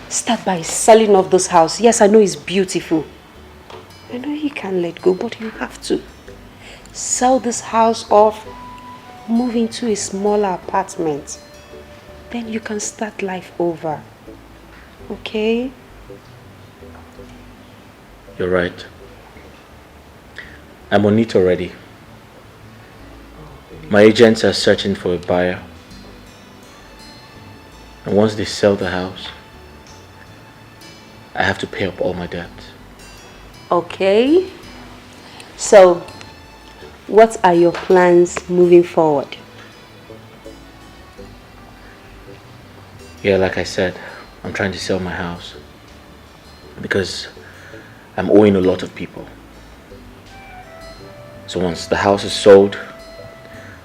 Start by selling off this house. Yes, I know it's beautiful. I know you can't let go, but you have to. Sell this house off, move into a smaller apartment. Then you can start life over. Okay? You're right. I'm on it already. My agents are searching for a buyer. And once they sell the house, I have to pay up all my debt. Okay. So, what are your plans moving forward? Yeah, like I said, I'm trying to sell my house because I'm owing a lot of people. So once the house is sold,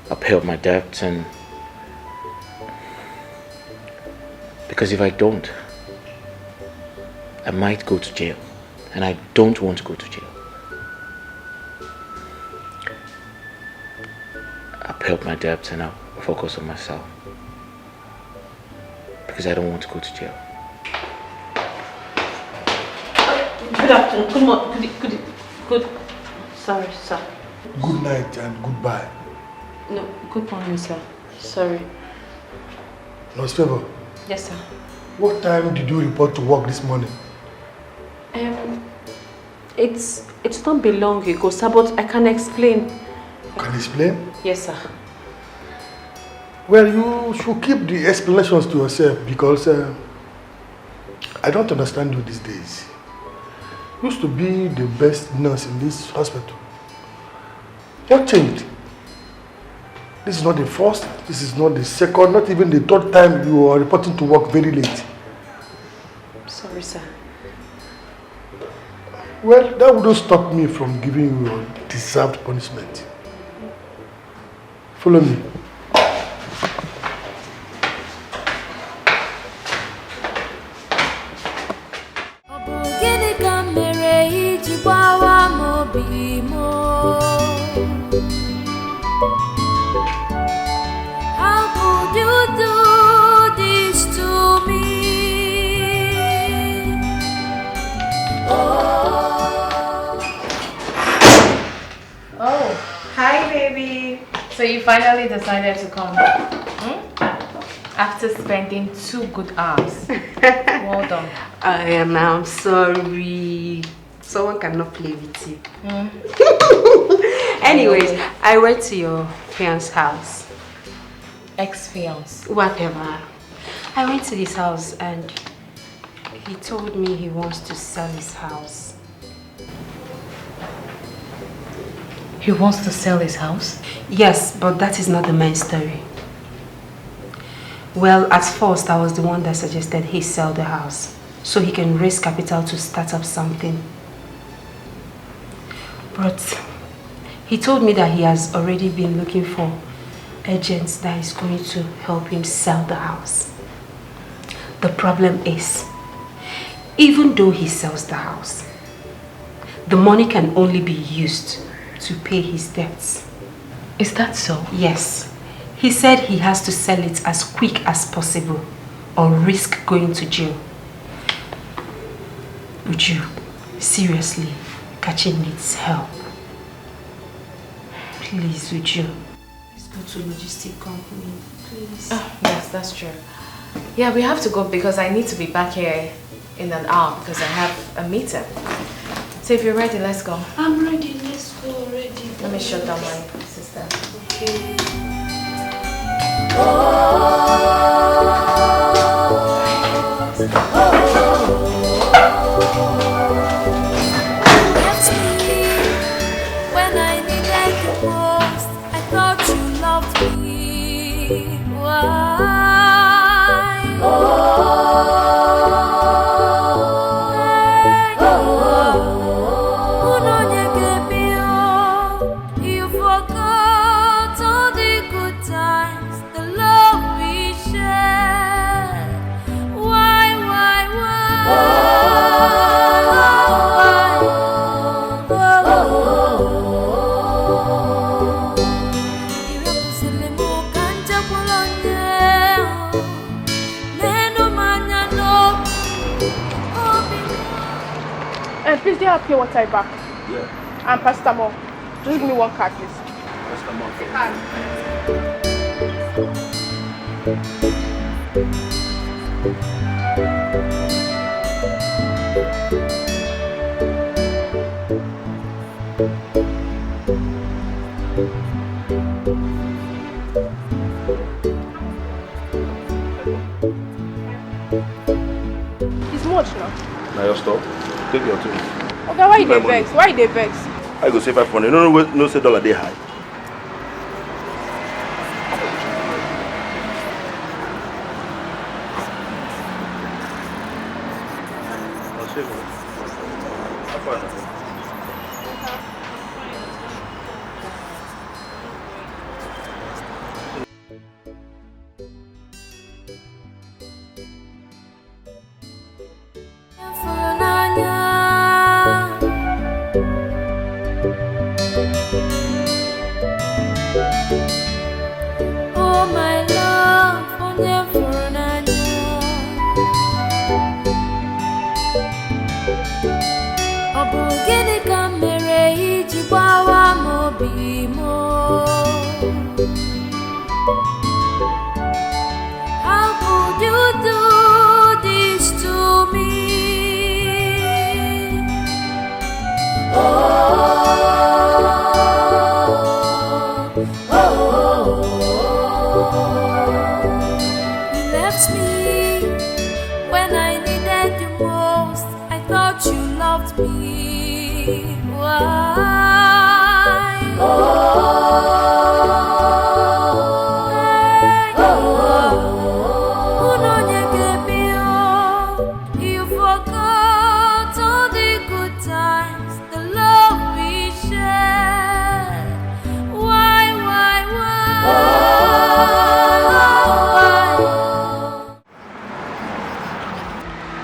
I'll pay up my debts, and because if I don't, I might go to jail, and I don't want to go to jail. I'll pay up my debts and I'll focus on myself because I don't want to go to jail. Good afternoon. Good morning. Good. Sorry, sir. Good night and goodbye. No, good morning, sir. Sorry. Nurse Favor. Yes, sir. What time did you report to work this morning? It's not been long ago, sir, but I can explain. You can explain? Yes, sir. Well, you should keep the explanations to yourself because I don't understand you these days. You used to be the best nurse in this hospital. What changed? This is not the first, this is not the second, not even the third time you are reporting to work very late. Sorry, sir. Well, that wouldn't stop me from giving you your deserved punishment. Follow me. How could you do this to me? Oh, hi baby. So you finally decided to come. After spending 2 good hours. Well done. I'm sorry. Someone cannot play with you. Anyways, I went to your fiance's house. Ex-fiance. Whatever. I went to his house and he told me he wants to sell his house. He wants to sell his house? Yes, but that is not the main story. Well, at first I was the one that suggested he sell the house so he can raise capital to start up something. But he told me that he has already been looking for agents that is going to help him sell the house. The problem is, even though he sells the house, the money can only be used to pay his debts. Is that so? Yes. He said he has to sell it as quick as possible or risk going to jail. Would you, seriously, Kachi needs help. Please, would you? Let's go to a logistic company, please. Oh, yes, that's true. Yeah, we have to go because I need to be back here in an hour because I have a meeting. So if you're ready, let's go. I'm ready, let's go already. Let me shut down my system. Okay. When I needed you most, I thought you loved me. Why? You forgot all the good times, the love we shared. Why? Please, do you have pure water back? Yeah. And paracetamol. Just give me 1 card, please. It's much now. Now your stop. Take your two. Okay, why you dey vex? Why you dey vex? I go save 500. No say dollar dey high. I'll save it. How far now? You forgot all the good times, the love we shared. Why?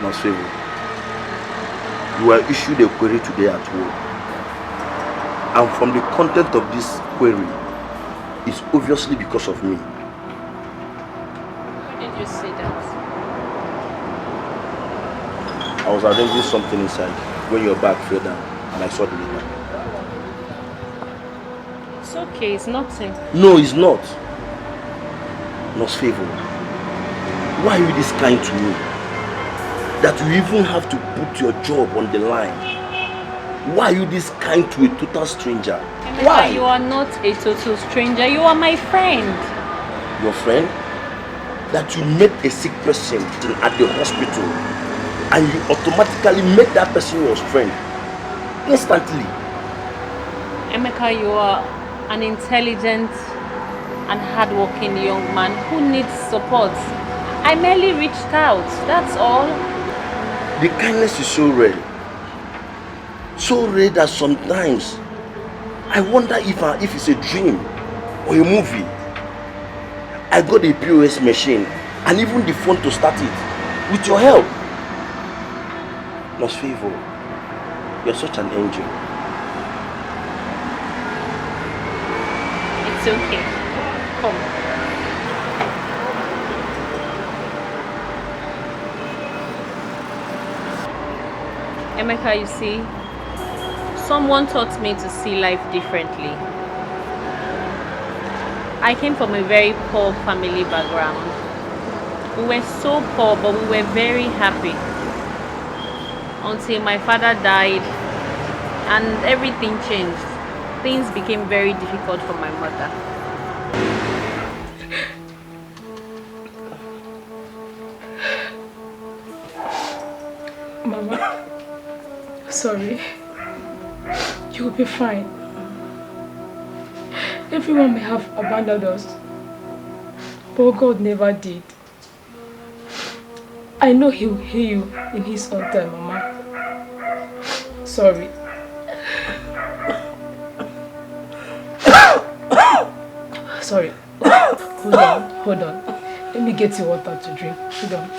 Nonsense. You were issued a query today at work. And from the content of this query, it's obviously because of me. Why did you say that? I was arranging something inside when your bag fell down and I saw the letter. It's okay, it's nothing. No, it's not. Nosfavor, why are you this kind to me? That you even have to put your job on the line? Why are you this kind to a total stranger? Emeka, Why? you are not a total stranger. You are my friend. Your friend? That you met a sick person at the hospital and you automatically made that person your friend. Instantly. Emeka, you are an intelligent and hardworking young man who needs support. I merely reached out, that's all. The kindness is so rare. So rare that sometimes I wonder if it's a dream or a movie. I got a POS machine and even the phone to start it with your help. Nosfavor, you're such an angel. It's okay. Come. Emeka, you see, someone taught me to see life differently. I came from a very poor family background. We were so poor, but we were very happy. Until my father died and everything changed. Things became very difficult for my mother. Mama, sorry. You'll be fine. Everyone may have abandoned us, but God never did. I know He will heal you in His own time, Mama. Sorry. Sorry. Hold on. Let me get you water to drink. Hold on.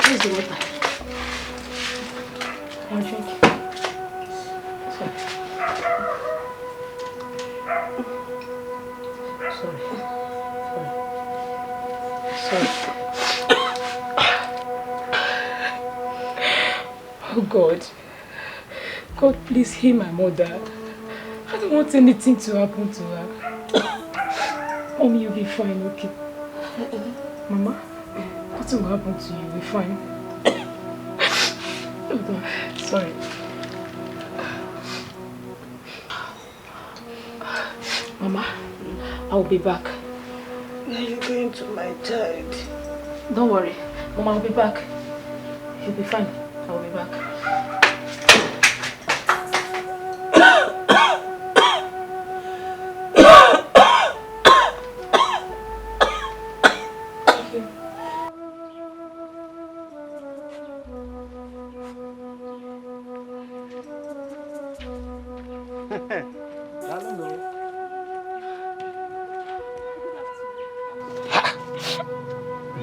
Here's the water. I'll drink. Sorry. Oh God. God, please heal my mother. I don't want anything to happen to her. Mommy, you'll be fine, okay? Mama, nothing will happen to you. You'll be fine. Hold on. Sorry. Mama, I will be back. Are you going to my child? Don't worry. Mama, I'll be back. You'll be fine. I'll be back.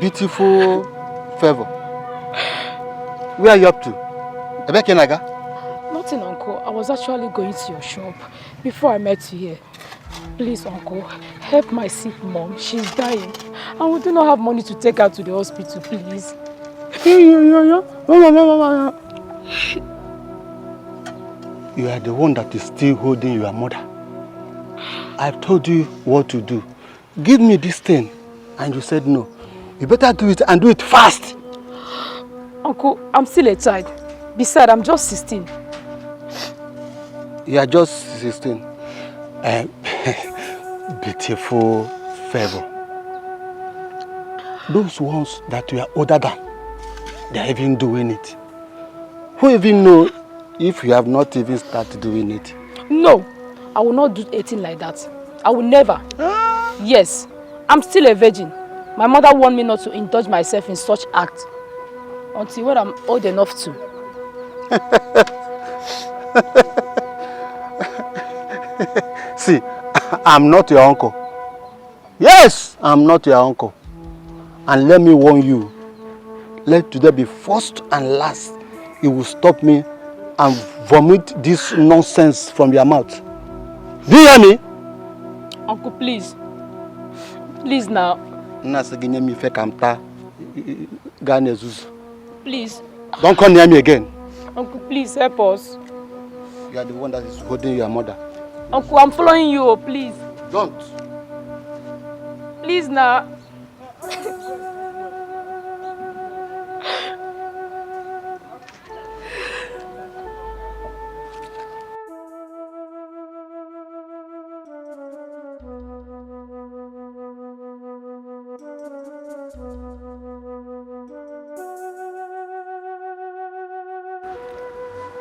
Beautiful Favor. Where are you up to? Naga? Nothing, Uncle. I was actually going to your shop before I met you here. Please, Uncle, help my sick mom. She's dying. And we do not have money to take her to the hospital, please. You are the one that is still holding your mother. I've told you what to do. Give me this thing. And you said no. You better do it and do it fast. Uncle, I'm still a child. Besides, I'm just 16. You are just 16. Beautiful favor. Those ones that you are older than, they are even doing it. Who even know if you have not even started doing it? No, I will not do anything like that. I will never. Yes, I'm still a virgin. My mother warned me not to indulge myself in such acts until when I'm old enough to. See, I'm not your uncle. Yes, I'm not your uncle. And let me warn you, let today be first and last. You will stop me and vomit this nonsense from your mouth. Do you hear me? Uncle, please. Please now. Please. Don't come near me again. Uncle, please help us. You are the one that is holding your mother. Uncle, I'm following you, please. Don't. Please now.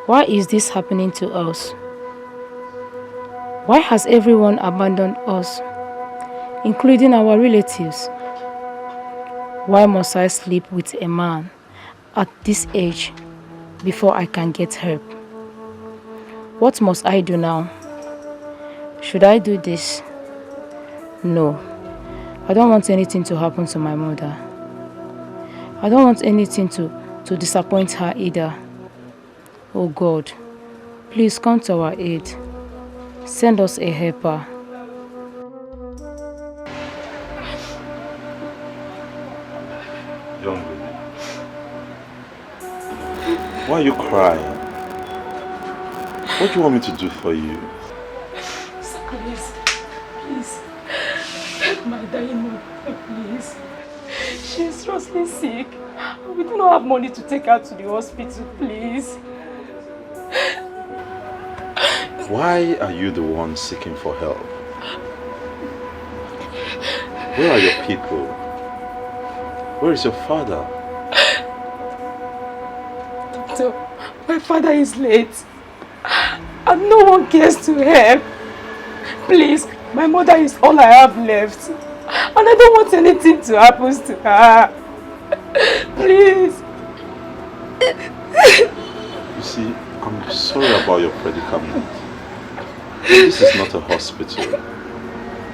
Why is this happening to us? Why has everyone abandoned us, including our relatives? Why must I sleep with a man at this age before I can get help? What must I do now? Should I do this? No. I don't want anything to happen to my mother. I don't want anything to disappoint her either. Oh God, please come to our aid. Send us a helper. Young lady, why are you crying? What do you want me to do for you? Sir, please, help my dying mother, please. She's seriously sick. We do not have money to take her to the hospital, please. Why are you the one seeking for help? Where are your people? Where is your father? Doctor, my father is late. And no one cares to help. Please, my mother is all I have left. And I don't want anything to happen to her. Please. You see, I'm sorry about your predicament. This is not a hospital.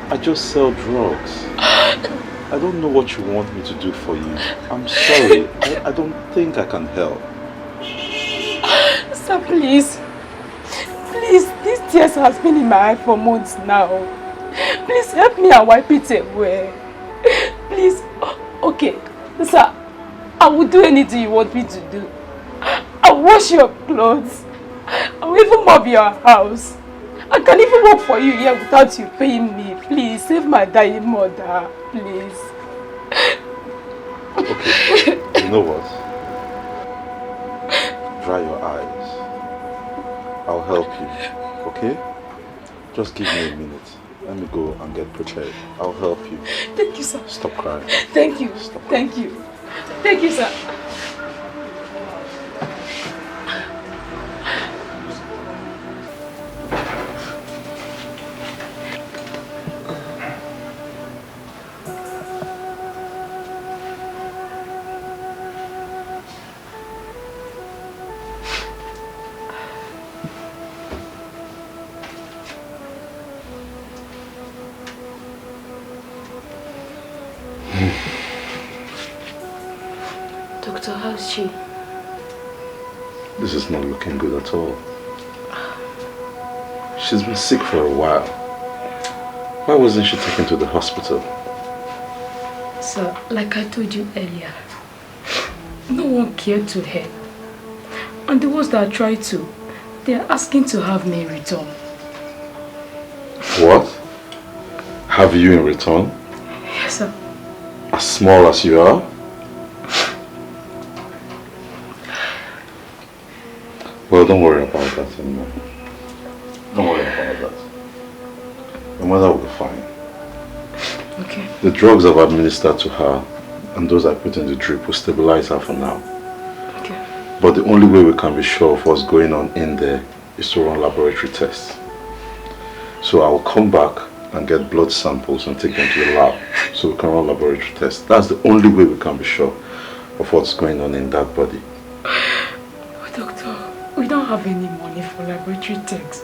I just sell drugs. I don't know what you want me to do for you. I'm sorry. I don't think I can help. Sir, please. Please, these tears has been in my eye for months now. Please help me and wipe it away. Please. Okay. Sir, I will do anything you want me to do. I'll wash your clothes. I'll even mop your house. I can even work for you here without you paying me. Please, save my dying mother. Please. Okay, you know what? Dry your eyes. I'll help you, okay? Just give me a minute. Let me go and get prepared. I'll help you. Thank you, sir. Stop crying. Thank you. Thank you. Thank you, sir. Doctor, how's she? This is not looking good at all. She's been sick for a while. Why wasn't she taken to the hospital? Sir, like I told you earlier, no one cared to help. And the ones that tried to, they are asking to have me return. What? Have you in return? Yes, sir. As small as you are? Well, don't worry about that anymore. Don't worry about that. Your mother will be fine. Okay. The drugs I've administered to her and those I put in the drip will stabilize her for now. Okay. But the only way we can be sure of what's going on in there is to run laboratory tests. So I'll come back and get blood samples and take them to the lab so we can run laboratory tests. That's the only way we can be sure of what's going on in that body. But doctor, we don't have any money for laboratory tests.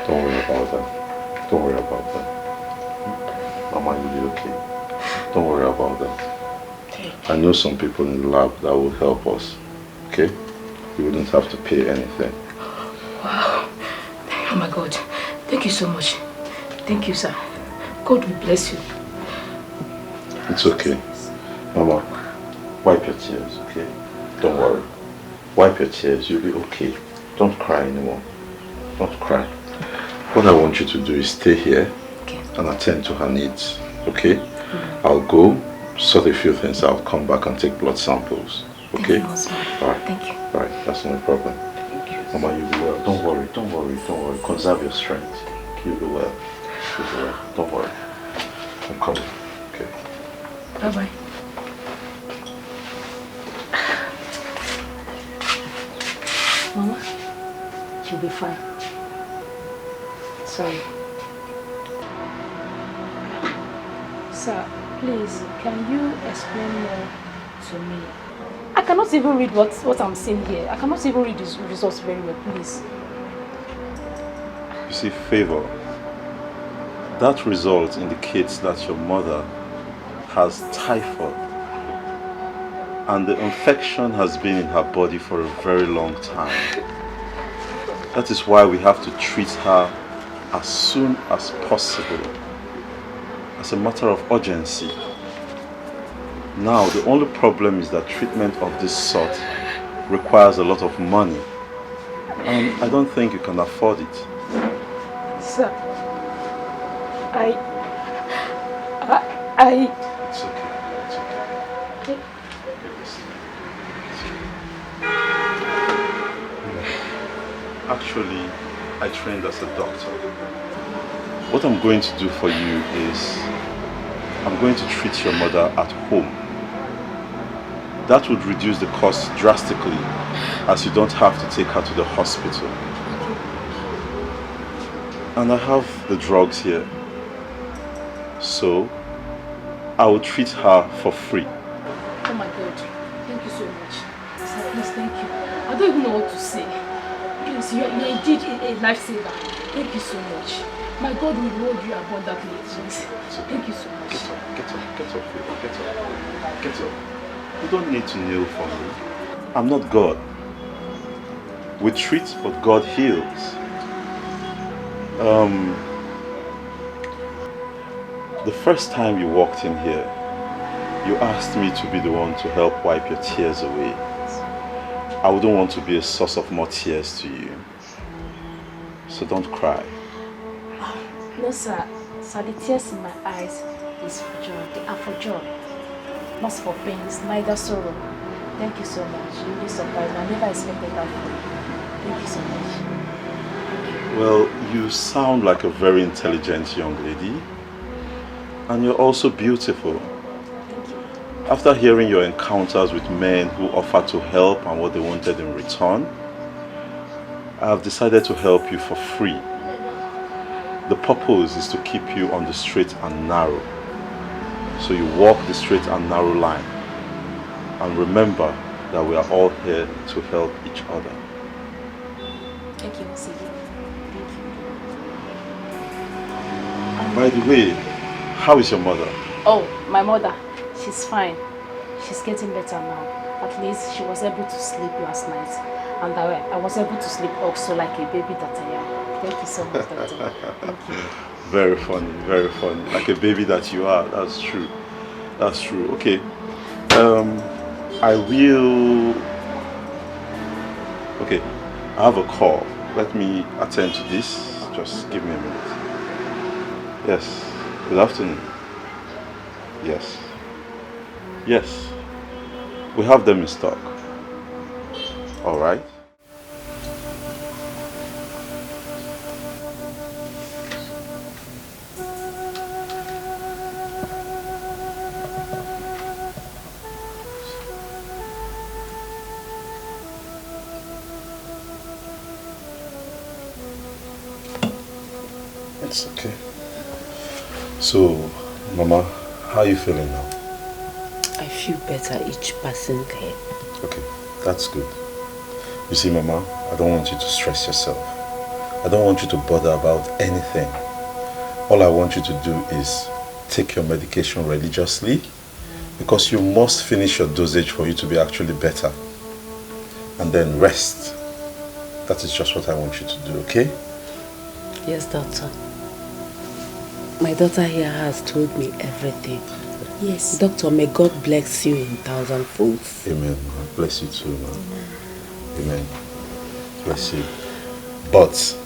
Don't worry about that. Don't worry about that. Mama, you'll be okay. Don't worry about that. I know some people in the lab that will help us. Okay? You wouldn't have to pay anything. Wow. Oh my God. Thank you so much. Thank you, sir. God will bless you. It's okay. Mama, wipe your tears, okay? Don't worry. Wipe your tears. You'll be okay. Don't cry anymore. Don't cry. What I want you to do is stay here and attend to her needs, okay? I'll go, sort a few things out, come back and take blood samples, okay? Alright. Thank you. Alright, that's no problem. Thank you. Mama, you'll be well. Don't worry, don't worry, don't worry. Conserve your strength. You'll be well. You'll be well. Don't worry. I'm coming, okay? Bye-bye. Mama, she'll be fine. Sorry. Sir, please, can you explain more to me? I cannot even read what I'm seeing here. I cannot even read these results very well, please. You see, Favor, that result indicates that your mother has typhoid and the infection has been in her body for a very long time. That is why we have to treat her as soon as possible, as a matter of urgency. Now, the only problem is that treatment of this sort requires a lot of money, and I don't think you can afford it. Sir, It's okay, it's okay. Actually, I trained as a doctor. What I'm going to do for you is I'm going to treat your mother at home. That would reduce the cost drastically, as you don't have to take her to the hospital. And I have the drugs here. So, I will treat her for free. oh my God, thank you so much. Sir, please, thank you. I don't even know what to say. Please, you're indeed a lifesaver. Thank you so much. My God will reward you abundantly, please. Thank you so much. Get up, get up, get up, Favor, get up. Get up. You don't need to kneel for me. I'm not God. We treat, but God heals. The first time you walked in here, you asked me to be the one to help wipe your tears away. I wouldn't want to be a source of more tears to you. So don't cry. No, sir. Sir, the tears in my eyes is for joy. They are for joy. Not for pain. It's neither sorrow. Thank you so much. You really surprised me. I never expected that from you. Thank you so much. Well, you sound like a very intelligent young lady. And you're also beautiful. After hearing your encounters with men who offered to help and what they wanted in return, I have decided to help you for free. The purpose is to keep you on the straight and narrow. So you walk the straight and narrow line. And remember that we are all here to help each other. Thank you, Mr. Thank you. And by the way, how is your mother? Oh, my mother. She's fine. She's getting better now. At least she was able to sleep last night. And I was able to sleep also like a baby that I am. Thank you so much, Doctor. Thank you. Very funny, very funny. Like a baby that you are. That's true. That's true. Okay. I will... Okay. I have a call. Let me attend to this. Just give me a minute. Yes. Good afternoon. Yes. Yes. We have them in stock. All right. It's okay. So, Mama, how are you feeling now? I feel better each passing day. Okay, that's good. You see, Mama, I don't want you to stress yourself. I don't want you to bother about anything. All I want you to do is take your medication religiously, because you must finish your dosage for you to be actually better. And then rest. That is just what I want you to do, okay? Yes, doctor. My daughter here has told me everything. Yes. Doctor, may God bless you in 1,000 folds. Amen. Bless you too, man. Amen. Bless you. But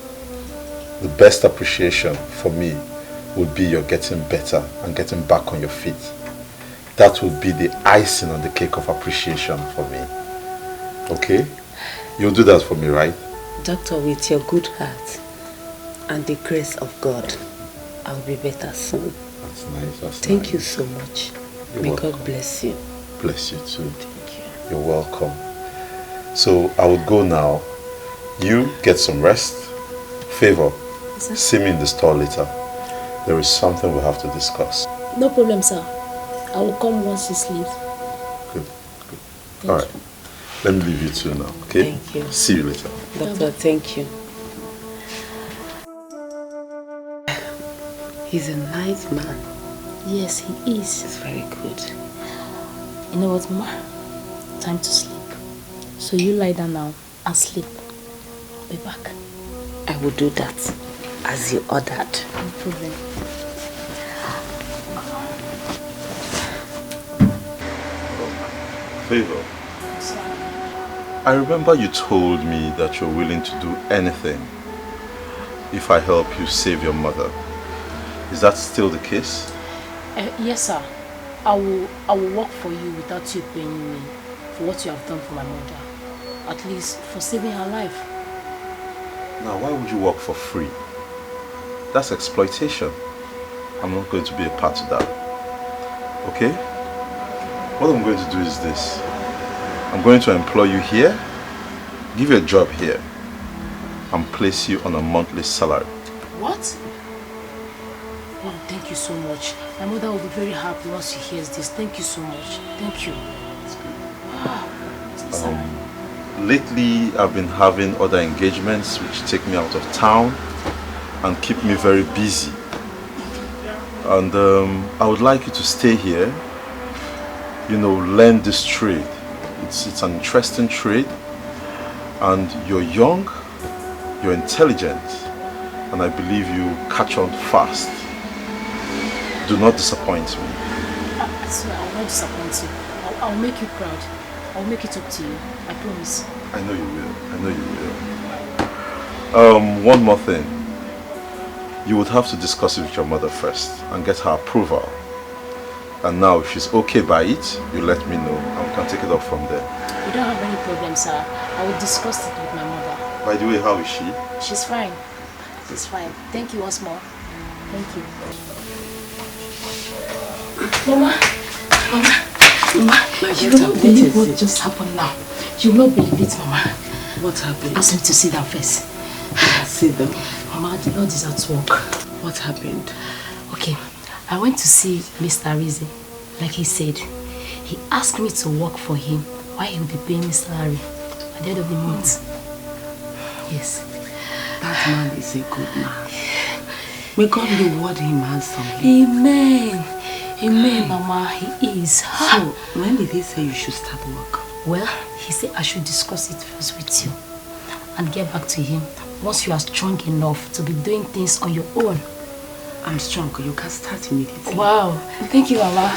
the best appreciation for me would be your getting better and getting back on your feet. That would be the icing on the cake of appreciation for me. Okay? You'll do that for me, right? Doctor, with your good heart and the grace of God, I'll be better soon. That's nice. Thank you so much. You're May welcome. God bless you. Bless you too. Thank you. You're welcome. So I would go now. You get some rest. Favor, see me in the store later. There is something we'll have to discuss. No problem, sir. I will come once she sleeps. Good. All right. Let me leave you two now, okay? Thank you. See you later. Doctor, thank you. He's a nice man. Yes, he is. He's very good. You know what, Ma? Time to sleep. So you lie down now and sleep. I'll be back. I will do that as you ordered. No problem. Favor, I remember you told me that you're willing to do anything if I help you save your mother. Is that still the case? Yes, sir. I will work for you without you paying me for what you have done for my mother. At least for saving her life. Now, why would you work for free? That's exploitation. I'm not going to be a part of that. Okay? What I'm going to do is this. I'm going to employ you here, give you a job here, and place you on a monthly salary. What? Oh, thank you so much. My mother will be very happy once she hears this. Thank you so much. Thank you. Lately, I've been having other engagements which take me out of town and keep me very busy. And I would like you to stay here, you know, learn this trade. It's an interesting trade, and you're young, you're intelligent, and I believe you catch on fast. Do not disappoint me. I swear, I will not disappoint you. I'll make you proud. I'll make it up to you. I promise. I know you will. I know you will. One more thing. You would have to discuss it with your mother first and get her approval. And now, if she's okay by it, you let me know and we can take it up from there. You don't have any problem, sir. I will discuss it with my mother. By the way, how is she? She's fine. She's fine. Thank you once more. Thank you. Mama, you will not believe what just happened now. You will not believe it, Mama. What happened? Ask me to sit down first. Sit down. Mama, the Lord is at work. What happened? Okay, I went to see Mr. Rizzi. Like he said, he asked me to work for him while he will be paying me salary at the end of the month. Yes. That man is a good man. May God reward him handsomely. Amen. Amen, Mama. He is. So, when did he say you should start work? Well, he said I should discuss it first with you and get back to him once you are strong enough to be doing things on your own. I'm strong. You can start immediately. Wow. Thank you, Mama.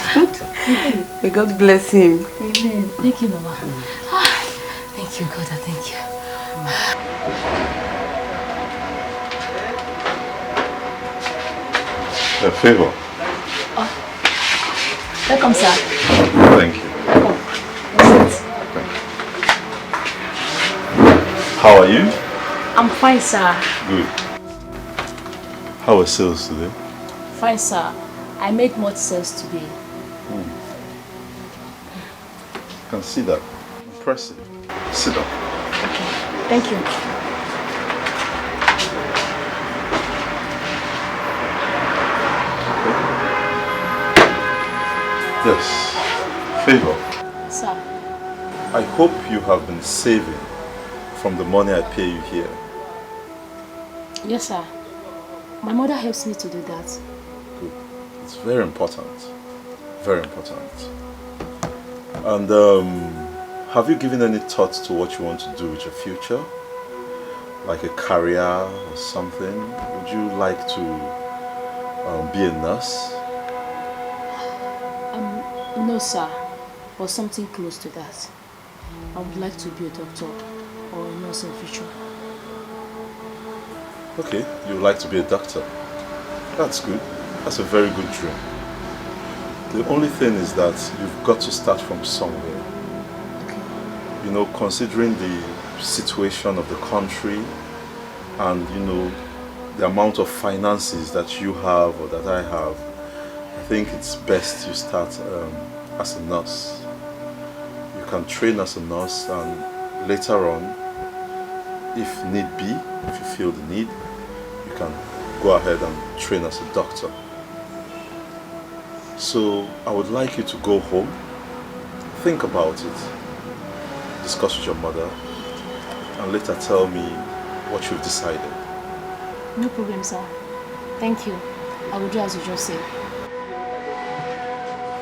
May God bless him. Amen. Thank you, Mama. Thank you, God. Thank you. A favor. Welcome, sir. Thank you. How are you? I'm fine, sir. Good. How are sales today? Fine, sir. I made much sales today. I can see that. Impressive. Sit down. Thank you. Yes. Favor. Sir. I hope you have been saving from the money I pay you here. Yes, sir. My mother helps me to do that. Good. It's very important. Very important. And have you given any thought to what you want to do with your future? Like a career or something? Would you like to be a nurse? No, sir. Or something close to that. I would like to be a doctor or a nurse in the future. Okay, you would like to be a doctor. That's good. That's a very good dream. The only thing is that you've got to start from somewhere. Okay. You know, considering the situation of the country and, you know, the amount of finances that you have or that I have, I think it's best you start as a nurse. You can train as a nurse and later on, if need be, if you feel the need, you can go ahead and train as a doctor. So I would like you to go home, think about it, discuss with your mother, and later tell me what you've decided. No problem, sir. Thank you. I will do as you just said.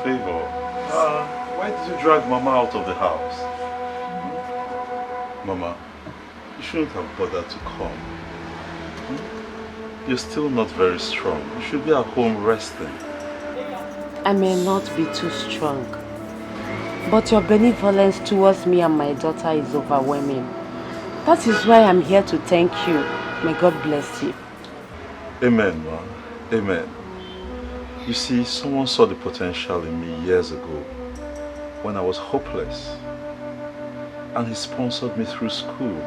Favor, why did you drag Mama out of the house? Mama, you shouldn't have bothered to come. You're still not very strong. You should be at home resting. I may not be too strong, but your benevolence towards me and my daughter is overwhelming. That is why I'm here to thank you. May God bless you. Amen, man. Amen. You see, someone saw the potential in me years ago when I was hopeless. And he sponsored me through school,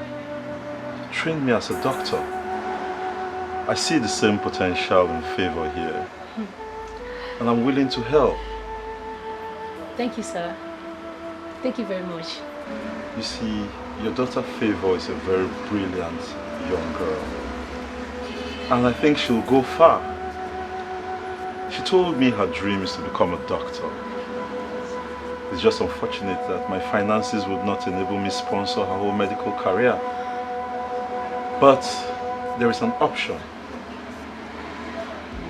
trained me as a doctor. I see the same potential in Favor here. And I'm willing to help. Thank you, sir. Thank you very much. You see, your daughter Favor is a very brilliant young girl. And I think she'll go far. She told me her dream is to become a doctor. It's just unfortunate that my finances would not enable me to sponsor her whole medical career. But there is an option.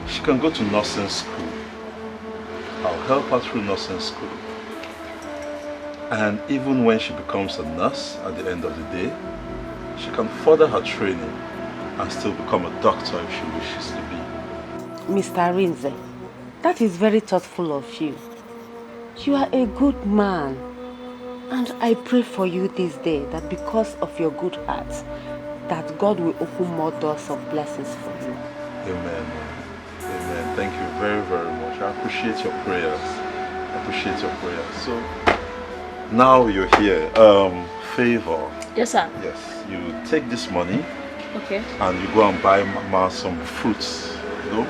She can go to nursing school. I'll help her through nursing school. And even when she becomes a nurse at the end of the day, she can further her training and still become a doctor if she wishes to be. Mr. Rinze, that is very thoughtful of you. You are a good man. And I pray for you this day that because of your good heart, that God will open more doors of blessings for you. Amen. Amen. Thank you very, very much. I appreciate your prayers. I appreciate your prayers. So, now you're here. Favor. Yes, sir. Yes. You take this money. Okay. And you go and buy Mama some fruits. You know?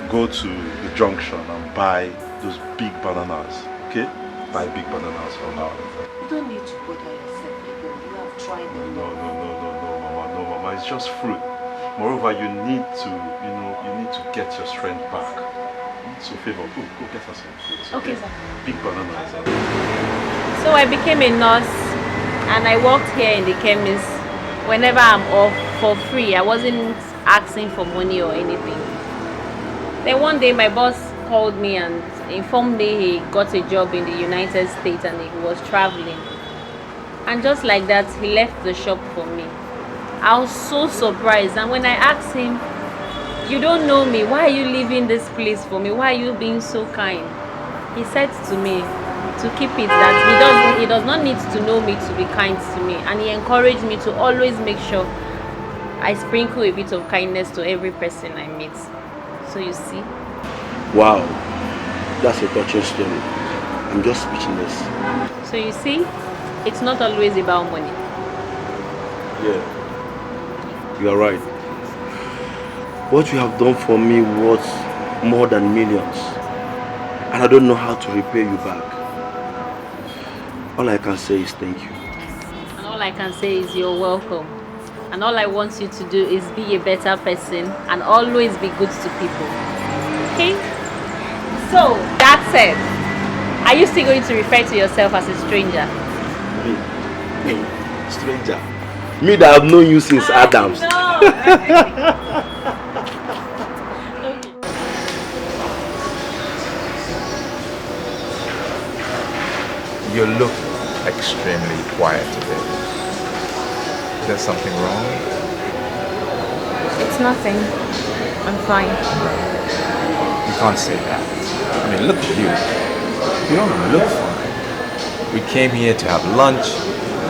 Go to the junction and buy those big bananas. Okay? Buy big bananas for her. You don't need to bother yourself again. You have tried it. No, Mama. No, Mama. It's just fruit. Moreover, you need to, you need to get your strength back. So, Favor, go get her some fruits. Okay, sir. Big bananas. So I became a nurse and I worked here in the chemist whenever I'm off for free. I wasn't asking for money or anything. Then one day my boss called me and informed me he got a job in the United States and he was traveling. And just like that, he left the shop for me. I was so surprised, and when I asked him, "You don't know me, why are you leaving this place for me? Why are you being so kind?" He said to me to keep it that he does not need to know me to be kind to me, and he encouraged me to always make sure I sprinkle a bit of kindness to every person I meet. So you see. Wow, that's a touching story. I'm just speechless. So you see, it's not always about money. Yeah. You are right. What you have done for me was more than millions. And I don't know how to repay you back. All I can say is thank you. And all I can say is you're welcome. And all I want you to do is be a better person and always be good to people. Okay? So, that said, Are you still going to refer to yourself as a stranger? Me, stranger. Me that have known you since Adams. You look extremely quiet today. Is there something wrong? It's nothing. I'm fine. You can't say that. I mean, look at you. You don't look fine. We came here to have lunch.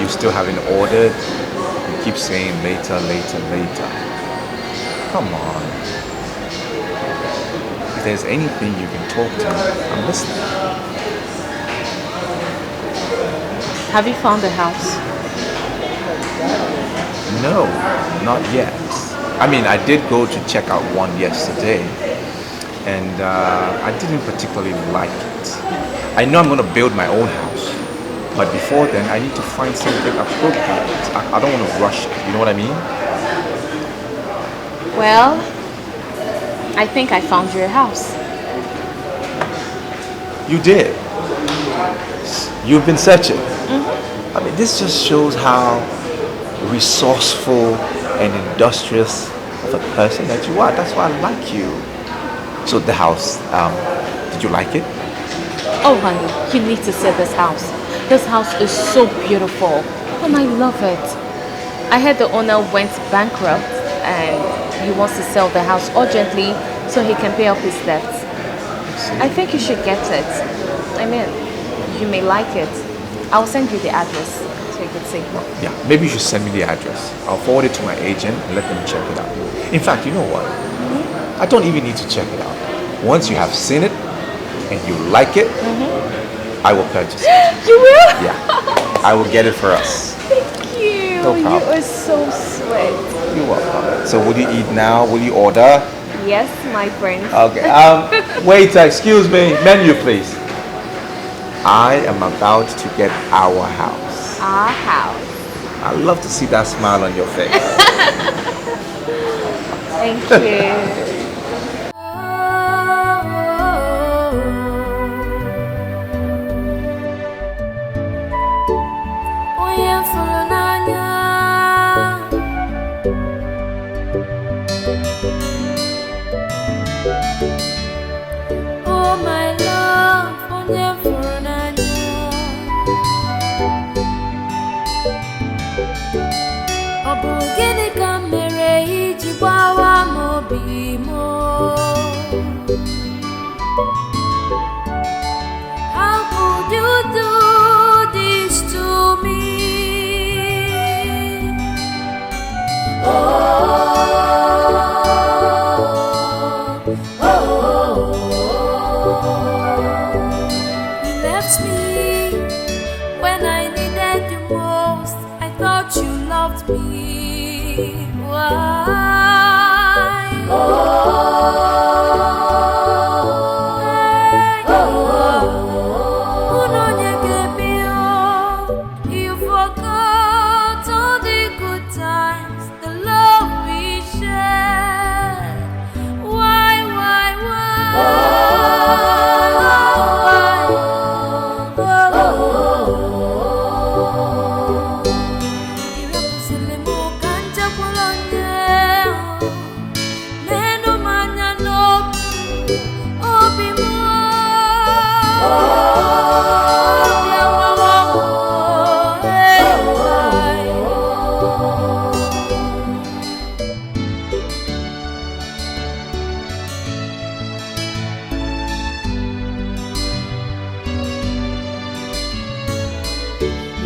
You still haven't ordered. You keep saying later, later, later. Come on. If there's anything you can talk to me, I'm listening. Have you found a house? No, not yet. I mean, I did go to check out one yesterday, and I didn't particularly like it. I know I'm going to build my own house, but before then, I need to find something appropriate. I don't want to rush it, you know what I mean? Well, I think I found your house. You did. You've been searching. I mean, this just shows how resourceful and industrious of a person that you are. That's why I like you. So the house, did you like it? Oh, honey, you need to see this house. This house is so beautiful, and I love it. I heard the owner went bankrupt, and he wants to sell the house urgently so he can pay off his debts. I think you should get it. I mean, you may like it. I'll send you the address so you can see. Yeah, maybe you should send me the address. I'll forward it to my agent and let them check it out. In fact, you know what? I don't even need to check it out. Once you have seen it and you like it, I will purchase it. You will? Yeah, I will get it for us. Thank you. No problem. You are so sweet. You're welcome. So will you eat now? Will you order? Yes, my friend. Okay. Waiter, excuse me. Menu, please. I am about to get our house. Our house. I love to see that smile on your face. Thank you. Oh my love, ọ bụ gịnị ka m mere iji gbawa m obi m? How could you do this to me? You left me when I needed you most. I thought you loved me. Why? You forgot all the good times, the love we shared. Why?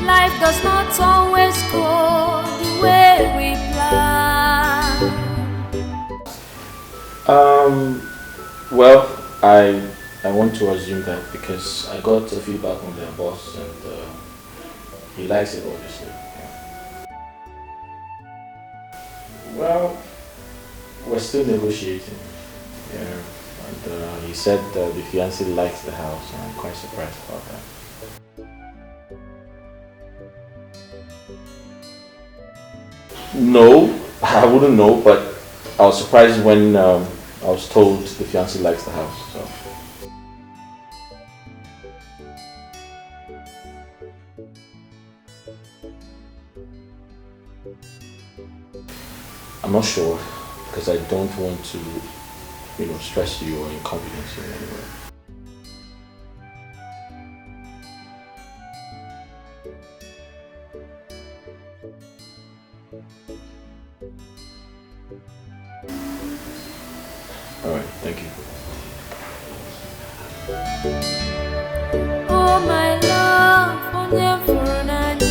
Life does not always go the way we plan. Well, I want to assume that because I got a feedback from their boss and he likes it, obviously. Well, we're still negotiating. Yeah, and he said the fiancé likes the house, and I'm quite surprised about that. No, I wouldn't know, but I was surprised when I was told the fiancé likes the house. So. not sure because I don't want to, stress you or inconvenience you in any way. All right, thank you. Oh my love, onye fụrụ n'anya.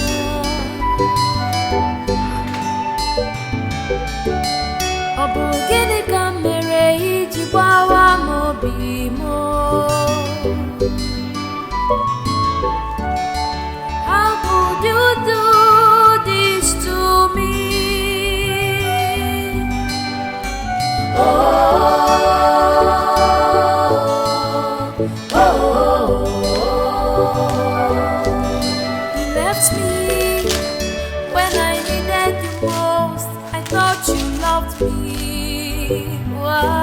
Ọ bụ gịnị ka mere iji gbawa m obi m? How could you do this to me? You left me when I needed you most. I thought you loved me. Why?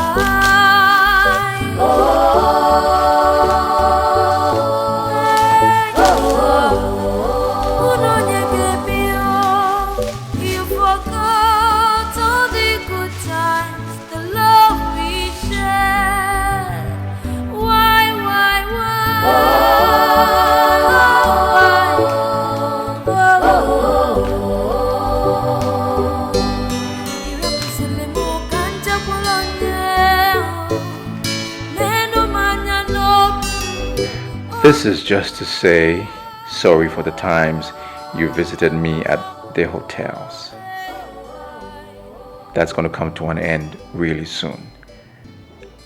You forgot all the good times, the love we shared. Why? This is just to say sorry for the times you visited me at the hotels. That's going to come to an end really soon,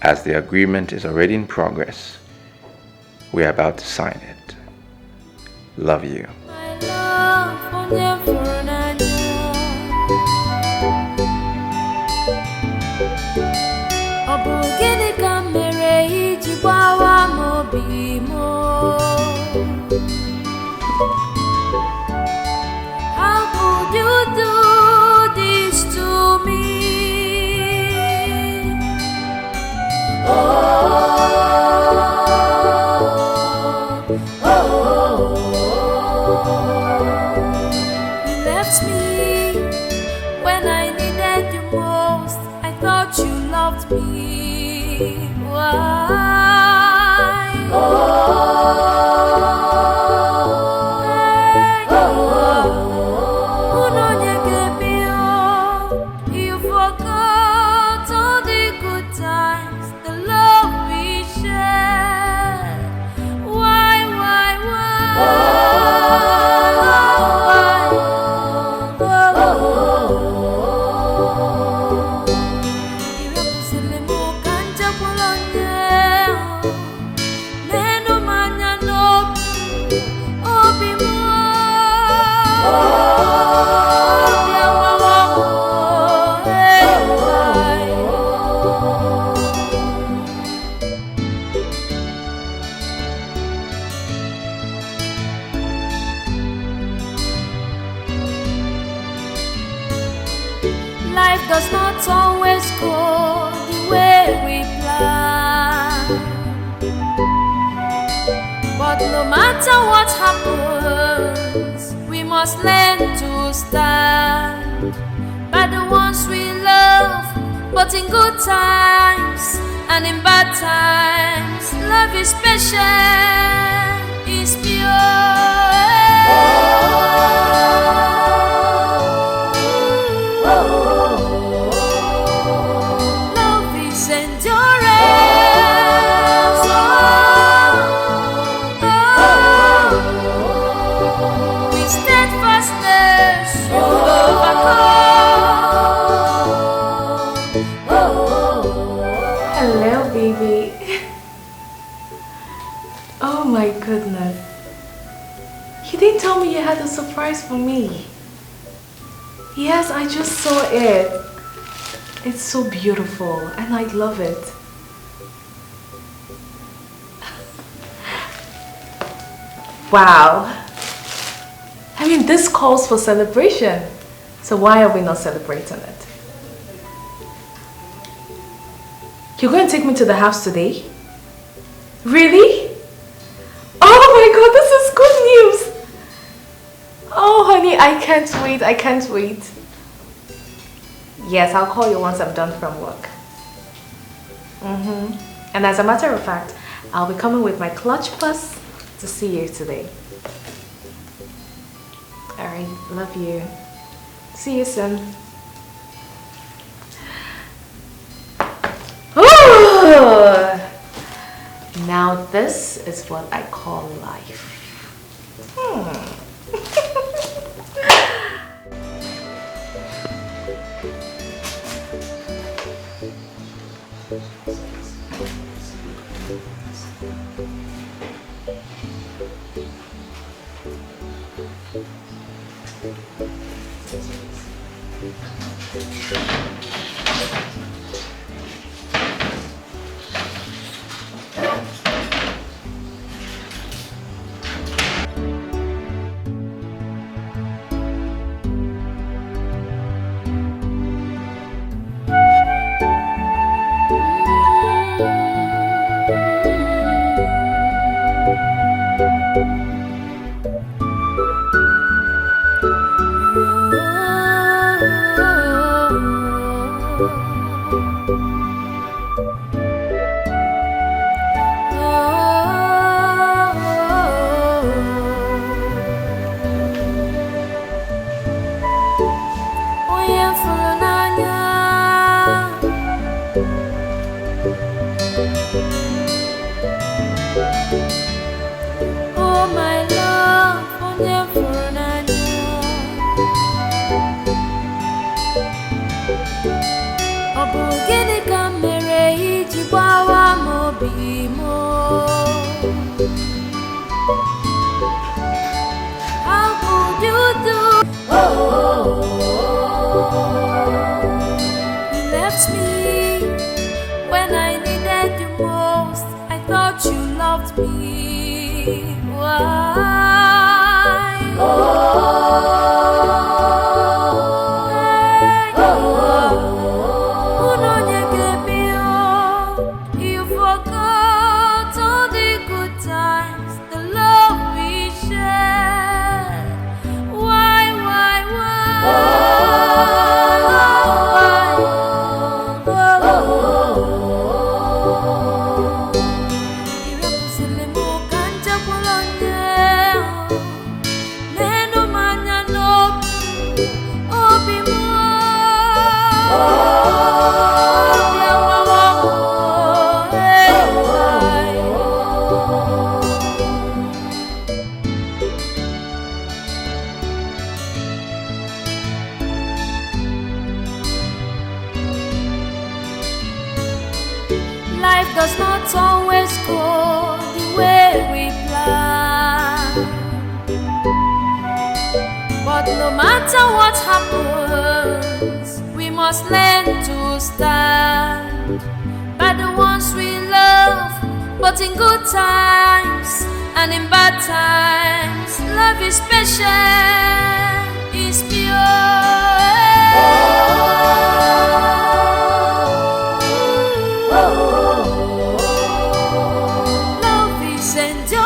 as the agreement is already in progress. We're about to sign it. Love you. Ọ bụ gịnị ka mere iji gbawa m obi m? How could you do this to me? You left me when I needed you most. I thought you loved me. Why? You forgot all the good times, the love we shared. Why? Life does not always go the way we plan, but no matter what happens, we must learn to stand by the ones we love. But in good times and in bad times, love is special, is pure. Love is endurance. With steadfastness you'll overcome. Hello, baby. Oh my goodness. You didn't tell me you had a surprise for me. Yes, I just saw it. It's so beautiful and I love it. Wow. I mean, this calls for celebration. So why are we not celebrating it? You're going to take me to the house today? Really? Oh my God, this is good news. Oh honey, I can't wait. Yes, I'll call you once I'm done from work. And as a matter of fact, I'll be coming with my clutch bus to see you today. Alright, love you. See you soon. Ooh! Now this is what I call life. Life does not always go the way we plan, but no matter what happens, we must learn to stand by the ones we love. But in good times and in bad times, love is patient, is pure. Love is endurance.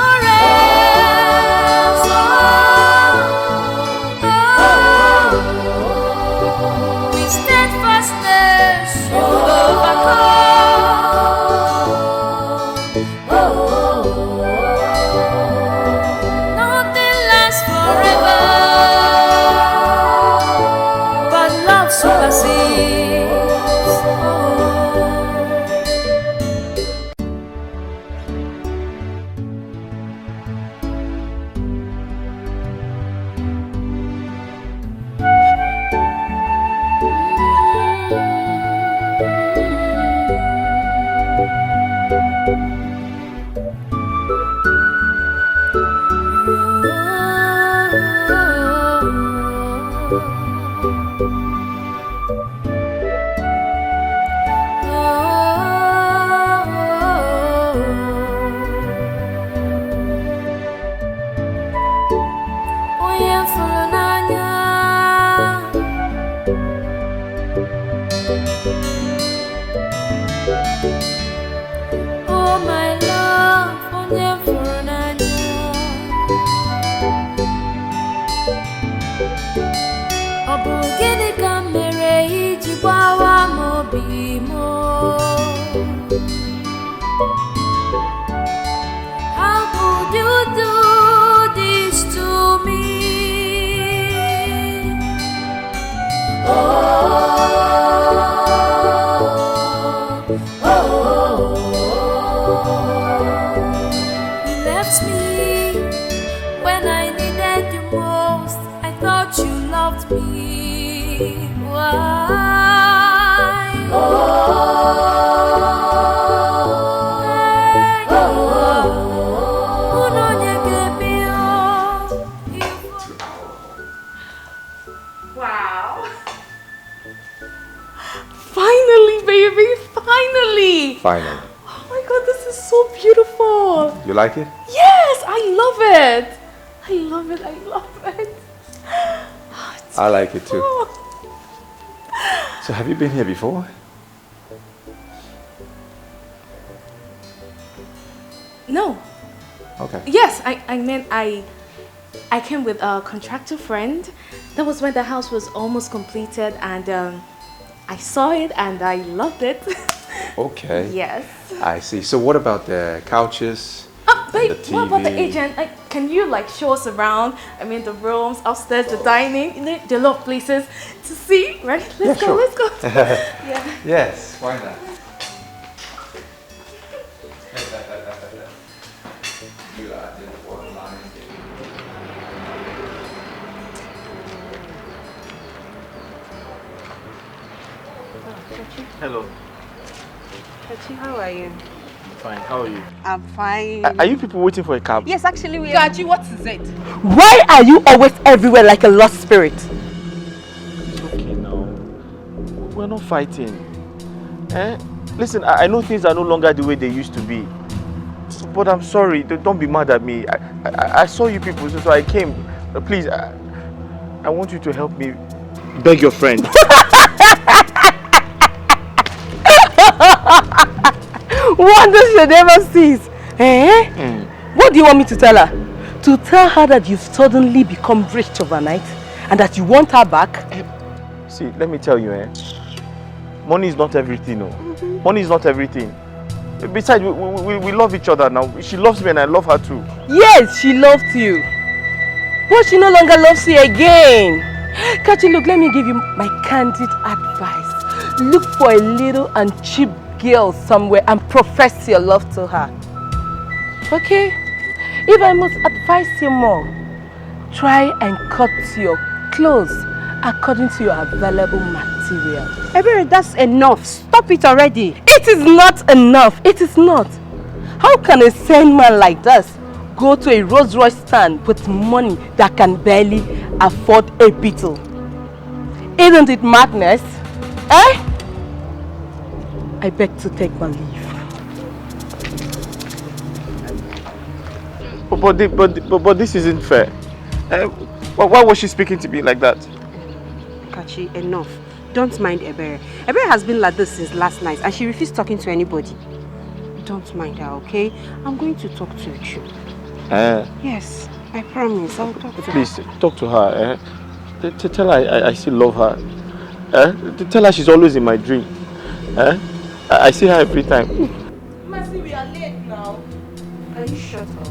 With steadfastness you overcome. Nothing lasts forever, but love so beautiful. You like it? Yes, I love it. I love it. I love it. I like it too. So have you been here before? No. Okay. Yes, I meant I came with a contractor friend. That was when the house was almost completed, and I saw it and I loved it. Okay. Yes. I see. So what about the couches? Babe, the TV? what about the agent? Can you like show us around? I mean, the rooms, upstairs, the dining. You know, there are a lot of places to see, right? Let's go. Let's go. Yeah. Yes. Why not? Hello. Kachi, how are you? Fine. How are you? I'm fine. Are you people waiting for a cab? Yes, actually we are. Kachi, what is it? Why are you always everywhere like a lost spirit? Okay, now. We're not fighting. Eh? Listen, I know things are no longer the way they used to be. But I'm sorry. Don't be mad at me. I saw you people, so I came. Please, I want you to help me beg your friend. Wonders you never cease. Eh? What do you want me to tell her? To tell her that you've suddenly become rich overnight and that you want her back? See, let me tell you, money is not everything, no. Money is not everything. Besides, we love each other now. She loves me and I love her too. Yes, she loved you. But she no longer loves you again. Kachi, look, let me give you my candid advice. Look for a little and cheap girl somewhere and profess your love to her. Okay? If I must advise you more, try and cut your clothes according to your available material. Ebere, that's enough. Stop it already. It is not enough. It is not. How can a sane man like this go to a Rolls Royce stand with money that can barely afford a beetle? Isn't it madness? Eh? I beg to take my leave. But this isn't fair. Why was she speaking to me like that? Kachi, enough. Don't mind Ebere. Ebere has been like this since last night and she refused talking to anybody. Don't mind her, okay? I'm going to talk to you. Yes, I promise. I'll talk to her. Please, talk to her. Tell her I still love her. Tell her she's always in my dream. I see her every time. Mercy, we are late now. Can you shut up?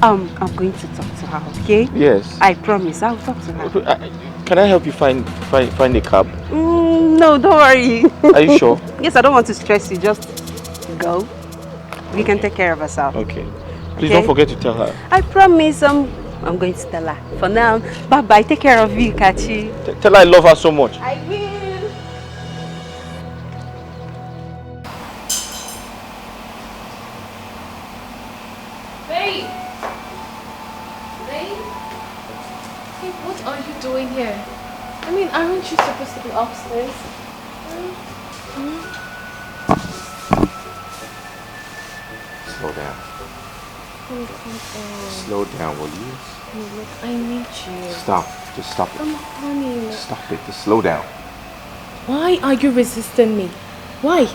I'm going to talk to her, okay? Yes. I promise. I'll talk to her. Can I help you find a cab? No, don't worry. Are you sure? Yes, I don't want to stress you. Just go. We can take care of ourselves. Okay. Please don't forget to tell her. I promise. I'm going to tell her. For now, bye-bye. Take care of you, Kachi. Tell her I love her so much. I will. Babe! Babe? Hey, what are you doing here? I mean, aren't you supposed to be upstairs? Slow down. Come on. Slow down, will you? Hey, look, I need you. Stop. Just stop it. I'm honey. Stop it. Just slow down. Why are you resisting me? Why?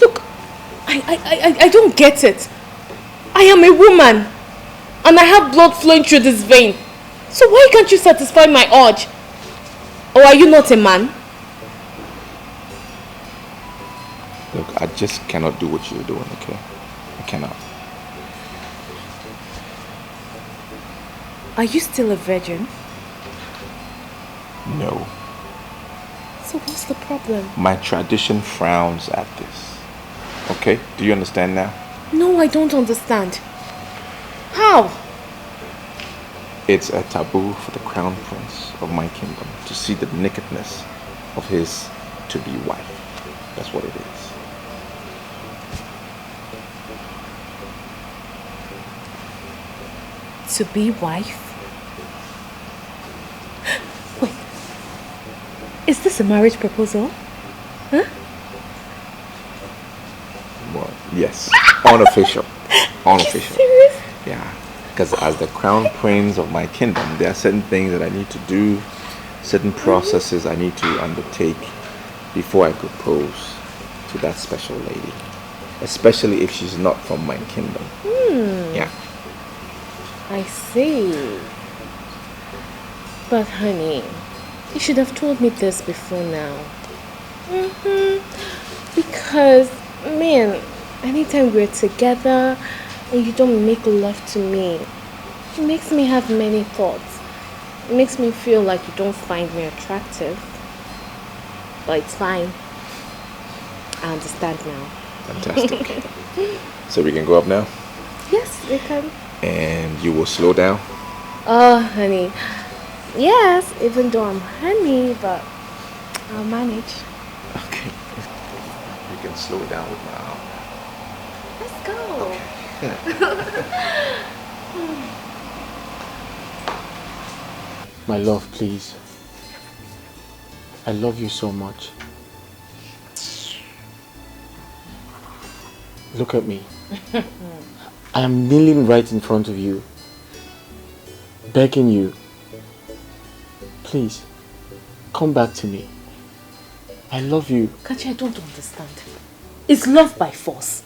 Look, I don't get it. I am a woman and I have blood flowing through this vein. So why can't you satisfy my urge? Or are you not a man? Look, I just cannot do what you're doing, okay? I cannot. Are you still a virgin? No. So what's the problem? My tradition frowns at this. Okay? Do you understand now? No, I don't understand. How? It's a taboo for the crown prince of my kingdom to see the nakedness of his to-be wife. That's what it is. To-be wife? Wait. Is this a marriage proposal? Huh? Well, yes. Unofficial. Unofficial. Serious? Yeah. Because as the crown prince of my kingdom, there are certain things that I need to do, certain processes I need to undertake before I propose to that special lady. Especially if she's not from my kingdom. Yeah. I see. But honey, you should have told me this before now. Because, man, anytime we're together and you don't make love to me, it makes me have many thoughts. It makes me feel like you don't find me attractive. But it's fine. I understand now. Fantastic. So we can go up now? Yes, we can. And you will slow down? Oh, honey. Yes, even though I'm honey, but I'll manage. Okay. You can slow down with my arm. Let's go. My love, please. I love you so much. Look at me. I am kneeling right in front of you, begging you, please, come back to me. I love you. Kachi, I don't understand. Is love by force?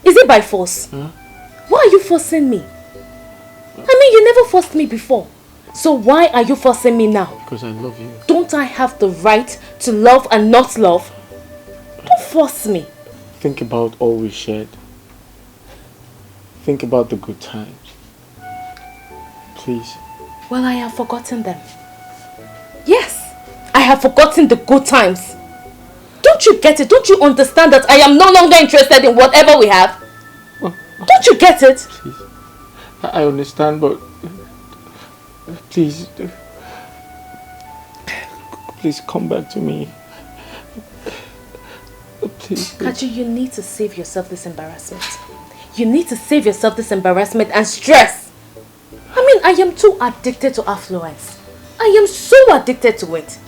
Is it by force? Huh? Why are you forcing me? I mean, you never forced me before. So why are you forcing me now? Because I love you. Don't I have the right to love and not love? Don't force me. Think about all we shared. Think about the good times. Please. Well, I have forgotten them. Yes, I have forgotten the good times. Don't you get it? Don't you understand that I am no longer interested in whatever we have? Don't you get it? Please. I understand, but please, please come back to me. Please. Kachi, you need to save yourself this embarrassment. You need to save yourself this embarrassment and stress. I mean, I am too addicted to affluence. I am so addicted to it.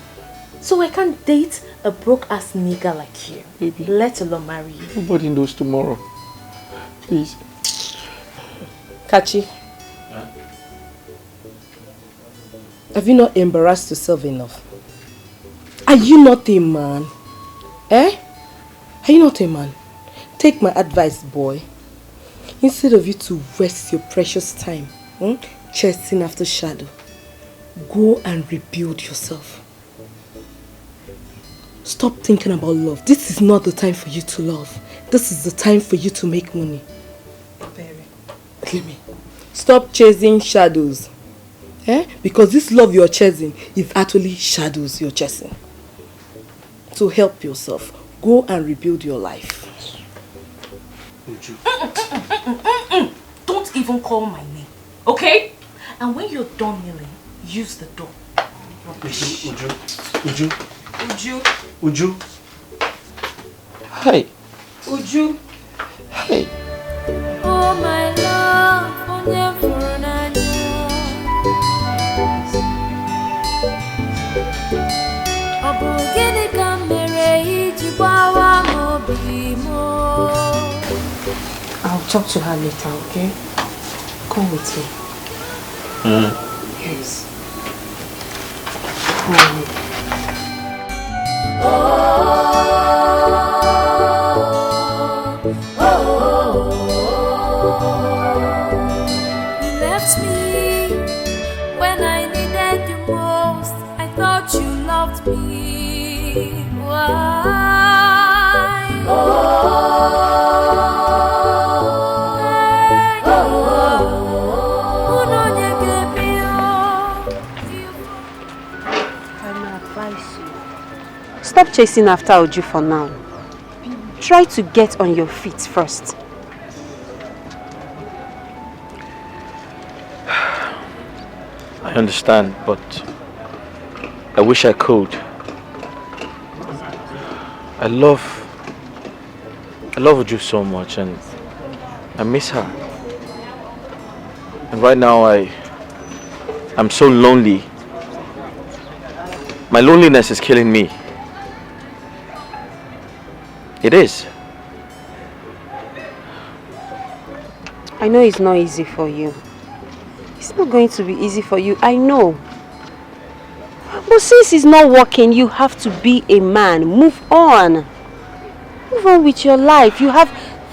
So I can't date a broke-ass nigger like you. Baby. Let alone marry you. Nobody knows tomorrow. Please. Kachi. Have you not embarrassed yourself enough? Are you not a man? Eh? Are you not a man? Take my advice, boy. Instead of you to waste your precious time chasing after shadow, go and rebuild yourself. Stop thinking about love. This is not the time for you to love. This is the time for you to make money. Baby. Stop chasing shadows. Eh? Because this love you're chasing is actually shadows you're chasing. So help yourself. Go and rebuild your life. Don't even call my name, okay? And when you're done kneeling, use the door. Uju. Hi. Uju. Hi. Oh my love, onye furu n'anya. Ọ bụ gịnị ka m mere iji gbawa m obi m? I'll talk to her later, okay? Come with me. Yes. Come with me. You left me when I needed you most. I thought you loved me. Why? Stop chasing after Uju for now. Try to get on your feet first. I understand, but I wish I could. I love Uju so much and I miss her. And right now I'm so lonely. My loneliness is killing me. It is. I know it's not easy for you. It's not going to be easy for you, I know. But since it's not working, you have to be a man. Move on. Move on with your life. You have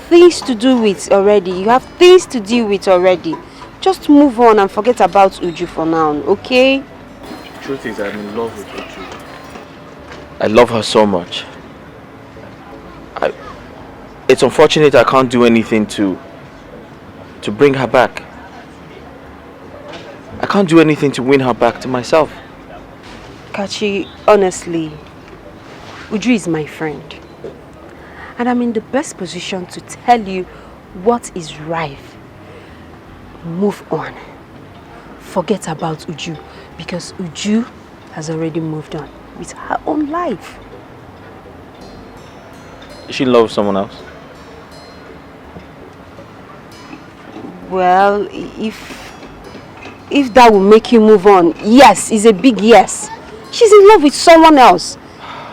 things to do with already. You have things to deal with already. Just move on and forget about Uju for now, okay? The truth is, I'm in love with Uju. I love her so much. It's unfortunate I can't do anything to bring her back. I can't do anything to win her back to myself. Kachi, honestly, Uju is my friend. And I'm in the best position to tell you what is right. Move on. Forget about Uju, because Uju has already moved on with her own life. Is she in love with someone else? Well, if that will make you move on, yes, it's a big yes. She's in love with someone else.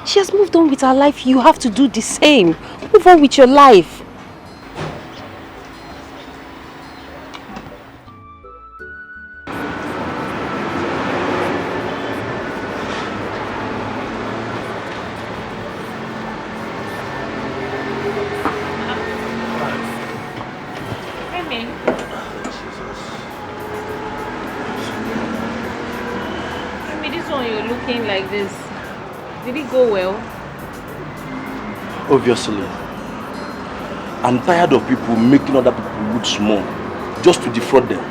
She has moved on with her life. You have to do the same. Move on with your life. Like this, did it go well? Obviously. I'm tired of people making other people look small just to defraud them.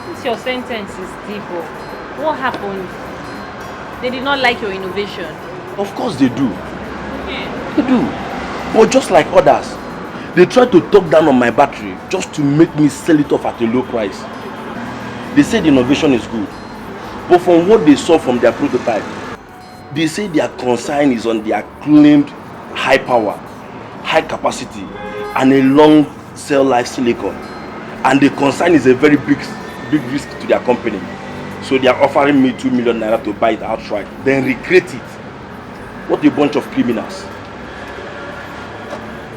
Since your sentence is deep, what happened? They did not like your innovation. Of course they do. They do. But just like others, they try to talk down on my battery just to make me sell it off at a low price. They say the innovation is good. But from what they saw from their prototype, they say their concern is on their claimed high power, high capacity, and a long cell life silicon. And the concern is a very big risk to their company. So they are offering me 2 million naira to buy it outright, then recreate it. What a bunch of criminals.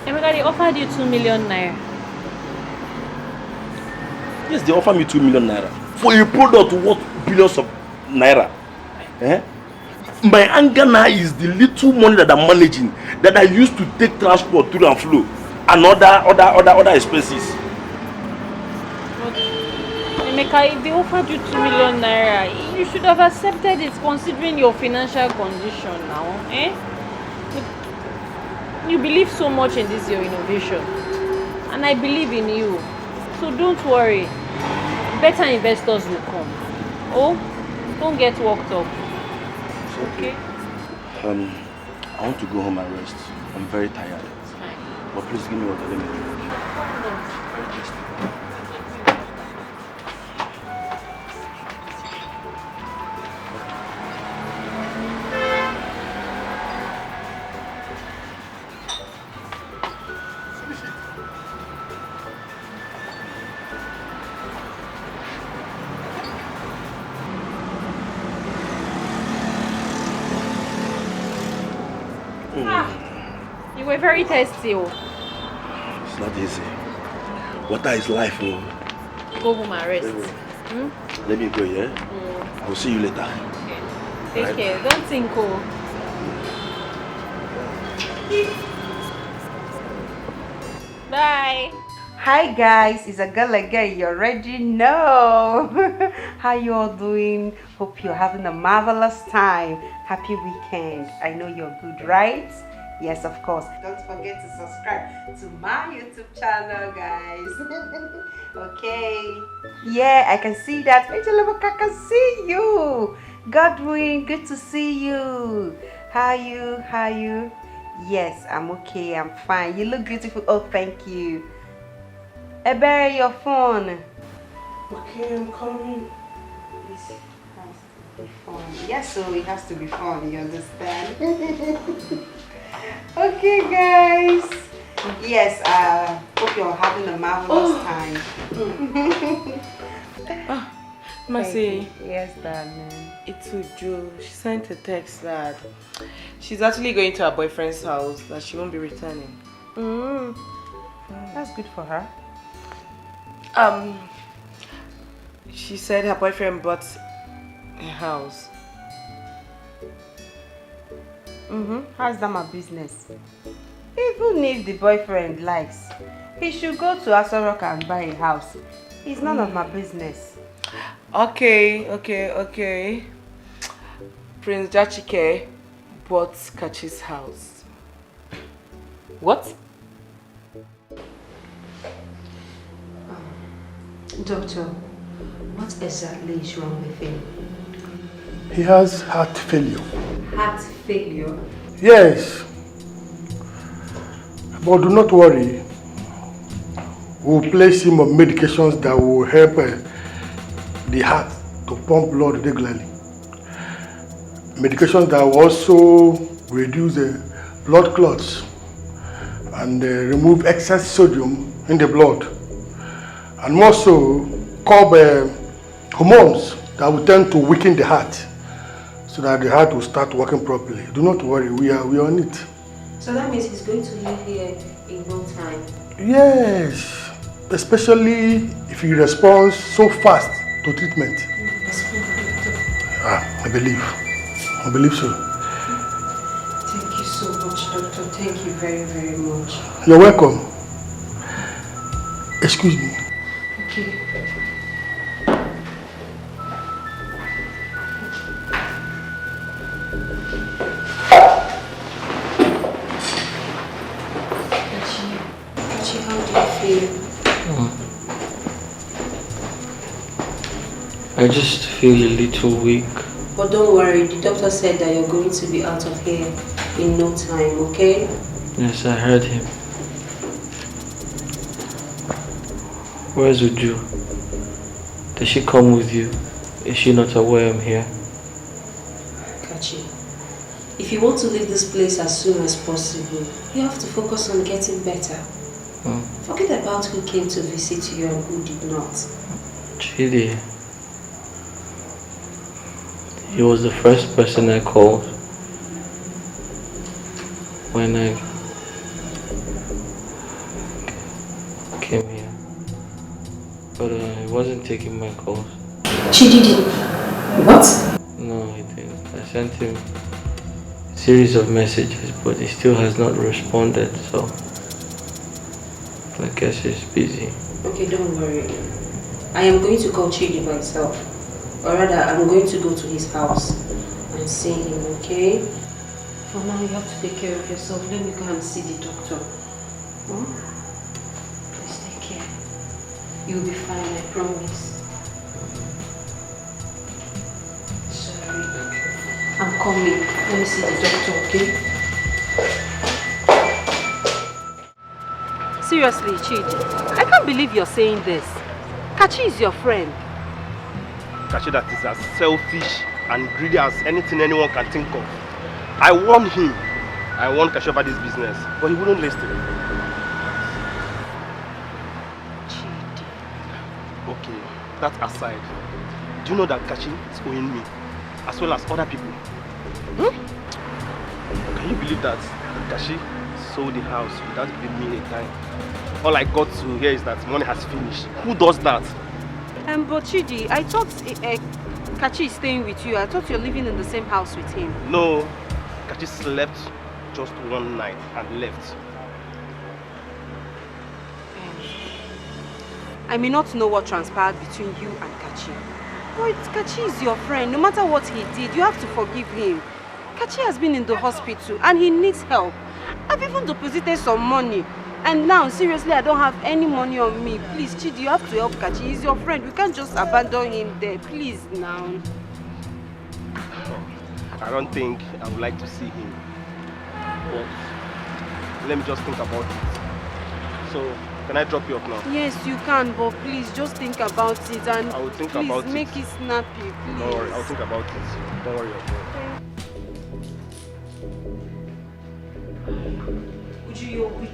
Emeka, they offered you 2 million naira. Yes, they offer me 2 million naira for a product worth billions of naira. My anger now is the little money that I'm managing that I used to take transport through and flow and other expenses. Emeka, if they offered you 2 million naira, you should have accepted it considering your financial condition now. You believe so much in this your innovation, and I believe in you. So don't worry. Better investors will come. Oh, don't get worked up. Okay? I want to go home and rest. I'm very tired. But please give me water, let me drink. You were very thirsty. It's not easy. Water is life. Go home and rest. Let me go, yeah? I will see you later. Okay. Take care. Don't think. Bye. Hi guys, it's a girl again. You already know. How you all doing? Hope you're having a marvelous time. Happy weekend. I know you're good, right? Yes, of course. Don't forget to subscribe to my YouTube channel, guys. Okay. Yeah, I can see that. I can see you. Godwin, good to see you. How are you? Yes, I'm okay. I'm fine. You look beautiful. Oh, thank you. Ebere, your phone. Okay, I'm coming. This has to be fun. Yes, so it has to be fun. You understand? Okay, guys. Yes, hope you're having a marvelous time. Mercy. Yes, darling. It's Uju. She sent a text that she's actually going to her boyfriend's house, that she won't be returning. That's good for her. She said her boyfriend bought a house. How's that my business? Even if the boyfriend likes, he should go to Asorok and buy a house. It's none of my business. Okay. Prince Jachike bought Kachi's house. What? Doctor, what exactly is wrong with him? He has heart failure. Heart failure? Yes. But do not worry. We'll place him on medications that will help the heart to pump blood regularly. Medications that will also reduce blood clots and remove excess sodium in the blood. And more so, curb hormones that will tend to weaken the heart so that the heart will start working properly. Do not worry, we are on it. So that means he's going to live here in no time? Yes, especially if he responds so fast to treatment. I believe so. Thank you so much, doctor. Thank you very, very much. You're welcome. Excuse me. Okay. Kachi, how do you feel? I just feel a little weak. But don't worry, the doctor said that you're going to be out of here in no time, okay? Yes, I heard him. Where's Uju? Does she come with you? Is she not aware I'm here? Kachi, if you want to leave this place as soon as possible, you have to focus on getting better. Forget about who came to visit you and who did not. Chidi. He was the first person I called when I came here. But he wasn't taking my calls. Chidi didn't? What? No, he didn't. I sent him a series of messages, but he still has not responded, so I guess he's busy. Okay, don't worry. I am going to call Chidi myself. Or rather, I'm going to go to his house and see him, okay? For now, you have to take care of yourself. Let me go and see the doctor. Please take care. You'll be fine, I promise. Sorry. I'm coming. Let me see the doctor, okay? Seriously, Chidi, I can't believe you're saying this. Kachi is your friend. Kachi that is as selfish and greedy as anything anyone can think of. I warned him. I warned Kachi about this business, but he wouldn't listen. Okay, that aside, do you know that Kachi is owing me, as well as other people? Can you believe that Kachi sold the house without giving me a time? All I got to hear is that money has finished. Who does that? But Chidi, I thought Kachi is staying with you. I thought you're living in the same house with him. No, Kachi slept just one night and left. I may not know what transpired between you and Kachi. But Kachi is your friend. No matter what he did, you have to forgive him. Kachi has been in the hospital and he needs help. I've even deposited some money. And now, seriously, I don't have any money on me. Please, Chidi, you have to help Kachi. He's your friend. We can't just abandon him there. Please, now. I don't think I would like to see him. But let me just think about it. So, can I drop you off now? Yes, you can, but please, just think about it. And I will think please about it. Make it snappy, please. Don't worry, I'll think about it. Don't worry, Uju, you're wicked.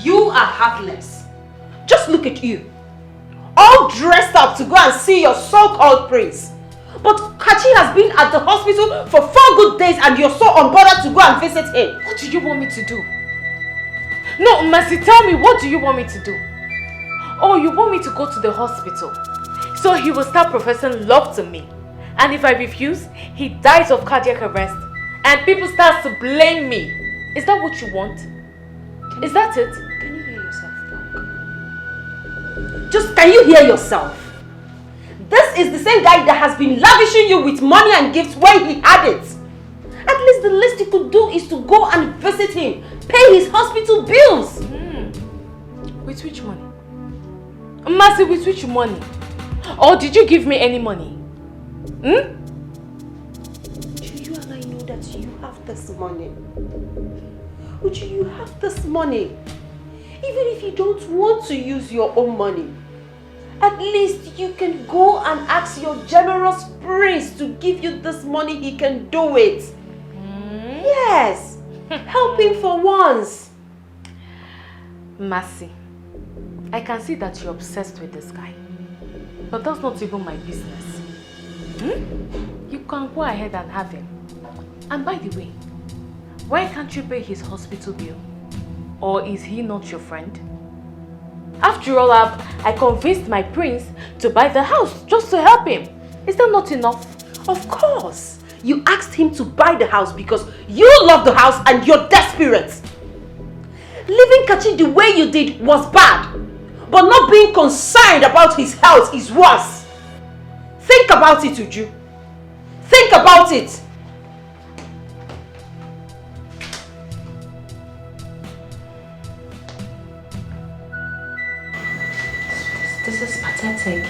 You are heartless. Just look at you. All dressed up to go and see your so-called prince. But Kachi has been at the hospital for 4 good days and you're so unbothered to go and visit him. What do you want me to do? No, Mercy, tell me, what do you want me to do? Oh, you want me to go to the hospital so he will start professing love to me. And if I refuse, he dies of cardiac arrest and people start to blame me. Is that what you want? Is that it? Can you hear yourself talk? Just can you hear yourself? This is the same guy that has been lavishing you with money and gifts when he had it. At least the least you could do is to go and visit him, pay his hospital bills. With which money? Mercy, with which money? Or did you give me any money? Do you and I know that you have this money? Uju, you have this money. Even if you don't want to use your own money, at least you can go and ask your generous prince to give you this money. He can do it. Yes. Help him for once. Mercy, I can see that you're obsessed with this guy. But that's not even my business. You can go ahead and have him. And by the way, why can't you pay his hospital bill? Or is he not your friend? After all, I convinced my prince to buy the house just to help him. Is that not enough? Of course. You asked him to buy the house because you love the house and you're desperate. Leaving Kachi the way you did was bad. But not being concerned about his health is worse. Think about it, Uju. Think about it. This is pathetic.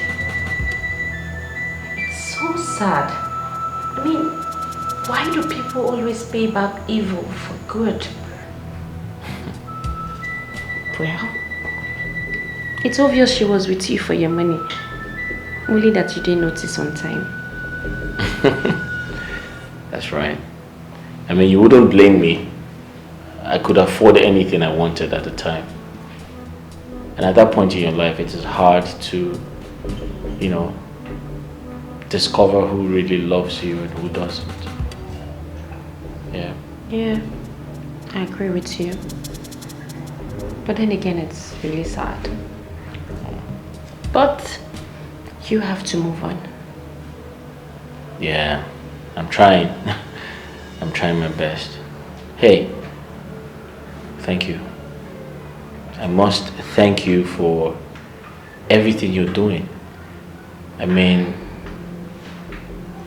It's so sad. I mean, why do people always pay back evil for good? Well, it's obvious she was with you for your money. Only that you didn't notice on time. That's right. I mean, you wouldn't blame me. I could afford anything I wanted at the time. And at that point in your life, it is hard to, you know, discover who really loves you and who doesn't. Yeah. Yeah, I agree with you. But then again, it's really sad. But you have to move on. Yeah, I'm trying. I'm trying my best. Hey, thank you. I must thank you for everything you're doing. I mean,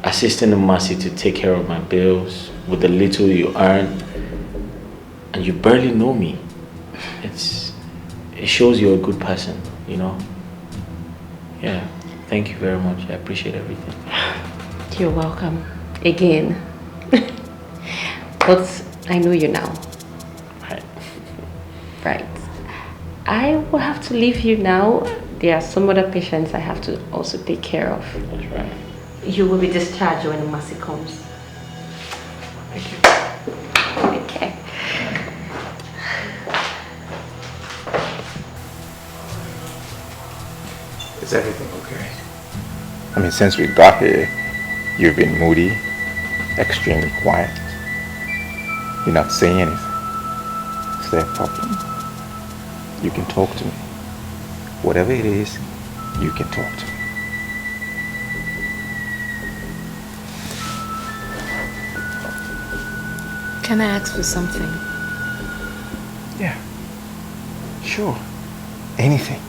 assisting Mercy to take care of my bills with the little you earn, and you barely know me. It shows you're a good person, you know? Yeah, thank you very much. I appreciate everything. You're welcome. Again. But I know you now. Right. Right. I will have to leave you now. There are some other patients I have to also take care of. That's right. You will be discharged when Mercy comes. Thank you. Okay. Is everything okay? I mean, since we got here, you've been moody, extremely quiet. You're not saying anything. Is there a problem? You can talk to me. Whatever it is, you can talk to me. Can I ask for something? Yeah. Sure. Anything.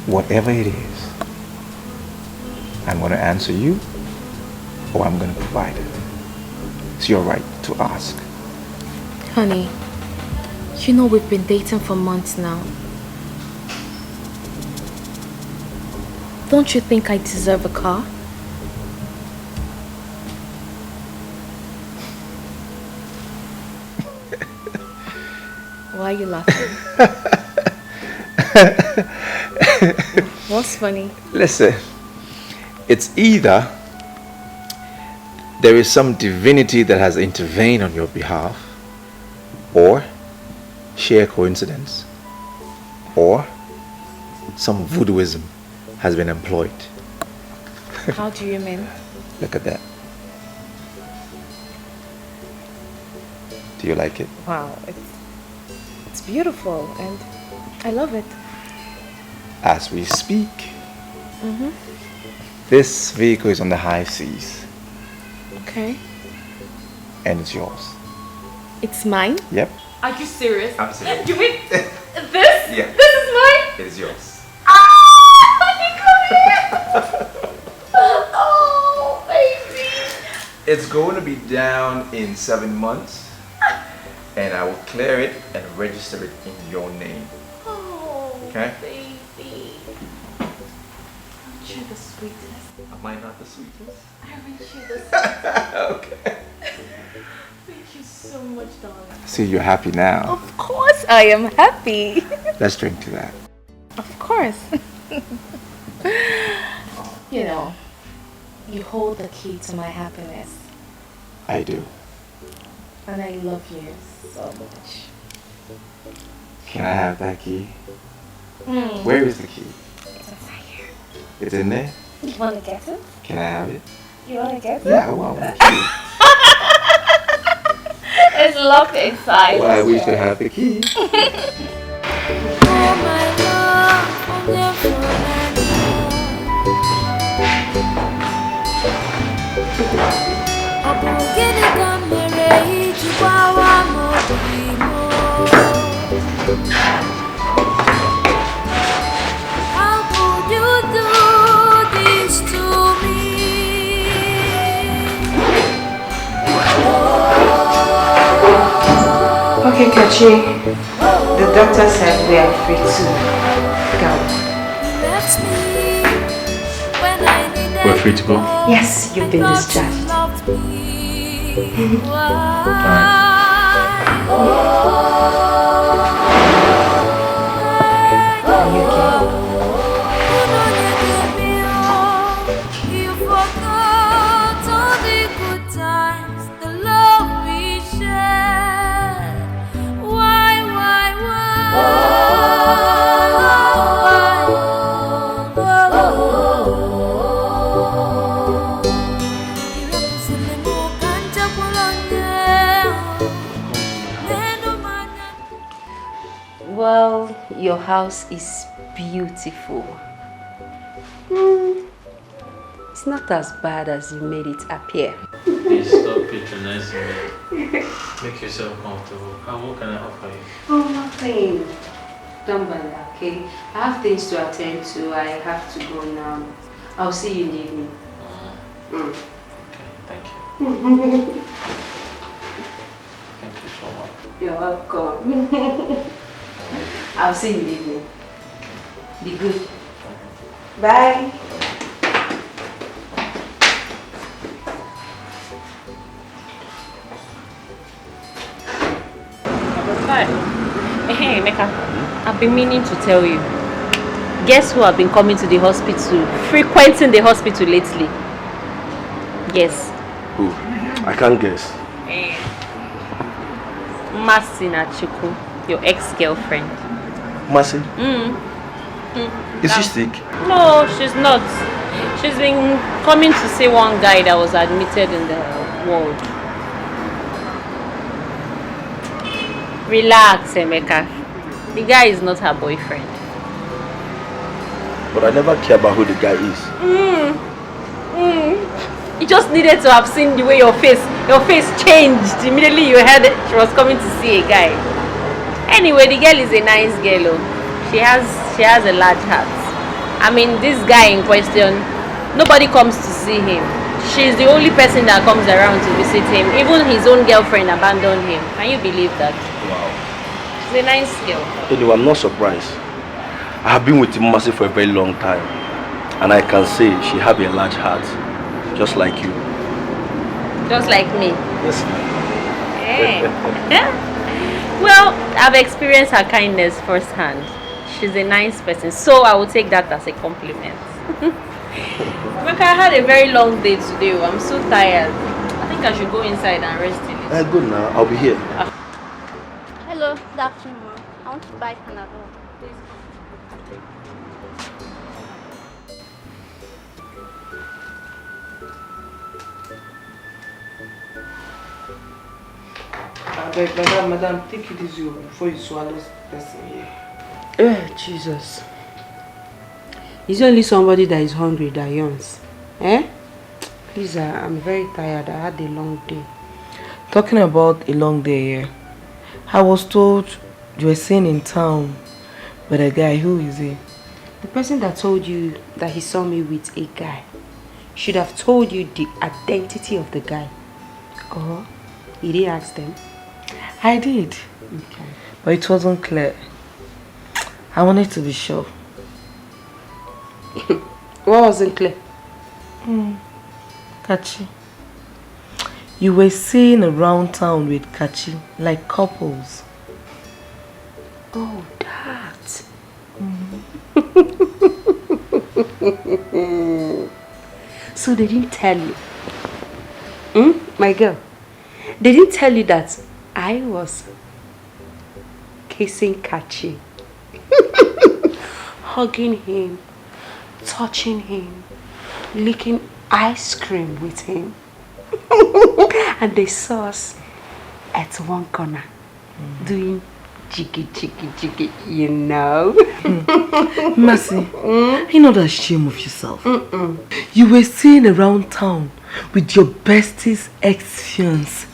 Whatever it is. I'm going to answer you, or I'm going to provide it. It's your right to ask. Honey, you know we've been dating for months now. Don't you think I deserve a car? Why are you laughing? What's funny? Listen, it's either there is some divinity that has intervened on your behalf, or sheer coincidence, or some voodooism has been employed. How do you mean? Look at that. Do you like it? Wow, It's beautiful and I love it. As we speak, Mm-hmm. this vehicle is on the high seas Okay. and it's yours. It's mine? Yep. Are you serious? I'm serious. You mean this? Yeah. This is mine? It is yours. Oh, baby. It's going to be down in 7 months and I will clear it and register it in your name. Oh, Okay? baby. Aren't you the sweetest? Am I not the sweetest? Aren't you the sweetest? Okay. Thank you so much, darling. See, you're happy now. Of course I am happy. Let's drink to that. Of course. You know, you hold the key to my happiness. I do. And I love you so much. Can I have that key? Mm. Where is the key? It's inside here. It's in there? You want to get it? Can I have it? You want to get it? Yeah, I want the key. It's locked inside. Well, I wish to have the key. How could you do this to me? Okay, Kachi. The doctor said we are free to go. We're free to go? Yes, you've been discharged. You forgot all the good times, the love we shared. Why? Well, your house is beautiful. It's not as bad as you made it appear. Please stop patronizing me. Make yourself comfortable. What can I offer you? Oh, nothing. Don't bother, okay? I have things to attend to. I have to go now. I'll see you in the evening. Okay, thank you. Thank you so much. You're welcome. I'll see you in the evening. Be good. Bye. Hey, Emeka, I've been meaning to tell you. Guess who have been coming to the hospital, frequenting the hospital lately? Guess. Who? I can't guess. Masina Chuku, your ex-girlfriend. Mercy? Is she Now- sick? No, she's not. She's been coming to see one guy that was admitted in the ward. Relax, Emeka. The guy is not her boyfriend. But I never care about who the guy is. You just needed to have seen the way your face changed immediately you heard she was coming to see a guy. Anyway, the girl is a nice girl. She has a large heart. I mean, this guy in question, nobody comes to see him. She's the only person that comes around to visit him. Even his own girlfriend abandoned him. Can you believe that? Wow. She's a nice girl. Anyway, I'm not surprised. I have been with Mercy for a very long time. And I can say she has a large heart. Just like you. Just like me. Yes. Hey. Well, I've experienced her kindness firsthand. She's a nice person, so I will take that as a compliment. Rebecca, I had a very long day today. I'm so tired. I think I should go inside and rest a little. Good now. I'll be here. Hello, good afternoon. I want to buy Panadol. beg, madam, take it easy before you swallow this person here. Jesus. It's only somebody that is hungry that yawns. Eh? Please, I'm very tired. I had a long day. Talking about a long day here, I was told you were seen in town with a guy. Who is he? The person that told you that he saw me with a guy should have told you the identity of the guy. Oh, you didn't ask them? I did. Okay. But it wasn't clear. I wanted to be sure. What wasn't clear? Kachi. You were seen around town with Kachi, like couples. Oh, that. So they didn't tell you? My girl, they didn't tell you that I was kissing Kachi, hugging him, touching him, licking ice cream with him. And they saw us at one corner doing jiggy, you know. Mercy, you're not ashamed of yourself. You were seen around town with your bestie's ex-fiance.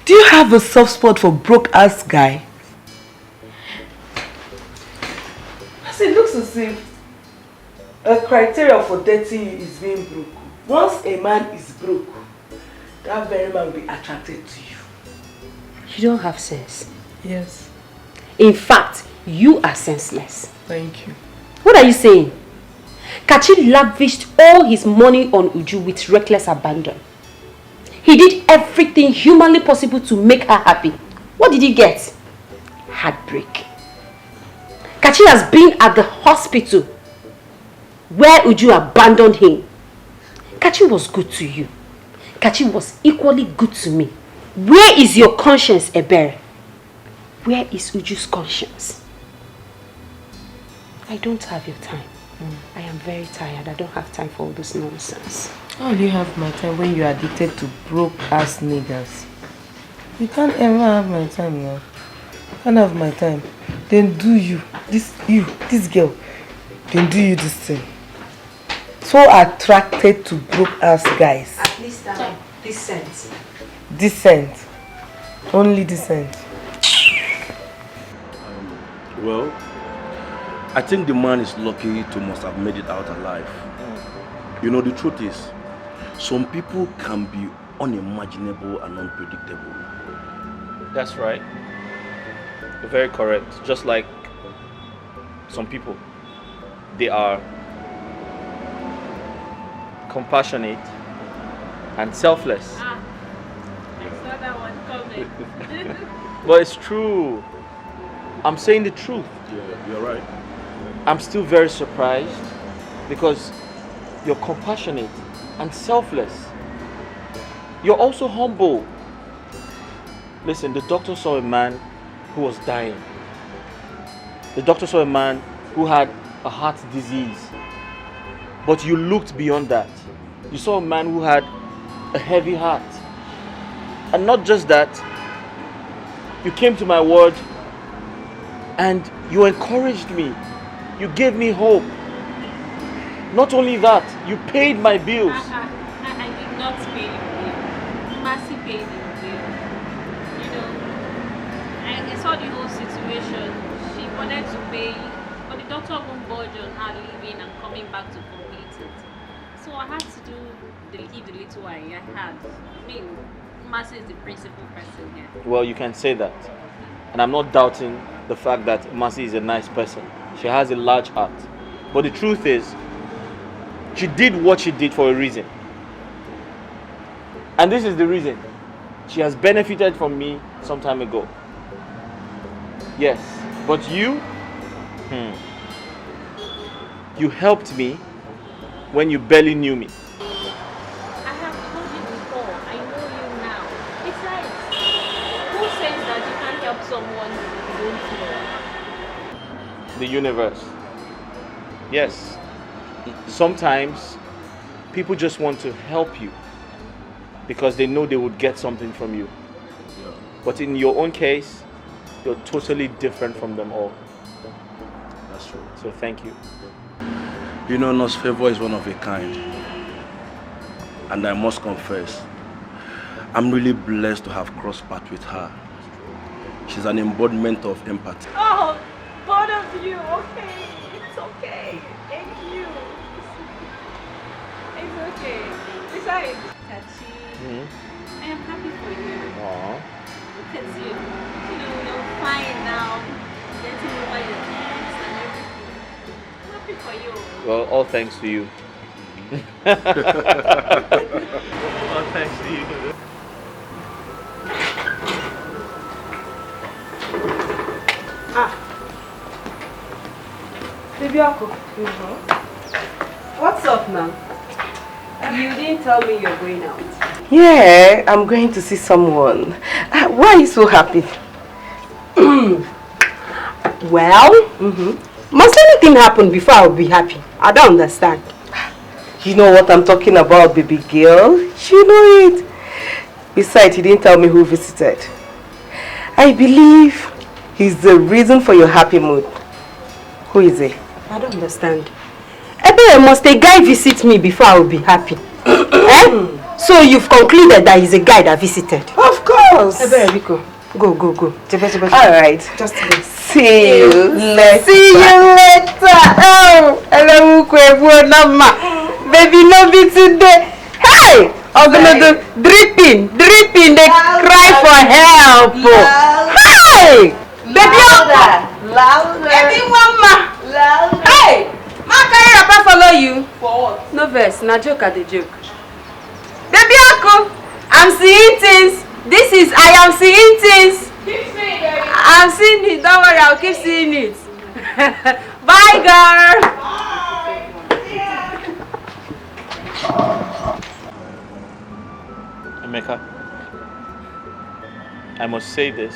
Do you have a soft spot for broke-ass guy? Mercy, it looks as if a criteria for dating you is being broke. Once a man is broke, that very man will be attracted to you. You don't have sense. Yes. In fact, you are senseless. Thank you. What are you saying? Kachi lavished all his money on Uju with reckless abandon. He did everything humanly possible to make her happy. What did he get? Heartbreak. Kachi has been at the hospital where Uju abandoned him. Kachi was good to you. Kachi was equally good to me. Where is your conscience, Ebere? Where is Uju's conscience? I don't have your time. I am very tired. I don't have time for all this nonsense. How do you have my time when you're addicted to broke-ass niggas? You can't ever have my time now. You can't have my time. Then do you, this girl, then do you this thing. So attracted to broke-ass guys. At least I'm decent. Decent. Only decent. Well, I think the man is lucky to must have made it out alive. You know, the truth is, some people can be unimaginable and unpredictable. That's right. You're very correct. Just like some people, they are compassionate and selfless. I saw that one coming. But it's true. I'm saying the truth. Yeah, you're right. I'm still very surprised because you're compassionate and selfless. You're also humble. Listen, the doctor saw a man who was dying. The doctor saw a man who had a heart disease. But you looked beyond that. You saw a man who had a heavy heart. And not just that, you came to my ward and you encouraged me. You gave me hope. Not only that, you paid my bills. I did not pay your bill. Mercy paid your bill. You know, I saw the whole situation. She wanted to pay, but the doctor won't budge on her leaving and coming back to complete it. So I had to give the little I had. I mean, Mercy is the principal person here. Well, you can say that. And I'm not doubting the fact that Mercy is a nice person. She has a large heart. But the truth is, she did what she did for a reason. And this is the reason. She has benefited from me some time ago. Yes. But you helped me when you barely knew me. I have told you before, I know you now. Besides, who says that you can't help someone you don't know? The universe. Yes. Sometimes people just want to help you because they know they would get something from you. Yeah. But in your own case, you're totally different from them all. That's true. So thank you. You know, Nurse Favor is one of a kind. And I must confess, I'm really blessed to have crossed paths with her. She's an embodiment of empathy. Oh, both of you, okay. It's okay. Thank you. It's okay. Besides, Tachi, I am happy for you. Aww. Look at you. You know, you're fine now. Getting over your ex and everything. I'm happy for you. Well, all thanks to you. All thanks to you. Baby Uncle. What's up now? You didn't tell me you're going out. Yeah, I'm going to see someone. Why are you so happy? Well, must anything happen before I'll be happy? I don't understand. You know what I'm talking about, baby girl. You know it. Besides, he didn't tell me who visited. I believe he's the reason for your happy mood. Who is he? I don't understand. Ebe, must a guy visit me before I will be happy? Eh? So you've concluded that he's a guy that visited? Of course. Ebe, Rico, go. Alright. Just go. See you later. Oh, hello, Nama. Baby, no be today. Hey! I'm gonna do dripping. They cry for help. Hey! Baby, Louder. Baby, mama. Louder. Hey! Ma, can your papa follow you? For what? No verse, na joke at the joke. Baby, uncle, I'm seeing things. I am seeing things. Keep seeing, baby. I'm seeing it. Don't worry, I'll keep seeing it. Bye, girl. Emeka, I must say this.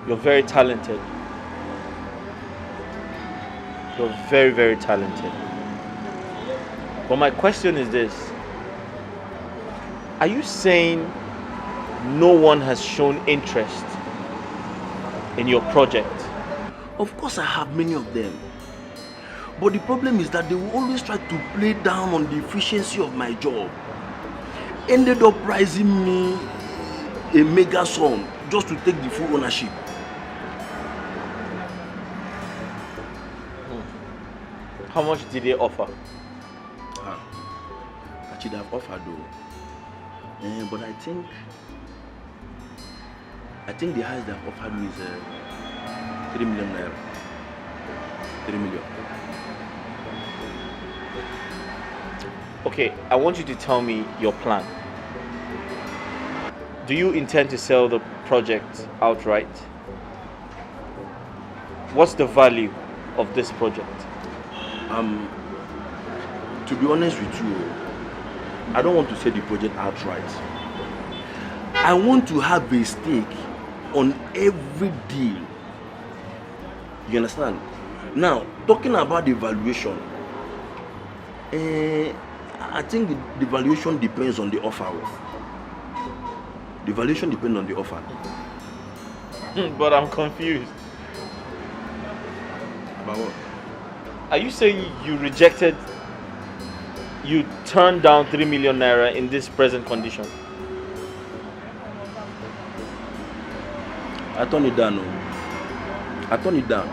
You're very talented. You're very, very talented. But my question is this. Are you saying no one has shown interest in your project? Of course I have many of them. But the problem is that they will always try to play down on the efficiency of my job. Ended up pricing me a mega sum just to take the full ownership. How much did they offer? Actually, they have offered though. But I think the highest they have offered me is 3 million naira. 3 million. Okay, I want you to tell me your plan. Do you intend to sell the project outright? What's the value of this project? To be honest with you, I don't want to sell the project outright. I want to have a stake on every deal. You understand? Now, talking about the valuation, I think the valuation depends on the offer. The valuation depends on the offer. But I'm confused. About what? Are you saying you turned down 3 million naira in this present condition? I turned it down. I turned it down.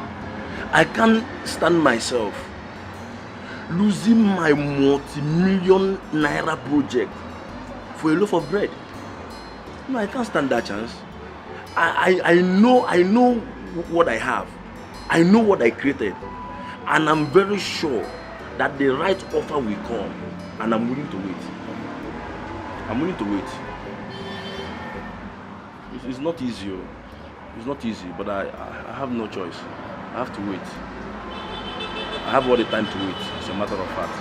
I can't stand myself losing my multi-million naira project for a loaf of bread. No, I can't stand that chance. I know what I have. I know what I created. And I'm very sure that the right offer will come. And I'm willing to wait. I'm willing to wait. It's not easy. It's not easy, but I have no choice. I have to wait. I have all the time to wait, as a matter of fact.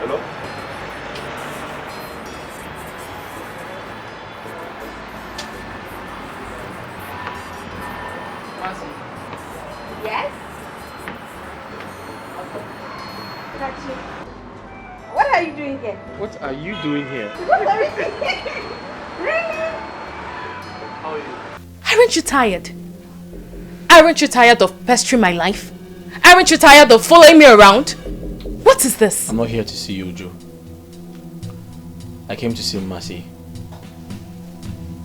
Hello? Yes? What are you doing here? What are you doing here? What are you doing here? Really? How are you? Aren't you tired? Aren't you tired of pestering my life? Aren't you tired of following me around? What is this? I'm not here to see you, Joe. I came to see Mercy.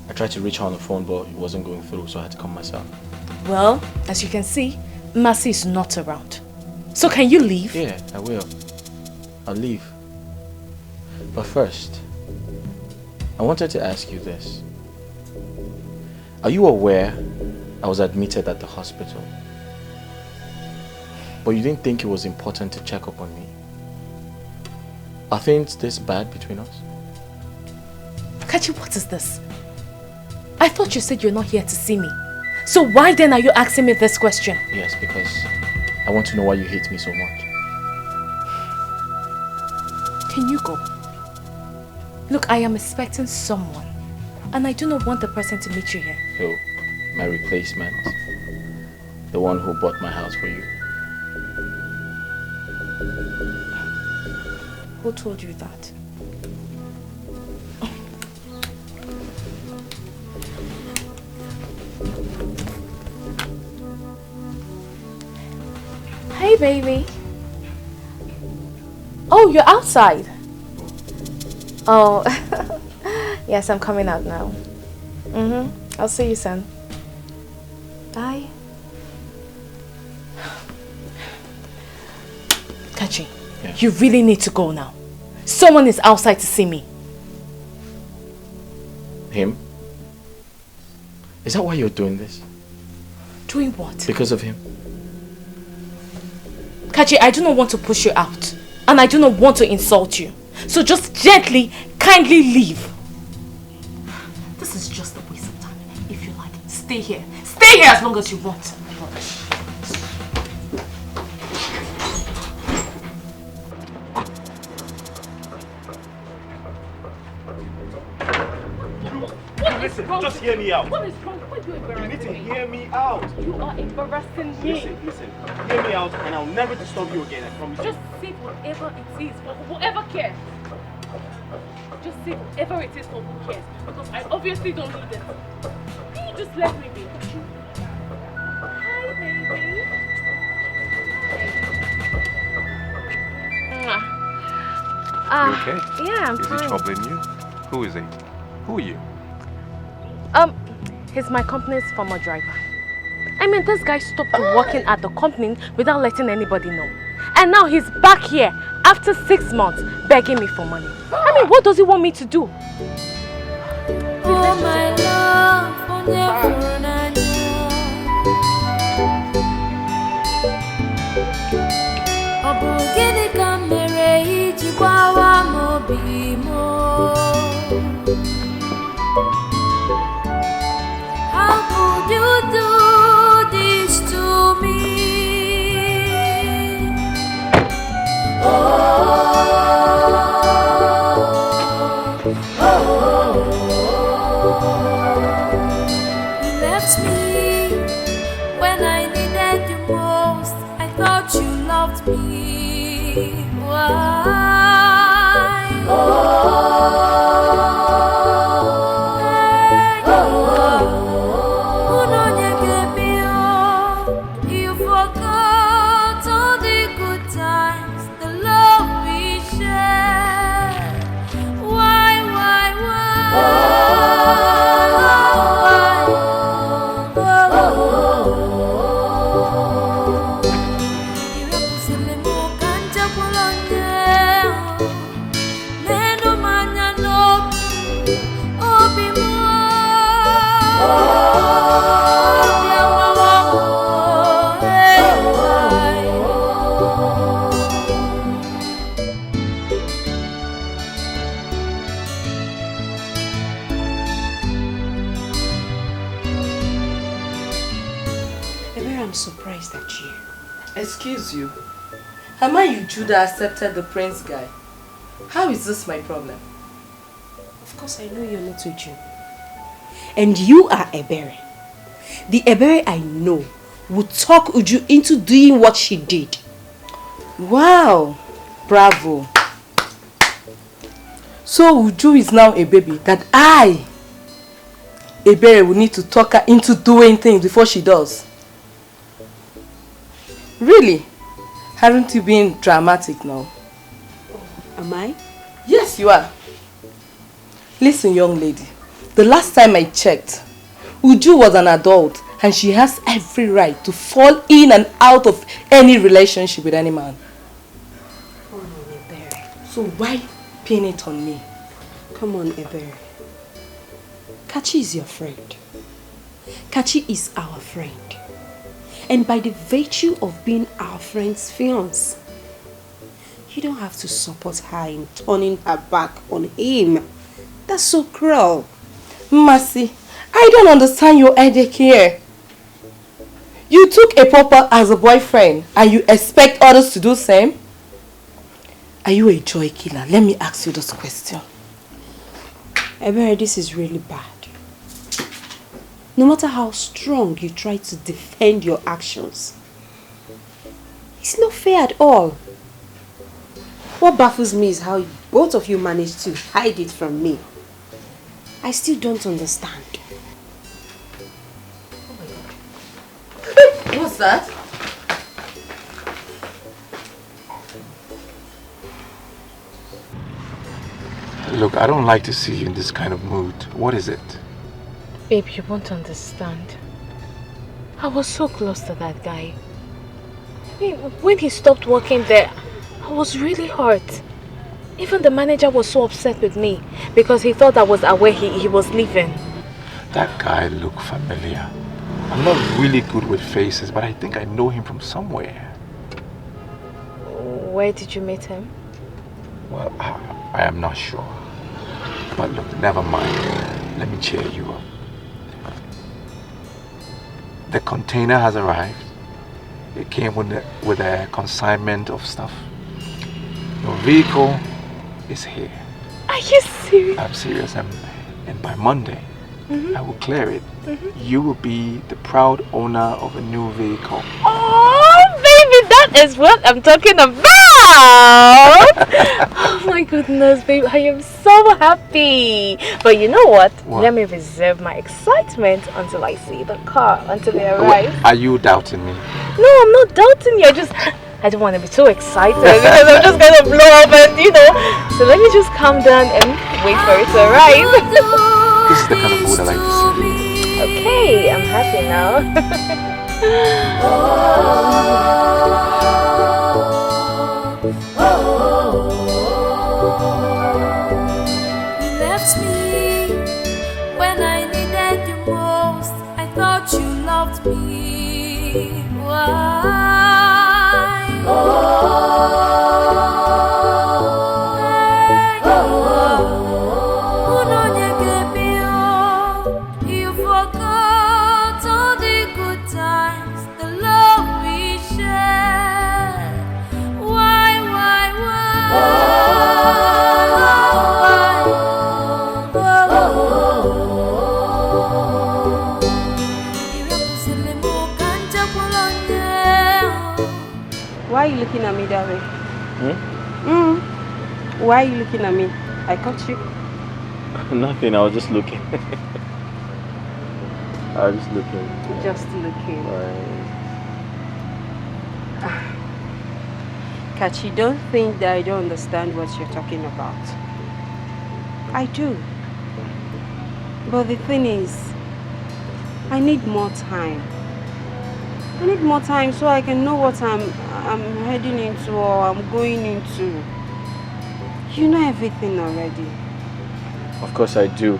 I tried to reach her on the phone, but it wasn't going through, so I had to come myself. Well, as you can see, Mercy is not around. So can you leave? Yeah, I will. I'll leave. But first, I wanted to ask you this. Are you aware I was admitted at the hospital? But you didn't think it was important to check up on me? Are things this bad between us? Kachi, what is this? I thought you said you're not here to see me. So why then are you asking me this question? Yes, because I want to know why you hate me so much. Can you go? Look, I am expecting someone, and I do not want the person to meet you here. So, my replacement, the one who bought my house for you. Who told you that? Hey, baby. Oh, you're outside. Oh, yes, I'm coming out now. I'll see you soon. Bye. Kachi, yeah. You really need to go now. Someone is outside to see me. Him? Is that why you're doing this? Doing what? Because of him? Kachi, I do not want to push you out. And I do not want to insult you. So just gently, kindly leave. This is just a waste of time. If you like, stay here. Stay here as long as you want. Listen, just hear me out. What is wrong? Why are you embarrassing You need to me? hear me out. You are embarrassing me. Listen, hear me out and I'll never disturb you again, I promise you. Just say whatever it is for whoever cares. Just say whatever it is for who cares. Because I obviously don't need it. Can you just let me be? Hi, baby. You okay? Yeah, I'm Is fine. he troubling you? Who is he? Who are you? He's my company's former driver. I mean, this guy stopped working at the company without letting anybody know. And now he's back here after 6 months begging me for money. I mean, what does he want me to do? Oh my love, how could you do this to me? You left me when I needed you most. I thought you loved me. Why? You forgot all the good times, the love we shared. Why? I'm surprised at you. Excuse you. Am I Uju that accepted the prince guy? How is this my problem? Of course I know you're not Uju. And you are Ebere. The Ebere I know would talk Uju into doing what she did. Wow, Bravo. So Uju is now a baby that I, Ebere, will need to talk her into doing things before she does. Really? Haven't you been dramatic now? Am I? Yes, you are. Listen, young lady. The last time I checked, Uju was an adult and she has every right to fall in and out of any relationship with any man. Come on, Ebere. So why pin it on me? Come on, Ebere. Kachi is your friend. Kachi is our friend. And by the virtue of being our friend's fiancé, you don't have to support her in turning her back on him. That's so cruel. Mercy, I don't understand your headache here. You took a pauper as a boyfriend and you expect others to do the same? Are you a joy killer? Let me ask you this question. Ebere, this is really bad. No matter how strong you try to defend your actions, it's not fair at all. What baffles me is how both of you managed to hide it from me. I still don't understand. What's that? Look, I don't like to see you in this kind of mood. What is it? Babe, you won't understand. I was so close to that guy. I mean, when he stopped working there, I was really hurt. Even the manager was so upset with me because he thought I was aware he was leaving. That guy looked familiar. I'm not really good with faces, but I think I know him from somewhere. Where did you meet him? Well, I am not sure. But look, never mind. Let me cheer you up. The container has arrived. It came with a consignment of stuff. Your vehicle is here. Are you serious? I'm serious. And by Monday, I will clear it. You will be the proud owner of a new vehicle. Oh, baby, that is what I'm talking about. Oh my goodness, babe, I am so happy. But you know what? Let me reserve my excitement until I see the car, until they arrive. Are you doubting me? No, I'm not doubting you. I don't want to be too excited because I'm just going to blow up and, So let me just calm down and wait for it to arrive. This is the kind of mood I like to see. Okay, I'm happy now. You left me when I needed you most. I thought you loved me. Why? You forgot all the good times, the love we shared. Why? Why are you looking at me that way? Why are you looking at me? I caught you. Nothing, I was just looking. I was just looking. Just looking. Right. Kachi, don't think that I don't understand what you're talking about. I do. But the thing is, I need more time. I need more time so I can know what I'm heading into or I'm going into. You know everything already. Of course I do.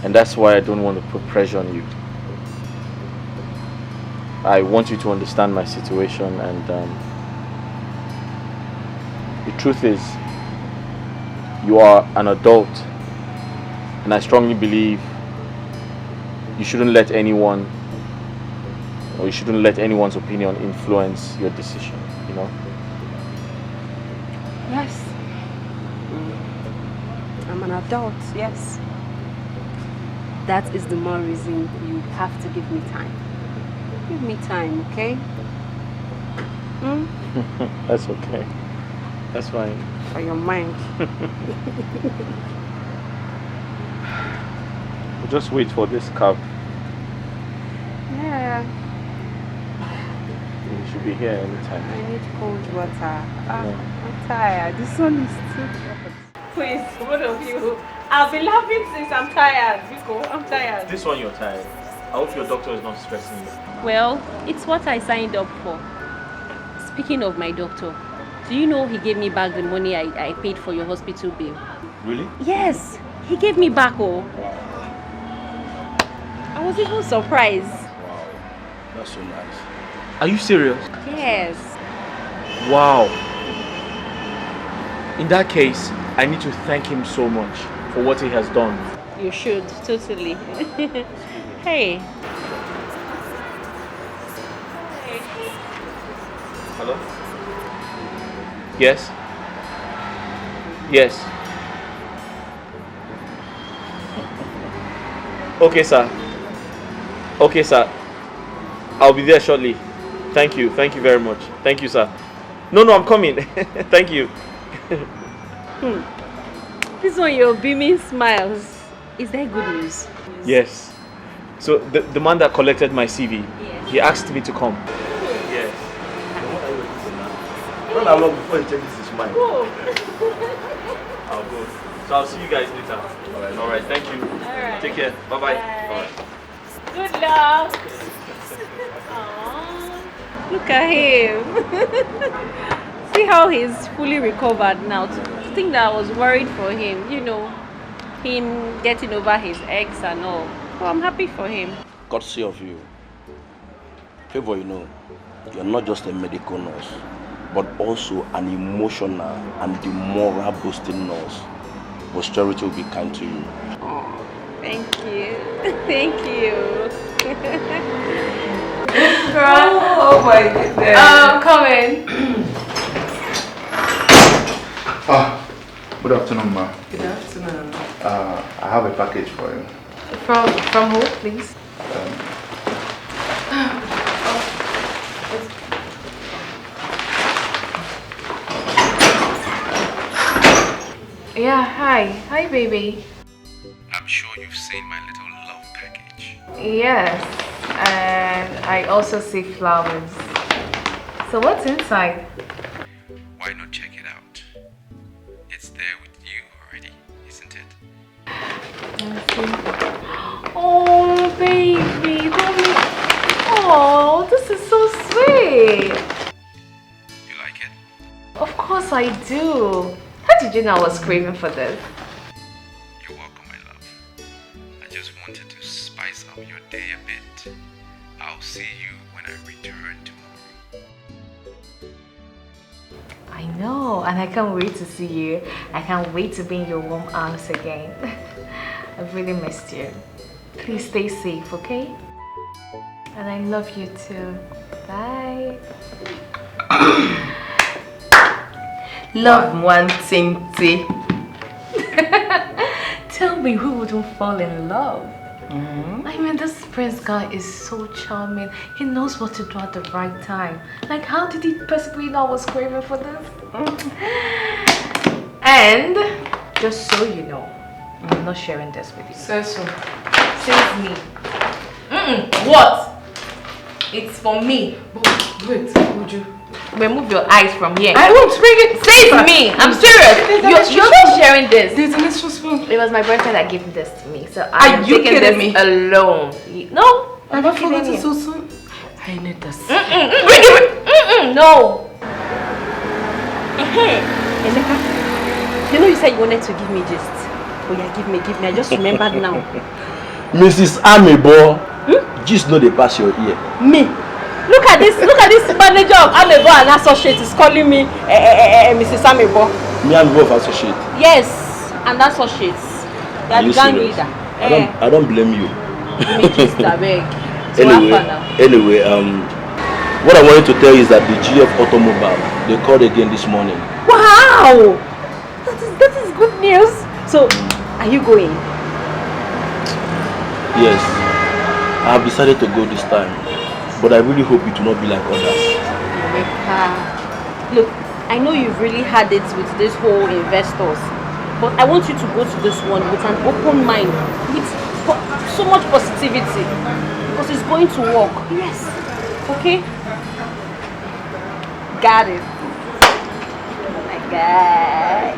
And that's why I don't want to put pressure on you. I want you to understand my situation, and the truth is, you are an adult, and I strongly believe you shouldn't let anyone, or you shouldn't let anyone's opinion influence your decision, you know? Yes. I'm an adult, yes. That is the more reason you have to give me time. Give me time, okay? That's okay. That's fine. For your mind. We'll just wait for this cab. Yeah. You should be here anytime. I need cold water. I'm tired. The sun is too hot. Please, both of you. I've been laughing since I'm tired. Biko, I'm tired. This one you're tired. I hope your doctor is not stressing you. Well, it's what I signed up for. Speaking of my doctor, do you know he gave me back the money I paid for your hospital bill? Really? Yes, he gave me back, oh. I was even surprised. Wow, that's so nice. Are you serious? Yes. Wow. In that case, I need to thank him so much for what he has done. You should, totally. Hey. Hello? Yes? Yes. Okay, sir. Okay, sir. I'll be there shortly. Thank you. Thank you very much. Thank you, sir. No, I'm coming. Thank you. This one, your beaming smiles. Is that good news? Yes. So the man that collected my CV, he asked me to come. Yes. Run along before he changes his mind. I'll go. So I'll see you guys later. All right. Thank you. Alright. Take care. Bye-bye. Bye. Good luck. Aww. Look at him. See how he's fully recovered now. To think that I was worried for him, you know, him getting over his ex and all. Well, I'm happy for him. Courtesy of you. Favor, you know, you're not just a medical nurse, but also an emotional and the moral boosting nurse. Posterity will be kind to you. Oh, thank you. Thank you. Oh my goodness. Come in. Good afternoon, ma. Good afternoon. I have a package for you. From who, please? Yeah, hi. Hi, baby. I'm sure you've seen my little love package. Yes, and I also see flowers. So what's inside? Why not check it out? It's there with you already, isn't it? Let's see. Oh, baby, don't be... Oh, this is so sweet. You like it? Of course I do. How did you know I was craving for this? You're welcome, my love. I just wanted to spice up your day a bit. I'll see you when I return tomorrow. I know, and I can't wait to see you. I can't wait to be in your warm arms again. I've really missed you. Please stay safe, okay? And I love you too. Bye. Love one thing. Tell me, who wouldn't fall in love? I mean, this prince guy is so charming. He knows what to do at the right time. Like, how did he possibly know I was craving for this? And just so you know, I'm not sharing this with you. Says me. What? It's for me. Wait, would you? Remove your eyes from here. I won't bring it. Say it me. I'm serious. You're not sharing this. There's an extra spoon. It was my boyfriend that gave this to me, so Are I'm you taking kidding this me? alone. No. Have I forgotten so soon? I need this. No. Emeka, you know you said you wanted to give me gist. Oh yeah, give me. I just remembered now. Mrs. Amebo, just know they pass your ear. Me? Look at this manager of Amebo and Associates is calling me Mrs. Amebo. Me and Wolf Associate. Yes, and Associates. They are the gang leader. I don't blame you. Anyway, what I wanted to tell you is that the GF Automobile, they called again this morning. Wow! That is good news. So, are you going? Yes, I have decided to go this time, but I really hope it will not be like others. Look, I know you've really had it with this whole investors, but I want you to go to this one with an open mind, with so much positivity, because it's going to work. Yes. Okay? Got it. My guy.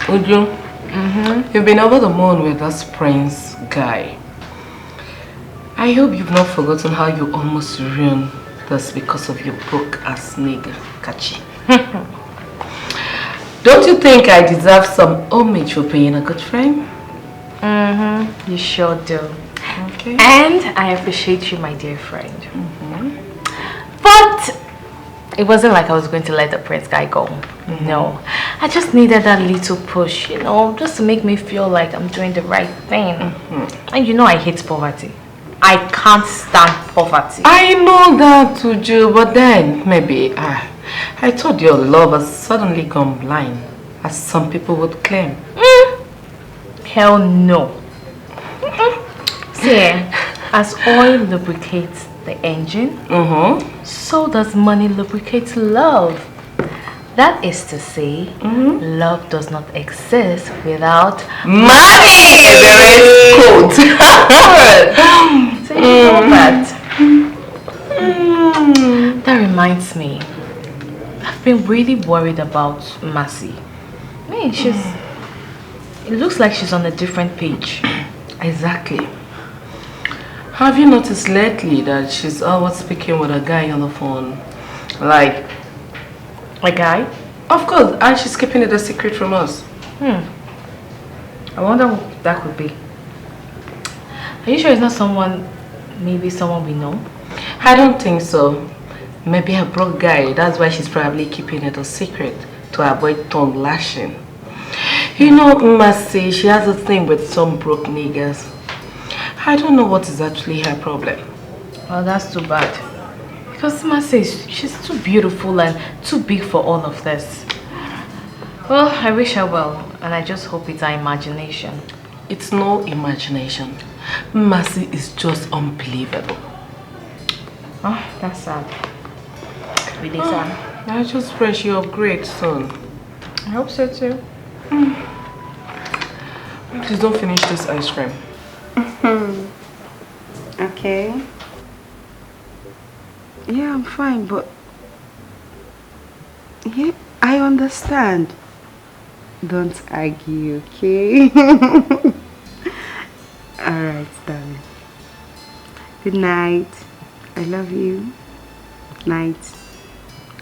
Uju, you've been over the moon with this prince guy. I hope you've not forgotten how you almost ruined this because of your broke-ass nigga, Kachi. Don't you think I deserve some homage for being a good friend? You sure do. Okay. And I appreciate you, my dear friend. But it wasn't like I was going to let the prince guy go. No. I just needed that little push, you know, just to make me feel like I'm doing the right thing. And you know I hate poverty. I can't stand poverty. I know that, Uju, but then maybe I thought your love has suddenly gone blind, as some people would claim. Hell no. See, as oil lubricates the engine, so does money lubricate love. That is to say, love does not exist without money. There is quote. So you know that. That reminds me, I've been really worried about Mercy. I mean, it looks like she's on a different page. Exactly. Have you noticed lately that she's always speaking with a guy on the phone? Like, a guy? Of course, and she's keeping it a secret from us. I wonder who that could be. Are you sure it's not maybe someone we know? I don't think so. Maybe a broke guy, that's why she's probably keeping it a secret, to avoid tongue lashing. You know, Mercy, she has a thing with some broke niggas. I don't know what is actually her problem. Well, that's too bad. Because Mercy, she's too beautiful and too big for all of this. Well, I wish her well, and I just hope it's our imagination. It's no imagination. Mercy is just unbelievable. Oh, that's sad. Really sad. I just pray she upgrades soon. I hope so too. Please don't finish this ice cream. Okay. Yeah, I'm fine, but yeah, I understand. Don't argue, okay? Alright, darling. Good night. I love you. Night.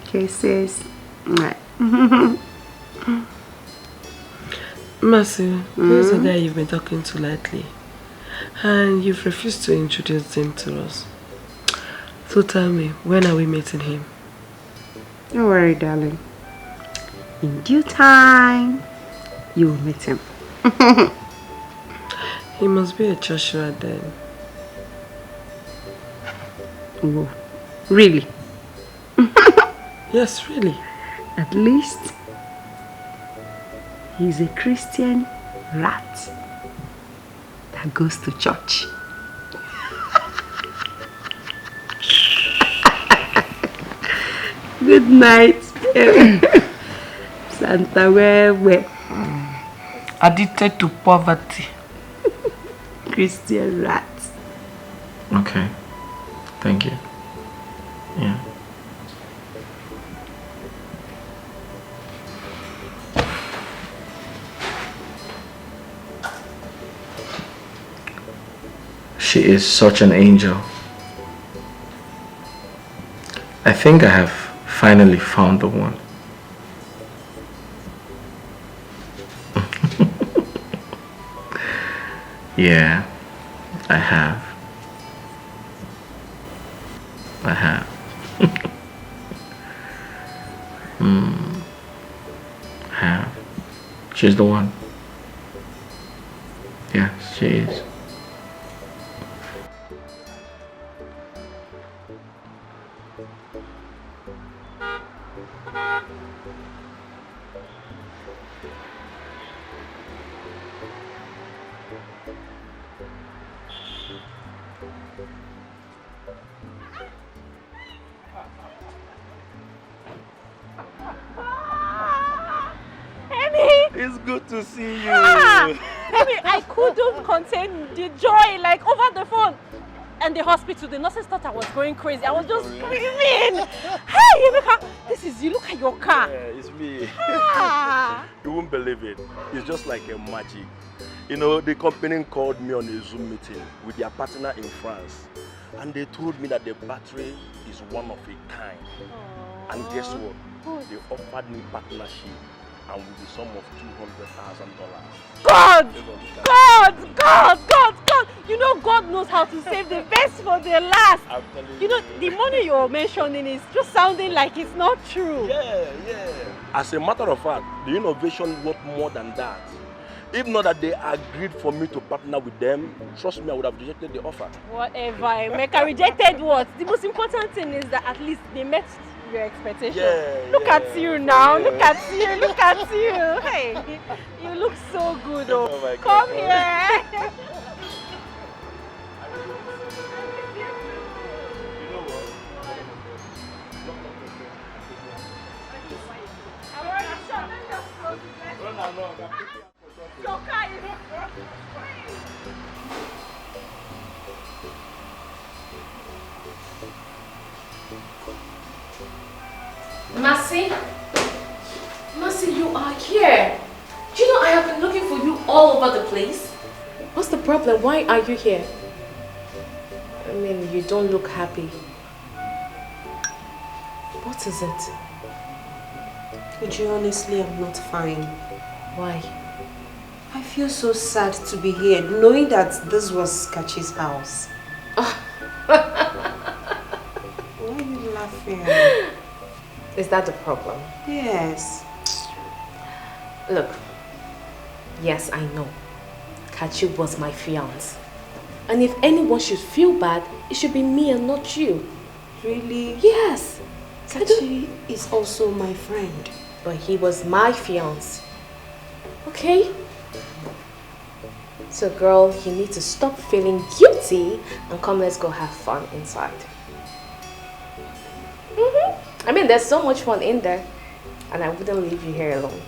Kisses. Mercy, who's the guy you've been talking to lately? And you've refused to introduce him to us. So tell me, when are we meeting him? Don't worry, darling. In due time, you will meet him. He must be a Joshua then. Oh, really? Yes, really. At least, he's a Christian rat that goes to church. Good night. Santa Wewe. Addicted to poverty. Christian rat. Okay. Thank you. Yeah. She is such an angel. I think I have finally found the one. Yeah, I have. I have. I have. She's the one. Yes, she is. It's good to see you. Baby, I couldn't contain the joy like over the phone. And the hospital, the nurses thought I was going crazy. I was just screaming. Hey, Emeka, this is you. Look at your car. Yeah, it's me. Ah. You won't believe it. It's just like a magic. You know, the company called me on a Zoom meeting with their partner in France. And they told me that the battery is one of a kind. And guess what? They offered me partnership and with the sum of $200,000. God! God! God! God! God! You know God knows how to save the best for the last. I'm telling you. You know, the money you're mentioning is just sounding like it's not true. Yeah. As a matter of fact, the innovation worth more than that. If not that they agreed for me to partner with them, trust me, I would have rejected the offer. Whatever, Emeka, rejected what? The most important thing is that at least they met your expectations. Look at you now, look at you, look at you. Hey, you look so good. Oh my God. Come here. Mercy, you are here. Do you know I have been looking for you all over the place? What's the problem? Why are you here? I mean, you don't look happy. What is it? Uju, honestly, I'm not fine. Why? I feel so sad to be here, knowing that this was Kachi's house. Why are you laughing? Is that the problem? Yes. Look, yes, I know. Kachi was my fiance. And if anyone should feel bad, it should be me and not you. Really? Yes. Kachi is also my friend. But he was my fiance. Okay? So girl, you need to stop feeling guilty and come, let's go have fun inside. I mean, there's so much fun in there. And I wouldn't leave you here alone.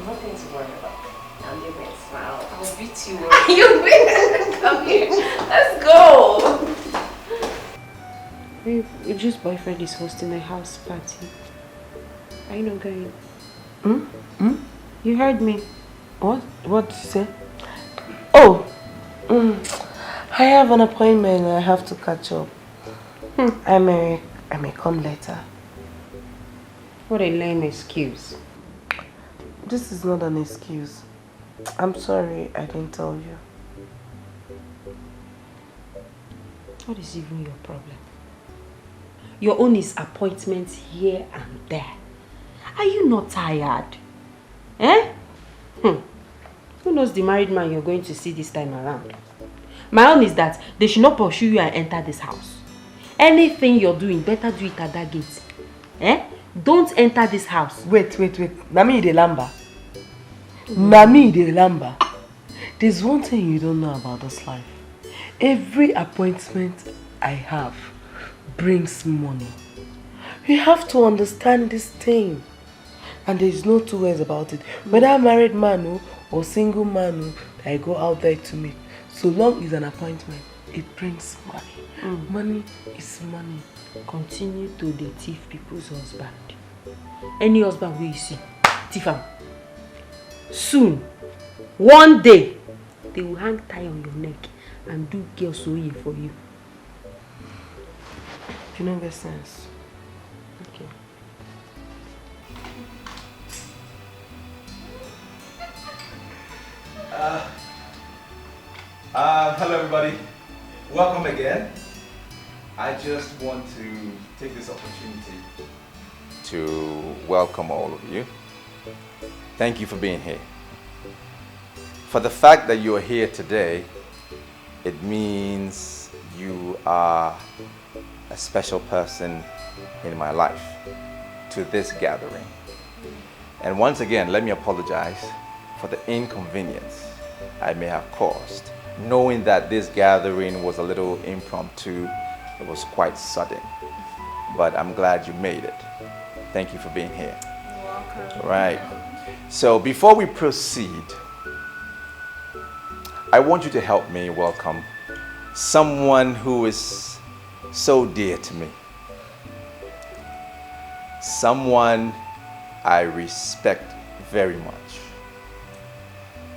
Nothing to worry about. Now give me a smile. I'll beat you. You win. Come here. Let's go. Babe, Uju's boyfriend is hosting a house party. Are you not going? You heard me. What? What did you say? Oh! I have an appointment and I have to catch up. I may come later. What a lame excuse. This is not an excuse. I'm sorry I didn't tell you. What is even your problem? Your own is appointments here and there. Are you not tired? Eh? Who knows the married man you're going to see this time around? My own is that they should not pursue you and enter this house. Anything you're doing, better do it at that gate. Eh? Don't enter this house. Wait. Nami de lamba. Nami de lamba. There's one thing you don't know about this life. Every appointment I have brings money. You have to understand this thing. And there's no two ways about it. Whether a married man or single man that I go out there to meet, so long as an appointment, it brings money. Money is money. Continue to dey thief people's husband. Any husband we see, thief him. Soon, one day, they will hang tie on your neck and do girl sewing for you. You know the sense. Okay. Hello everybody. Welcome again. I just want to take this opportunity to welcome all of you. Thank you for being here. For the fact that you are here today, it means you are a special person in my life to this gathering. And once again, let me apologize for the inconvenience I may have caused, knowing that this gathering was a little impromptu. It was quite sudden, but I'm glad you made it. Thank you for being here. You're welcome. All right. So before we proceed, I want you to help me welcome someone who is so dear to me. Someone I respect very much.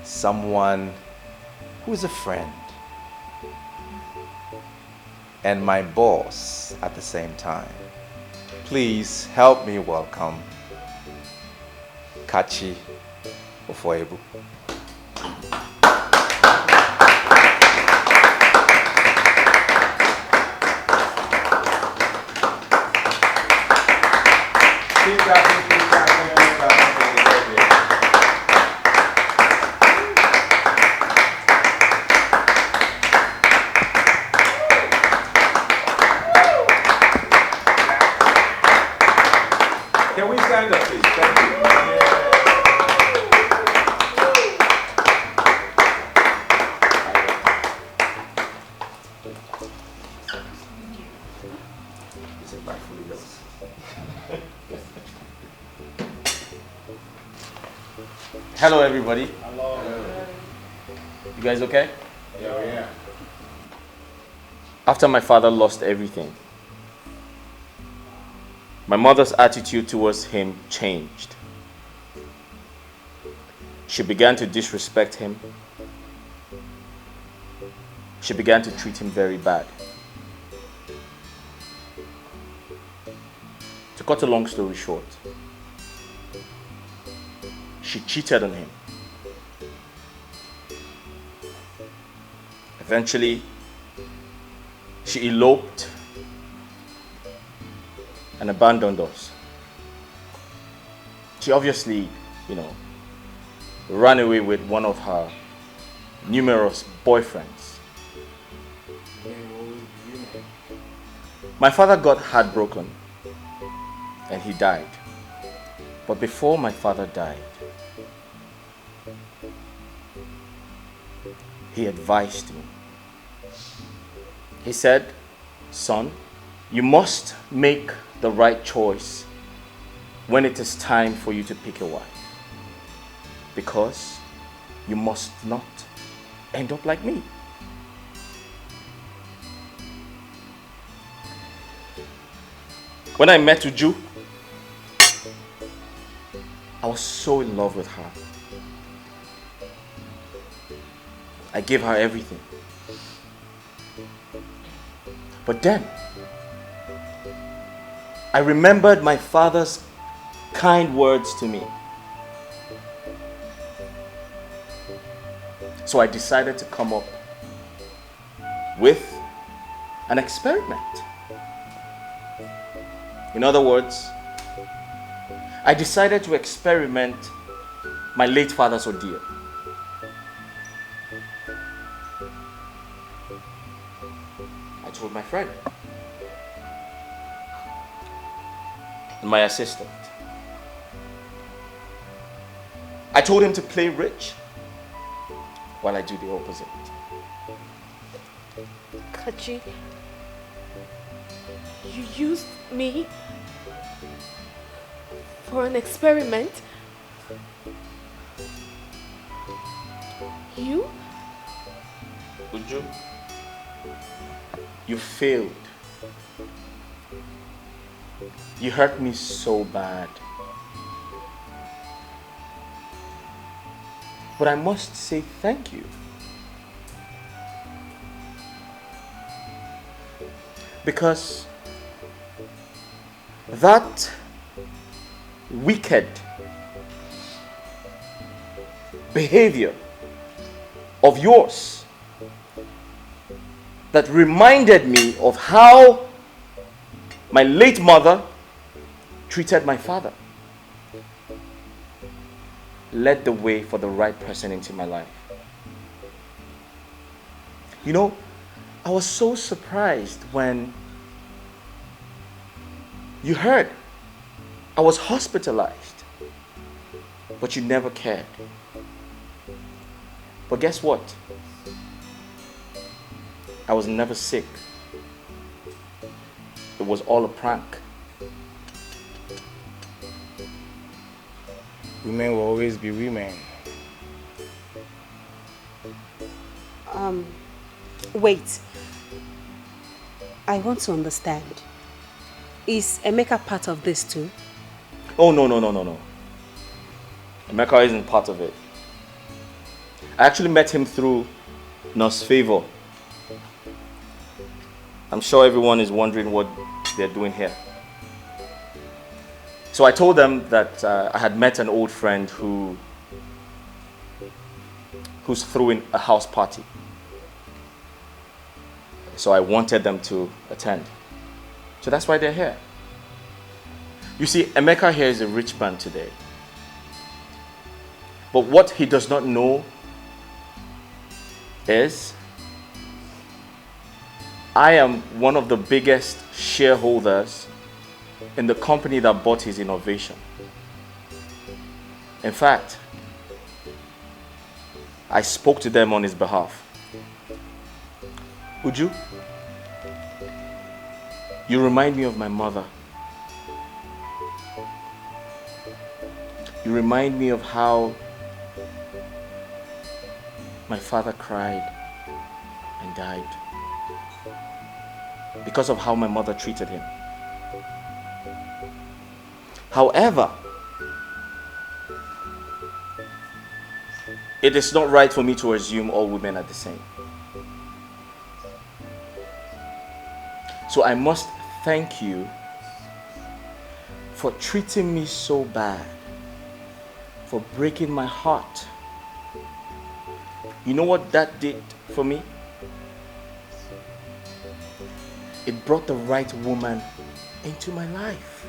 Someone who is a friend and my boss at the same time. Please help me welcome Kachi Ofoebu. Can we stand up, please? Thank you. Hello, everybody. Hello. You guys okay? Yeah. After my father lost everything, my mother's attitude towards him changed. She began to disrespect him. She began to treat him very bad. To cut a long story short, she cheated on him. Eventually, she eloped and abandoned us. She obviously, ran away with one of her numerous boyfriends. My father got heartbroken and he died. But before my father died, he advised me. He said, "Son, you must make the right choice when it is time for you to pick a wife, because you must not end up like me." When I met Uju, I was so in love with her. I gave her everything. But then, I remembered my father's kind words to me. So I decided to come up with an experiment. In other words, I decided to experiment my late father's ordeal. I told my friend and my assistant. I told him to play rich while I do the opposite. Kachi, you used me for an experiment? You? Uju, you failed. You hurt me so bad. But I must say thank you. Because that wicked behavior of yours that reminded me of how my late mother treated my father led the way for the right person into my life. You know, I was so surprised when you heard I was hospitalized, but you never cared. But guess what? I was never sick. It was all a prank. Women will always be women. Wait. I want to understand. Is Emeka part of this too? Oh, no. Emeka isn't part of it. I actually met him through Nurse Favor. I'm sure everyone is wondering what they're doing here. So I told them that I had met an old friend who's throwing a house party. So I wanted them to attend. So that's why they're here. You see, Emeka here is a rich man today. But what he does not know is I am one of the biggest shareholders in the company that bought his innovation. In fact, I spoke to them on his behalf. Uju, you remind me of my mother. You remind me of how my father cried and died because of how my mother treated him. However, it is not right for me to assume all women are the same. So I must thank you for treating me so bad, for breaking my heart. You know what that did for me? It brought the right woman into my life.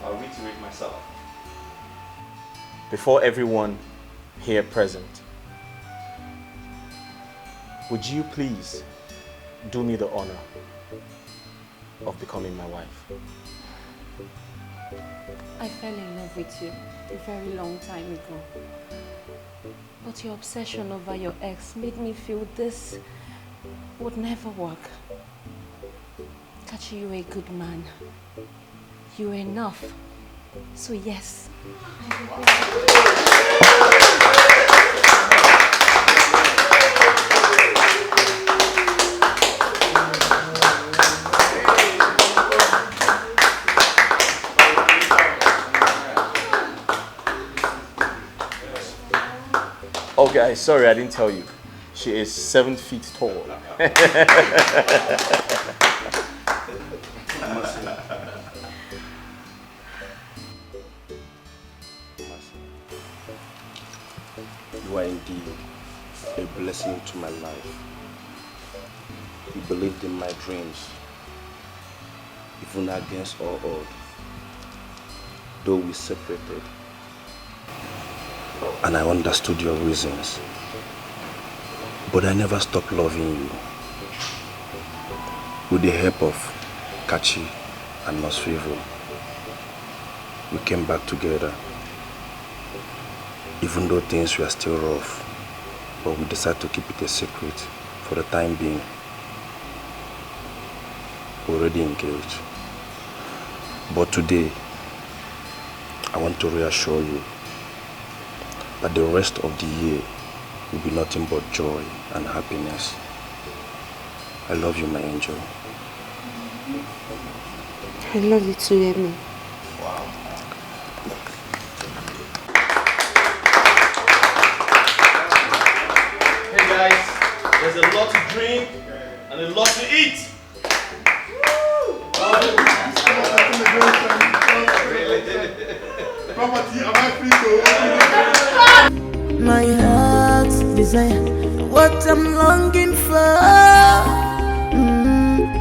I'll reiterate myself. Before everyone here present, would you please do me the honor of becoming my wife? I fell in love with you a very long time ago. But your obsession over your ex made me feel this would never work. Kachi, you were a good man. You were enough. So yes. Oh guys, sorry I didn't tell you. She is 7 feet tall. You are indeed a blessing to my life. You believed in my dreams, even against all odds. Though we separated, and I understood your reasons, but I never stopped loving you. With the help of Kachi and Nosfivo, we came back together. Even though things were still rough, but we decided to keep it a secret for the time being. We're already engaged. But today, I want to reassure you that the rest of the year will be nothing but joy and happiness. I love you, my angel. I love you too, Emi. Wow. Hey guys, there's a lot to drink and a lot to eat. Property, am I free to my heart's desire, what I'm longing for.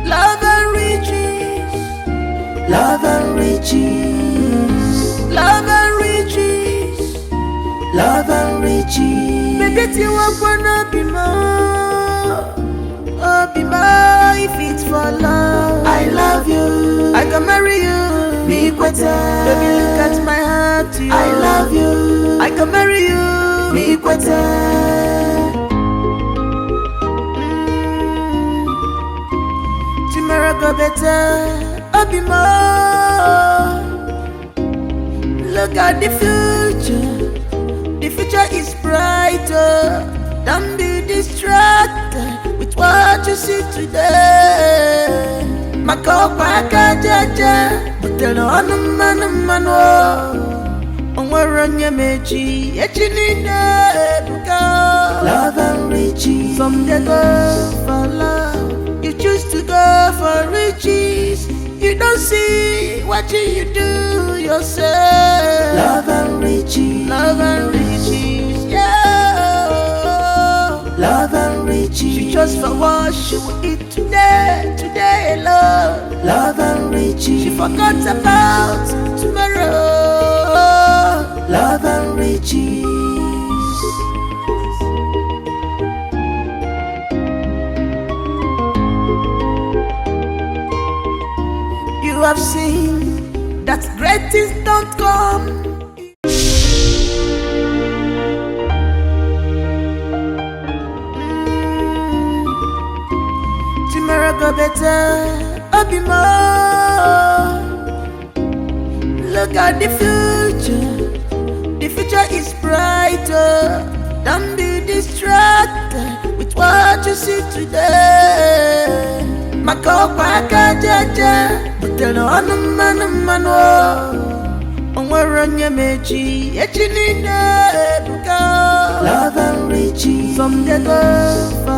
Love and riches, love and riches, love and riches, love and riches. Baby, you wanna be more, oh be more if it's for love. I love you, I can marry you. Baby, look at my heart, I love you. I can marry you, me kwete. Tomorrow go better, I'll be more. Look at the future is brighter. Don't be distracted with what you see today. Makopa kajaja, but tell no man. Onwaranya mechi, echinine buka. Love and riches, some they go for love. You choose to go for riches. You don't see what you do yourself. Love and riches, yeah. Love and riches. She just for what she will eat today, love. Love and riches. She forgot about tomorrow. Love and riches. You have seen that great things don't come. Tomorrow go better, I'll be more. Look at the future is brighter. Don't be distracted with what you see today. Makopa kajaja, but tell no man. Onwaranya mechi, echinine buka. Love and riches, some they go for